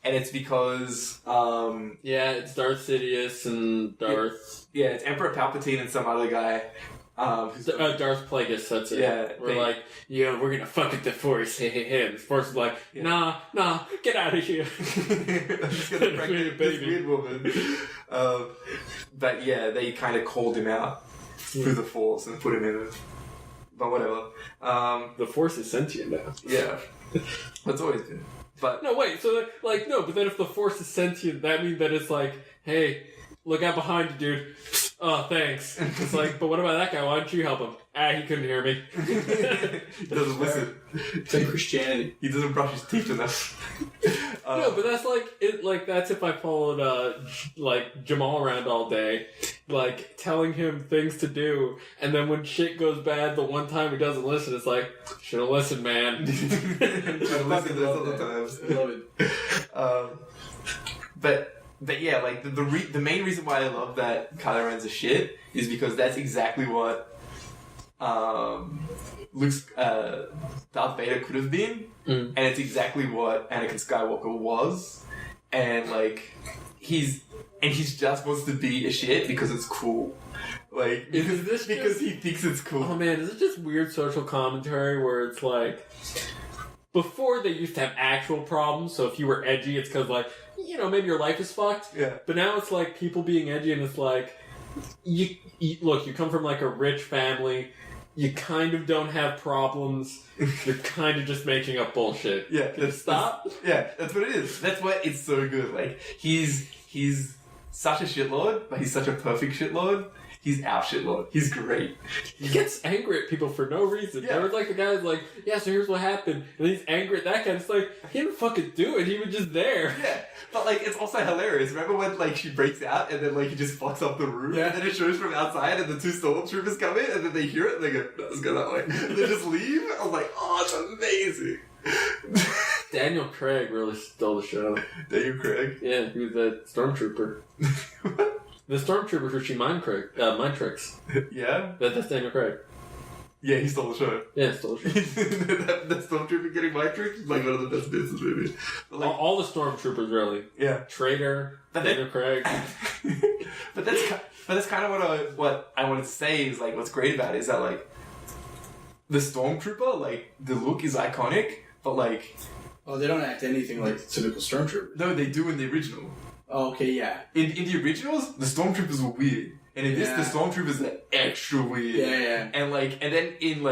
S2: and it's because
S1: Yeah, it's Darth Sidious and Darth.
S2: yeah, it's Emperor Palpatine and some other guy.
S1: Darth Plagueis, that's it.
S2: Yeah,
S1: we're gonna fuck with the Force. Hey. And the Force is like, nah, get out of here.
S2: I'm just gonna pregnant this weird woman. But yeah, they kind of called him out through the Force and put him in it. But whatever.
S1: The Force is sentient now.
S2: Yeah, that's always good. But
S1: No, wait, so, no, but then if the Force is sentient, that means that it's like, hey, look out behind you, dude. Oh, thanks. It's like, but what about that guy? Why don't you help him? He couldn't hear me.
S2: he doesn't listen.
S3: It's like Christianity.
S2: He doesn't brush his teeth enough.
S1: No, but that's that's if I followed, Jamal around all day, telling him things to do, and then when shit goes bad, the one time he doesn't listen, it's like, should've listened, man.
S2: I listen this all the times.
S3: I love it.
S2: But yeah, like the main reason why I love that Kylo Ren's a shit is because that's exactly what Luke's Darth Vader could have been, and it's exactly what Anakin Skywalker was, and he's just wants to be a shit because it's cool, because he thinks it's cool.
S1: Oh man, is it just weird social commentary where it's like, before they used to have actual problems, so if you were edgy, it's because maybe your life is fucked.
S2: Yeah.
S1: But now it's like people being edgy, and it's like, you come from a rich family, you kind of don't have problems, you're kind of just making up bullshit.
S2: Yeah.
S1: Stop?
S2: Yeah, that's what it is. That's why it's so good. He's such a shitlord, but he's such a perfect shitlord. He's our shitlord. He's great.
S1: He gets angry at people for no reason.
S2: Yeah.
S1: There was the guy's like, yeah, so here's what happened. And he's angry at that guy. It's like, he didn't fucking do it. He was just there.
S2: Yeah. But it's also hilarious. Remember when she breaks out and then he just fucks up the room?
S1: Yeah.
S2: And then it shows from outside and the two stormtroopers come in and then they hear it and they go, no, let's go that way. And they just leave. I was like, oh, it's amazing.
S1: Daniel Craig really stole the show.
S2: Daniel Craig?
S1: Yeah, he was a stormtrooper. The stormtrooper who she mind tricks.
S2: Yeah?
S1: That's Daniel Craig.
S2: Yeah, he stole the show.
S1: Yeah, stole the show.
S2: that stormtrooper getting mind tricked is one of the best bits of the movie. But,
S1: all the stormtroopers, really.
S2: Yeah.
S1: Traitor, Daniel Craig.
S2: But that's kind of what I wanted to say is what's great about it is that the stormtrooper, the look is iconic, but
S3: Oh, they don't act anything like typical stormtroopers.
S2: no, they do in the original.
S3: Oh, okay, yeah.
S2: In the originals, the stormtroopers were weird, and in this, the stormtroopers are extra weird.
S3: Yeah.
S2: And then in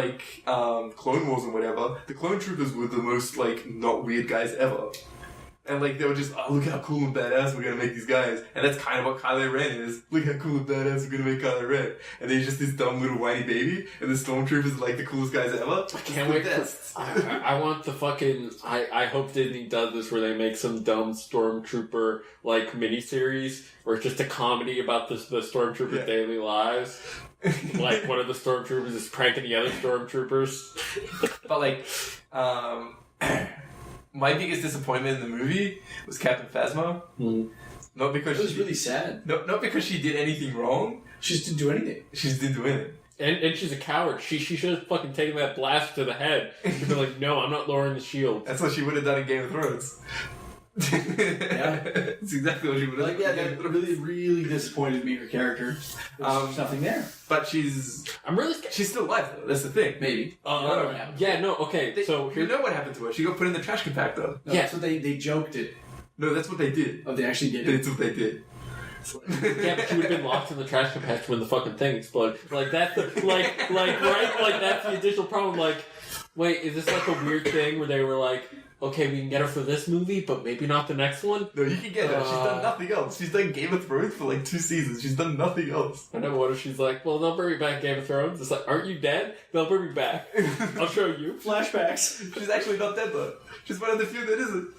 S2: Clone Wars and whatever, the clone troopers were the most not weird guys ever. And they were just, oh, look how cool and badass we're gonna make these guys. And that's kind of what Kylo Ren is. Look how cool and badass we're gonna make Kylo Ren. And then he's just this dumb little whiny baby, and the stormtroopers are the coolest guys ever.
S1: I can't wait I want the fucking... I hope Disney does this where they make some dumb stormtrooper miniseries where it's just a comedy about the stormtroopers' daily lives. One of the stormtroopers is pranking the other stormtroopers.
S2: But my biggest disappointment in the movie was Captain Phasma. Not because
S3: it was really sad.
S2: Not because she did anything wrong.
S3: She just didn't do anything.
S2: She just didn't do anything.
S1: And she's a coward. She should have fucking taken that blast to the head. She'd be like, no, I'm not lowering the shield.
S2: That's what she would have done in Game of Thrones.
S3: Yeah.
S2: That's exactly what she would have done.
S3: Yeah, that really, really disappointed me, her character. There's nothing there.
S2: But she's still alive, though. That's the thing.
S3: Maybe.
S1: Yeah, no, okay. So
S2: you know what happened to her. She got put in the trash compactor.
S3: No, that's what they joked it.
S2: No, that's what they did.
S3: Oh, they actually did it?
S2: That's what they did.
S1: Yeah, but she would have been locked in the trash compactor when the fucking thing exploded. That's the, right? That's the additional problem. Wait, is this like a weird thing where they were like, okay, we can get her for this movie, but maybe not the next one?
S2: No, you can get her. She's done nothing else. She's done Game of Thrones for like 2 seasons. She's done nothing else.
S1: I know, what if she's like, well, they'll bring me back Game of Thrones? It's like, aren't you dead? They'll bring me back. I'll show you.
S3: Flashbacks.
S2: She's actually not dead though. She's one of the few that isn't.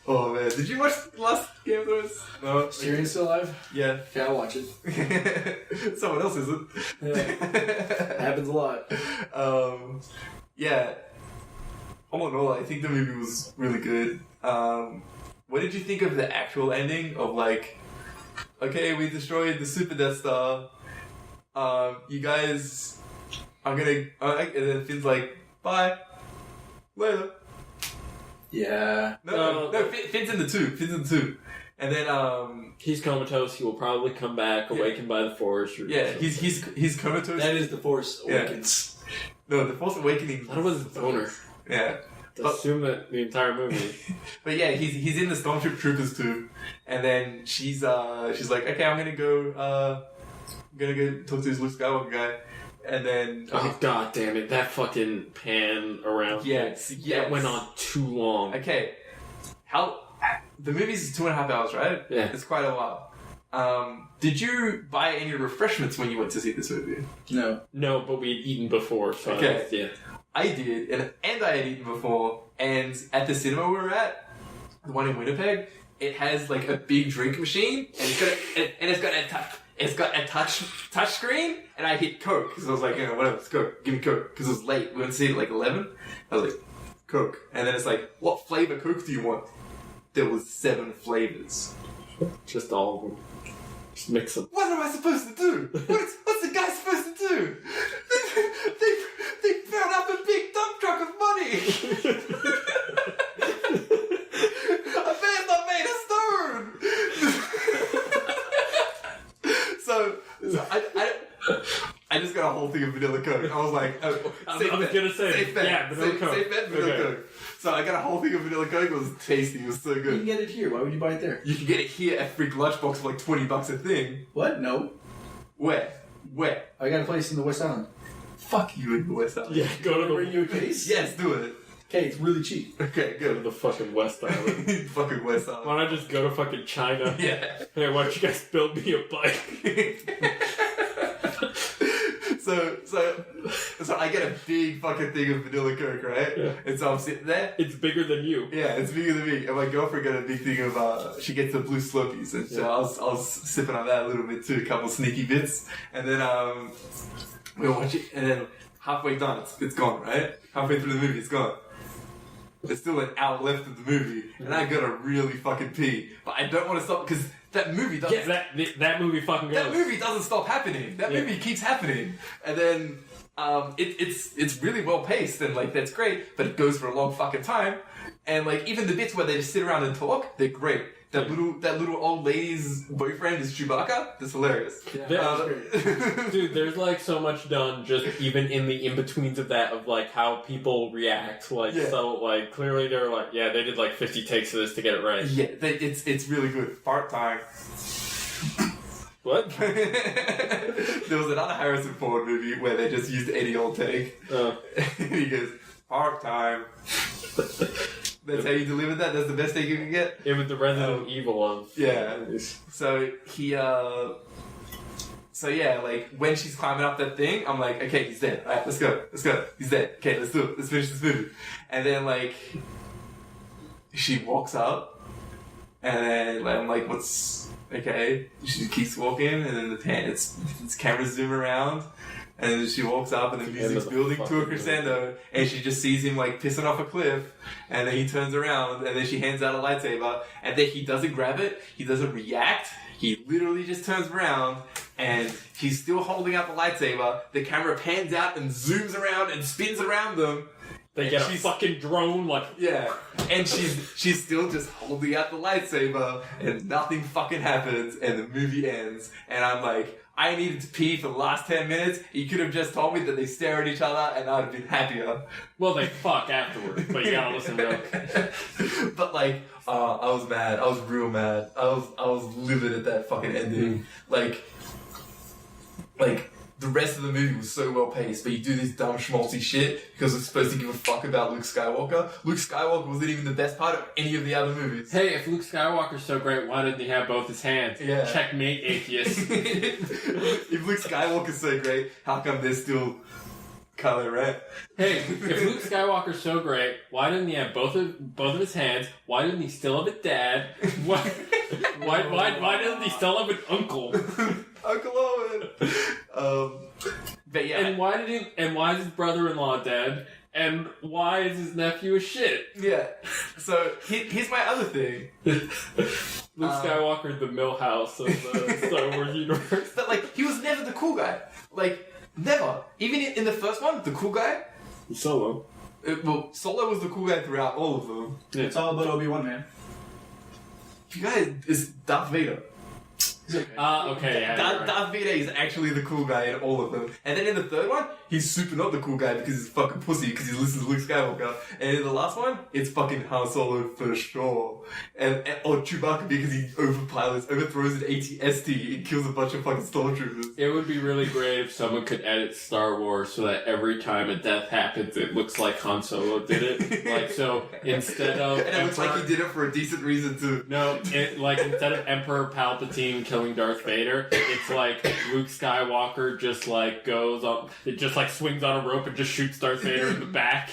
S2: Oh man, did you watch the last Game of Thrones? No.
S3: Tyrion's still alive?
S2: Yeah.
S3: Yeah, I'll watch it.
S2: Someone else isn't.
S3: Yeah. Happens a lot.
S2: Yeah. All in all, I think the movie was really good. What did you think of the actual ending of like, okay, we destroyed the Super Death Star. You guys are gonna, and then Finn's like, bye, later.
S3: Yeah.
S2: No, Finn's in the tube. And then
S1: he's comatose. He will probably come back, awakened by the Force. Or
S2: he's comatose.
S3: That is the Force Awakens.
S2: No, the Force Awakening.
S1: That was his owner.
S2: Yeah.
S1: Assume that the entire movie.
S2: But yeah, he's in the Stormtroopers tube, and then she's like, okay, I'm gonna go talk to this Luke Skywalker guy, and then
S1: Oh god damn it! That fucking pan around.
S2: yes,
S1: That went on too long.
S2: Okay, the movie's 2.5 hours, right?
S1: Yeah.
S2: It's quite a while. Did you buy any refreshments when you went to see this movie?
S3: No.
S1: No, but we had eaten before, so
S2: Okay.
S1: yeah.
S2: I did, and I had eaten before, and at the cinema we were at, the one in Winnipeg, it has like a big drink machine, and it's got a touch screen, and I hit Coke, because I was like, whatever, it's Coke, give me Coke, because it was late, we went to see it at like 11, I was like, Coke, and then it's like, what flavor Coke do you want? There was 7 flavors.
S1: Just all of them. Just mix them.
S2: What am I supposed to do? What's the guy supposed to do? They found up a big dump truck of money. A man's not made of stone. so I just got a whole thing of vanilla Coke. I was like,
S1: I was gonna say,
S2: safe bet,
S1: yeah, vanilla Coke.
S2: Safe bet, vanilla
S1: Okay.
S2: Coke. So I got a whole thing of vanilla Coke. It was tasty. It was so
S3: You
S2: good.
S3: can get it here. Why would you buy it there?
S2: You can get it here at Freak Lunchbox for like $20 a thing.
S3: What? No.
S2: Where?
S3: I got a place in the West Island.
S2: Fuck you in the West Island.
S1: Yeah, go to
S3: Bring
S1: the
S3: you a case?
S2: Yes, do it.
S3: Okay, it's really cheap.
S2: Okay,
S1: go to
S2: good.
S1: the fucking West Island.
S2: Fucking West Island.
S1: Why don't I just go to fucking China?
S2: Yeah.
S1: Hey, why don't you guys build me a bike?
S2: So I get a big fucking thing of vanilla Coke, right?
S1: Yeah.
S2: And so I'm sitting there.
S1: It's bigger than you.
S2: Yeah, it's bigger than me. And my girlfriend got a big thing of, she gets the blue Slurpees. And so
S1: Yeah.
S2: I was sipping on that a little bit too, a couple sneaky bits. And then, we watch it, and then halfway done, it's gone, right? Halfway through the movie, it's gone. There's still an hour left of the movie, and I gotta really fucking pee. But I don't want to stop, because that movie doesn't...
S1: Yeah, that movie fucking goes.
S2: That movie doesn't stop happening. That
S1: Yeah.
S2: movie keeps happening. And then it's really well paced and like that's great, but it goes for a long fucking time. And like even the bits where they just sit around and talk, they're great. That little old lady's boyfriend is Chewbacca. That's hilarious.
S3: Yeah,
S1: Dude, there's like so much done just even in the in-betweens of that, of like how people react. Like,
S2: Yeah.
S1: so like clearly they're like, yeah, they did like 50 takes of this to get it right.
S2: Yeah, it's really good. Fart time.
S1: What?
S2: There was another Harrison Ford movie where they just used any old take. And he goes, fart time. That's how you delivered that? That's the best take you can get?
S1: It was the Resident Evil of...
S2: Yeah. So he, so yeah, like when she's climbing up that thing, I'm like, okay, he's dead. Alright, let's go. He's dead. Okay, let's do it. Let's finish this movie. And then like, she walks up, and then like, I'm like, what's, okay. She keeps walking, and then it's cameras zoom around, and then she walks up, and the music's building to a crescendo, and she just sees him like pissing off a cliff, and then he turns around, and then she hands out a lightsaber, and then he doesn't grab it, he doesn't react, he literally just turns around, and he's still holding out the lightsaber, the camera pans out and zooms around and spins around them.
S1: They get a fucking drone, like...
S2: Yeah, and she's still just holding out the lightsaber, and nothing fucking happens, and the movie ends, and I'm like, I needed to pee for the last 10 minutes, you could have just told me that they stare at each other, and I'd have been happier.
S1: Well, they fuck afterwards, but you gotta listen to them.
S2: But like, I was mad, I was real mad, I was livid at that fucking ending. Like, the rest of the movie was so well paced, but you do this dumb schmaltzy shit because it's supposed to give a fuck about Luke Skywalker. Luke Skywalker wasn't even the best part of any of the other movies.
S1: Hey, if Luke Skywalker's so great, why didn't he have both his hands?
S2: Yeah.
S1: Checkmate, atheist.
S2: If Luke Skywalker's so great, how come there's still Kylo Ren?
S1: Hey, if Luke Skywalker's so great, why didn't he have both of his hands? Why didn't he still have a dad? Why doesn't he still have an uncle?
S2: Uncle Owen. But yeah.
S1: And why is his brother-in-law dead? And why is his nephew a shit?
S2: Yeah. So here's my other thing.
S1: Luke Skywalker, the Millhouse of the Star Wars universe.
S2: But like, he was never the cool guy. Like, never. Even in the first one, the cool guy.
S1: Solo.
S2: Solo was the cool guy throughout all of them.
S1: Yeah.
S3: It's all about Obi-Wan, man.
S2: You guys is Darth Vader.
S1: Okay, yeah. Right.
S2: Darth Vader is actually the cool guy in all of them. And then in the third one, he's super not the cool guy because he's fucking pussy because he listens to Luke Skywalker. And in the last one, it's fucking Han Solo for sure. Or Chewbacca because he overthrows an AT-ST and kills a bunch of fucking stormtroopers.
S1: It would be really great if someone could edit Star Wars so that every time a death happens, it looks like Han Solo did it. Like, so instead of...
S2: And it looks like he did it for a decent reason too.
S1: No, instead of Emperor Palpatine killing Darth Vader, it's like Luke Skywalker just like goes on, it just like swings on a rope and just shoots Darth Vader in the back.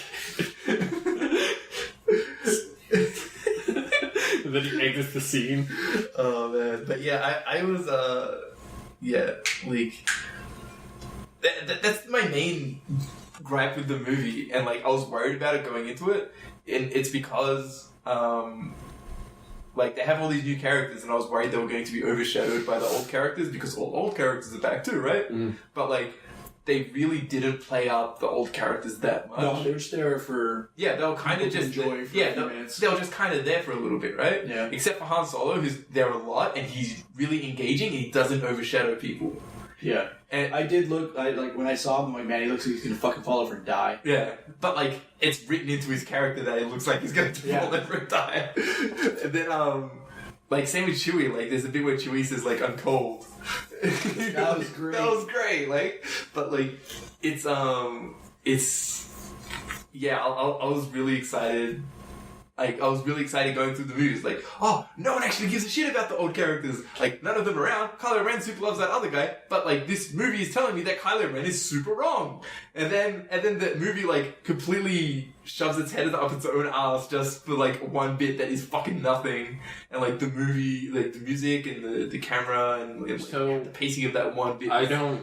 S1: And then he exits the scene.
S2: Oh man, but yeah, I was like that's my main gripe with the movie, and like I was worried about it going into it, and it's because like, they have all these new characters, and I was worried they were going to be overshadowed by the old characters, because all old characters are back too, right?
S1: Mm.
S2: But, like, they really didn't play up the old characters that much.
S3: No, they were just there for...
S2: Yeah, they were kind of just...
S3: enjoy for a few minutes.
S2: They were just kind of there for a little bit, right?
S3: Yeah.
S2: Except for Han Solo, who's there a lot, and he's really engaging, and he doesn't overshadow people.
S3: Yeah.
S2: And
S3: I did look, when I saw him, I'm like, man, he looks like he's gonna fucking fall over and die.
S2: Yeah, but like, it's written into his character that it looks like he's going to fall over and die. And then, like, same with Chewie, like, there's a bit where Chewie says, like, I'm cold.
S3: That was great.
S2: That was great, like, but, like, yeah, I was really excited. Like, I was really excited going through the movies, like, oh, no one actually gives a shit about the old characters. Like, none of them around. Kylo Ren super loves that other guy, but, like, this movie is telling me that Kylo Ren is super wrong. And then the movie, like, completely shoves its head up its own ass just for, like, one bit that is fucking nothing. And, like, the movie, like, the music and the camera and
S1: So,
S2: the pacing of that one bit.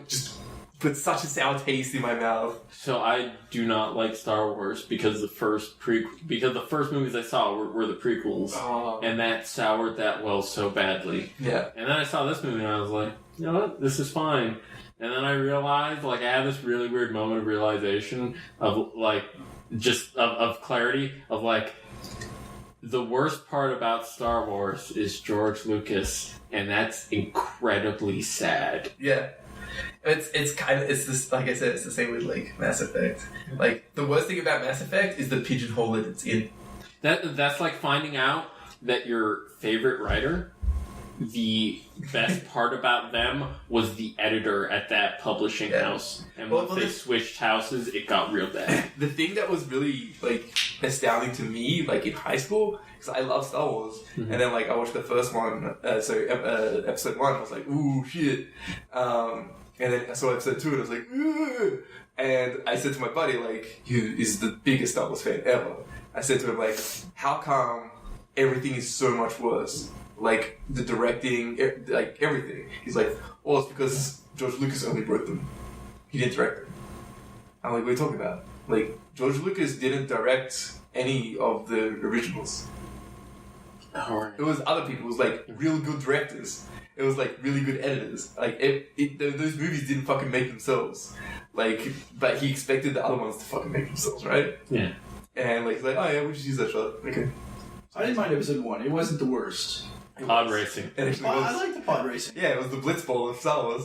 S2: Just put such a sour taste in my mouth.
S1: So I do not like Star Wars because the first movies I saw were the prequels, and that soured that well so badly.
S2: Yeah.
S1: And then I saw this movie and I was like, you know what, this is fine. And then I realized, like, I had this really weird moment of realization of, like, just of clarity of, like, the worst part about Star Wars is George Lucas, and that's incredibly sad.
S2: Yeah. It's this, like I said, it's the same with, like, Mass Effect. Like, the worst thing about Mass Effect is the pigeonhole that it's in.
S1: That's like finding out that your favorite writer, the best part about them was the editor at that publishing house. And once they switched houses, it got real bad.
S2: The thing that was really, like, astounding to me, like, in high school, because I love Star Wars, and then, like, I watched the first one, episode 1, I was like, ooh, shit. And then I saw episode 2 and I was like, ooh. And I said to my buddy, like, who is the biggest Star Wars fan ever, I said to him, like, how come everything is so much worse? Like, the directing, like, everything. He's like, well, it's because George Lucas only wrote them. He didn't direct them. I'm like, what are you talking about? Like, George Lucas didn't direct any of the originals.
S1: Right.
S2: It was other people. It was, like, real good directors. It was, like, really good editors. Like, those movies didn't fucking make themselves. Like, but he expected the other ones to fucking make themselves, right?
S1: Yeah.
S2: And, like, he's like, oh yeah, we just use that shot. Okay.
S3: I didn't mind episode 1. It wasn't the worst.
S1: Pod racing.
S2: It actually
S3: I
S2: was.
S3: like the pod racing.
S2: Yeah, it was the Blitzball of Star Wars.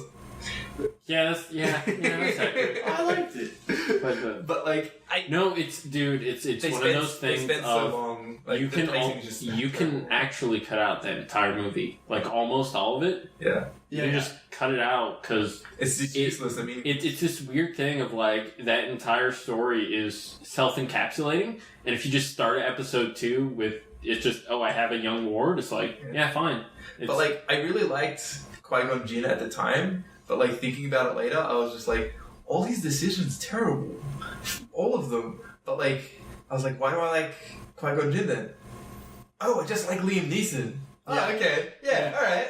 S1: That's accurate.
S3: I liked it.
S2: But like,
S1: No, it's one of those things
S2: They spent
S1: of
S2: so long. Like,
S1: you
S2: the
S1: can
S2: pacing is just
S1: you can actually cut out that entire movie, like almost all of it.
S2: Yeah.
S1: You can just cut it out because
S2: It's just useless. I mean,
S1: it's this weird thing of like that entire story is self-encapsulating, and if you just start at episode 2 with it's just I have a young ward, it's like fine.
S2: but like I really liked Qui-Gon Jinn at the time, but like thinking about it later, I was just like, all these decisions terrible, all of them. But like I was like, why do I like Qui-Gon Jinn then? Oh, I just like Liam Neeson. Oh, okay, all right,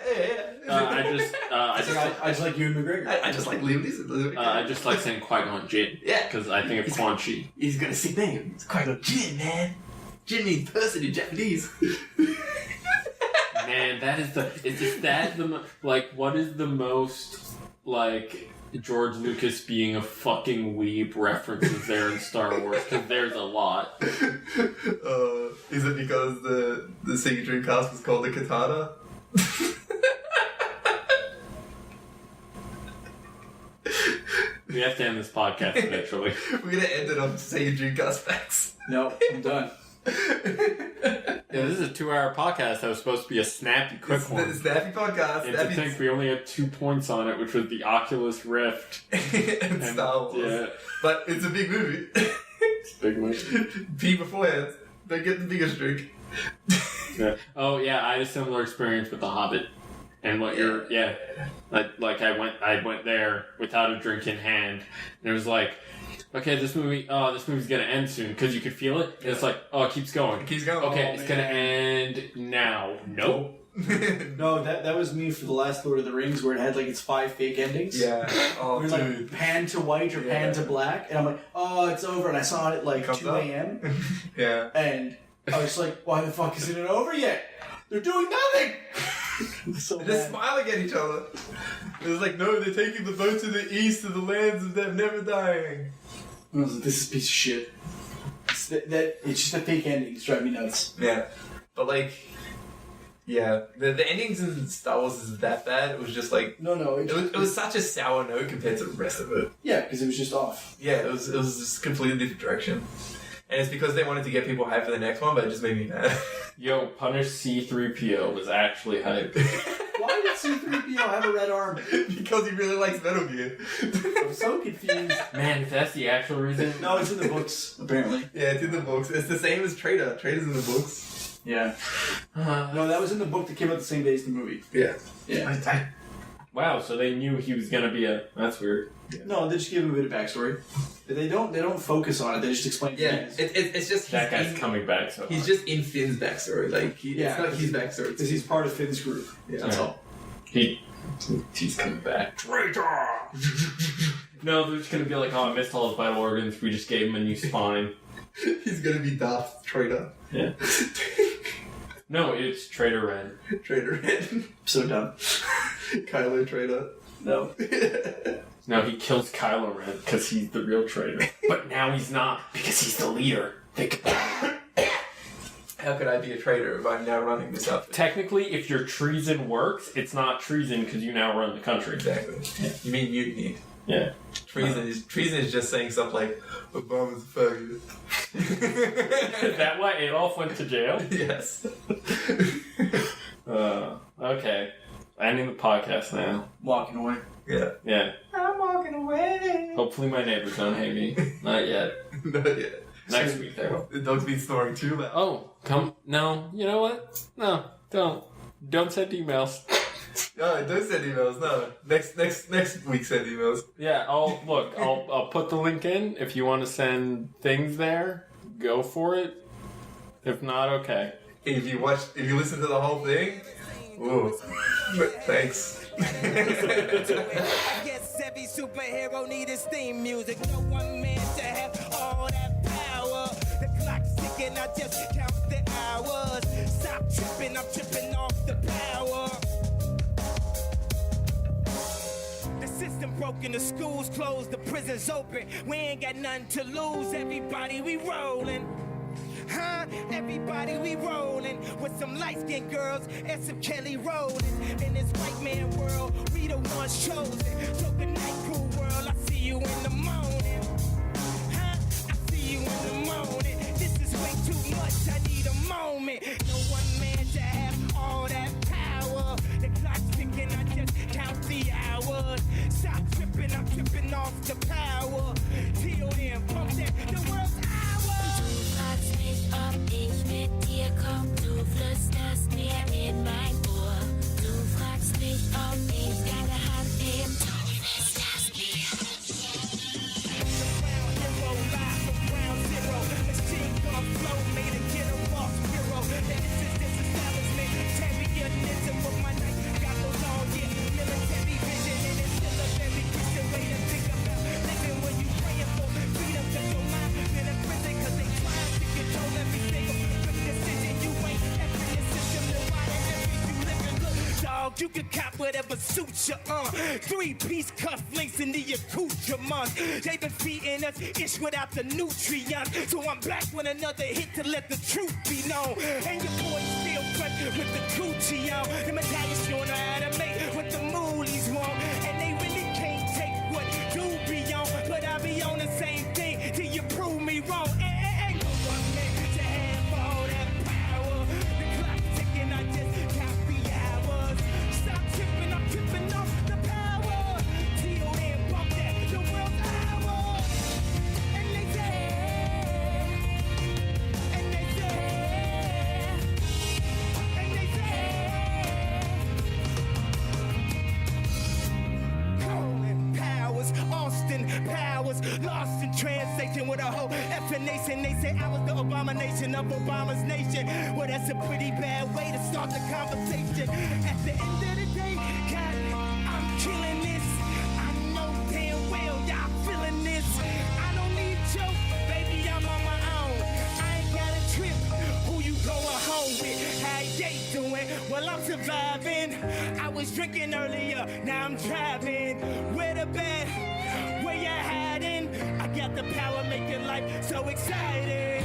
S1: I
S3: just like Ewan McGregor.
S2: I just like Liam Neeson.
S1: I just like saying Qui-Gon Jinn.
S2: Yeah.
S1: Because I think of Quan Chi.
S2: He's got a sick name. It's Qui-Gon Jinn, man. Jinn means person in Japanese.
S1: Man, what is the most, like, George Lucas being a fucking weeb references there in Star Wars? Because there's a lot.
S2: Is it because the Sega Dreamcast was called the Katana?
S1: We have to end this podcast eventually.
S2: We're gonna end it on Sega Dreamcast facts.
S3: No, I'm done.
S1: Yeah, this is a 2-hour podcast that was supposed to be a snappy, quick
S2: It's
S1: one.
S2: the Snappy Podcast.
S1: And to think we only had 2 points on it, which was the Oculus Rift.
S2: and Star Wars.
S1: Yeah.
S2: But it's a big movie.
S1: It's a big movie.
S2: Pee beforehand. Don't get the biggest drink.
S1: Yeah. Oh, yeah, I had a similar experience with The Hobbit. And what like I went there without a drink in hand, and it was like, okay, this movie's gonna end soon because you could feel it. And it's like, oh, it keeps going.
S2: It keeps going.
S1: Okay, it's gonna end now. Nope.
S3: No, that was me for the last Lord of the Rings, where it had like its 5 fake endings.
S2: Yeah. Oh,
S3: Where
S2: dude.
S3: like pan to white or pan to black, and I'm like, oh, it's over. And I saw it at like
S2: Comes
S3: 2
S2: up.
S3: a.m.
S2: Yeah.
S3: and I was like, why the fuck isn't it over yet? They're doing nothing. So
S2: They're just
S3: bad.
S2: smiling at each other. It was like, no, they're taking the boat to the east to the lands of them never dying.
S3: I was like, this is a piece of shit. It's just the fake endings drive me nuts.
S2: Yeah. But like, yeah, the endings in Star Wars isn't that bad. It was just like,
S3: No,
S2: it was such a sour note compared to the rest of it.
S3: yeah, because it was just off.
S2: Yeah, it was just a completely different direction. And it's because they wanted to get people hyped for the next one, but it just made me mad.
S1: Yo, Punish C-3PO was actually hype.
S3: Why did C-3PO have a red arm?
S2: Because he really likes Metal Gear.
S3: I'm so confused.
S1: Man, if that's the actual reason.
S3: No, it's in the books, apparently.
S2: Yeah, it's in the books. It's the same as Trader. Trader's in the books.
S3: Yeah. No, that was in the book that came out the same day as the movie.
S2: Yeah.
S3: Yeah.
S1: Wow, so they knew he was gonna be a. That's weird.
S3: No, they just give him a bit of backstory. They don't focus on it. They just explain
S2: Yeah,
S3: things.
S2: it's just
S1: That
S2: he's
S1: guy's
S2: in,
S1: coming back. So
S2: he's just in Finn's backstory. Like it's not his backstory.
S3: Because he's part of Finn's group.
S2: Yeah.
S3: That's all.
S1: he's coming back. Traitor. No, they're just gonna be like, oh, I missed all his vital organs. We just gave him a new spine.
S2: He's gonna be Darth Trader.
S1: Yeah. No, it's Trader Ren.
S2: Trader Red.
S3: So dumb.
S2: Kylo Trader.
S3: No.
S1: No, he kills Kylo Ren because he's the real traitor. But now he's not because he's the leader. Think about it.
S2: How could I be a traitor if I'm now running this outfit?
S1: Technically, if your treason works, it's not treason because you now run the country.
S2: Exactly.
S1: Yeah.
S2: You mean mutiny?
S1: Yeah.
S2: Treason is just saying stuff like Obama's a faggot.
S1: Is that why Adolf went to jail?
S2: Yes.
S1: Okay. Ending the podcast now.
S3: Walking away.
S2: Yeah.
S1: Yeah.
S2: I'm walking away.
S1: Hopefully my neighbors don't hate me. Not yet.
S2: Not yet.
S1: Next week they will.
S2: The dog's been snoring too loud.
S1: Oh, come. No. You know what? No. Don't. Don't send emails.
S2: No, don't send emails. No. Next week send emails.
S1: Yeah, I'll put the link in. If you want to send things there, go for it. If not, okay.
S2: If you listen to the whole thing, ooh, thanks.
S4: I guess every superhero need his theme music. No one man to have all that power. The clock's ticking, I just count the hours. Stop tripping, I'm tripping off the power. The system broken, the schools closed, the prisons open. We ain't got nothing to lose. Everybody, we rolling. Huh? Everybody, we rolling. with some light-skinned girls and some Kelly Rowland. In this white man world, we the ones chosen. So good night, cool world. I see you in the morning. Huh? I see you in the morning. This is way too much. I need a moment. No one man to have all that power. The clock's ticking. I just count the hours. Stop tripping. I'm tripping off the power. Till then, pump that. The world's ours.
S5: Du fragst mich, ob ich mit dir komm. Du flüsterst mir in mein Ohr. Du fragst mich, ob ich deine Hand nehm. Du flüsterst mir.
S4: Ground hero, live from ground zero. Machine gun flow, made a get a boss hero. And this is disestablishment. Championism with my night. Got those all, yeah. Military vision, and it's still a very Christian way to think about living when you praying for freedom. Cause your mind been in prison, cause they trying to control every single quick decision. You ain't ever in the system, then why the hell is you living? Look, dog, you can cop whatever suits you, 3-piece cufflinks in the accoutrements. They been feeding us ish without the nutrients. So I'm back with another hit to let the truth be known. And your boys still fresh with the coochie on. The medallions showing how to make what the moolies want. And they really can't take what do be on. But I be on the same thing till you prove me wrong. Ain't no one man to have all that power. The clock ticking, I just count the hours. Stop tripping, I'm tripping off the power. Till then, bump that, the world's ours. And they say, and they say, and they say, Colin Powers, Austin Powers, lost in translation with a whole effing nation. They say I was the abomination of Obama's nation. Well, that's a pretty bad way to start the conversation. At the end of the day, God, I'm killing this. I know damn well y'all feeling this. I don't need you, baby, I'm on my own. I ain't got a trip. Who you going home with? How they doing? Well, I'm surviving. I was drinking earlier, now I'm driving. Where the bed? Where you hiding? I got the power making life so exciting.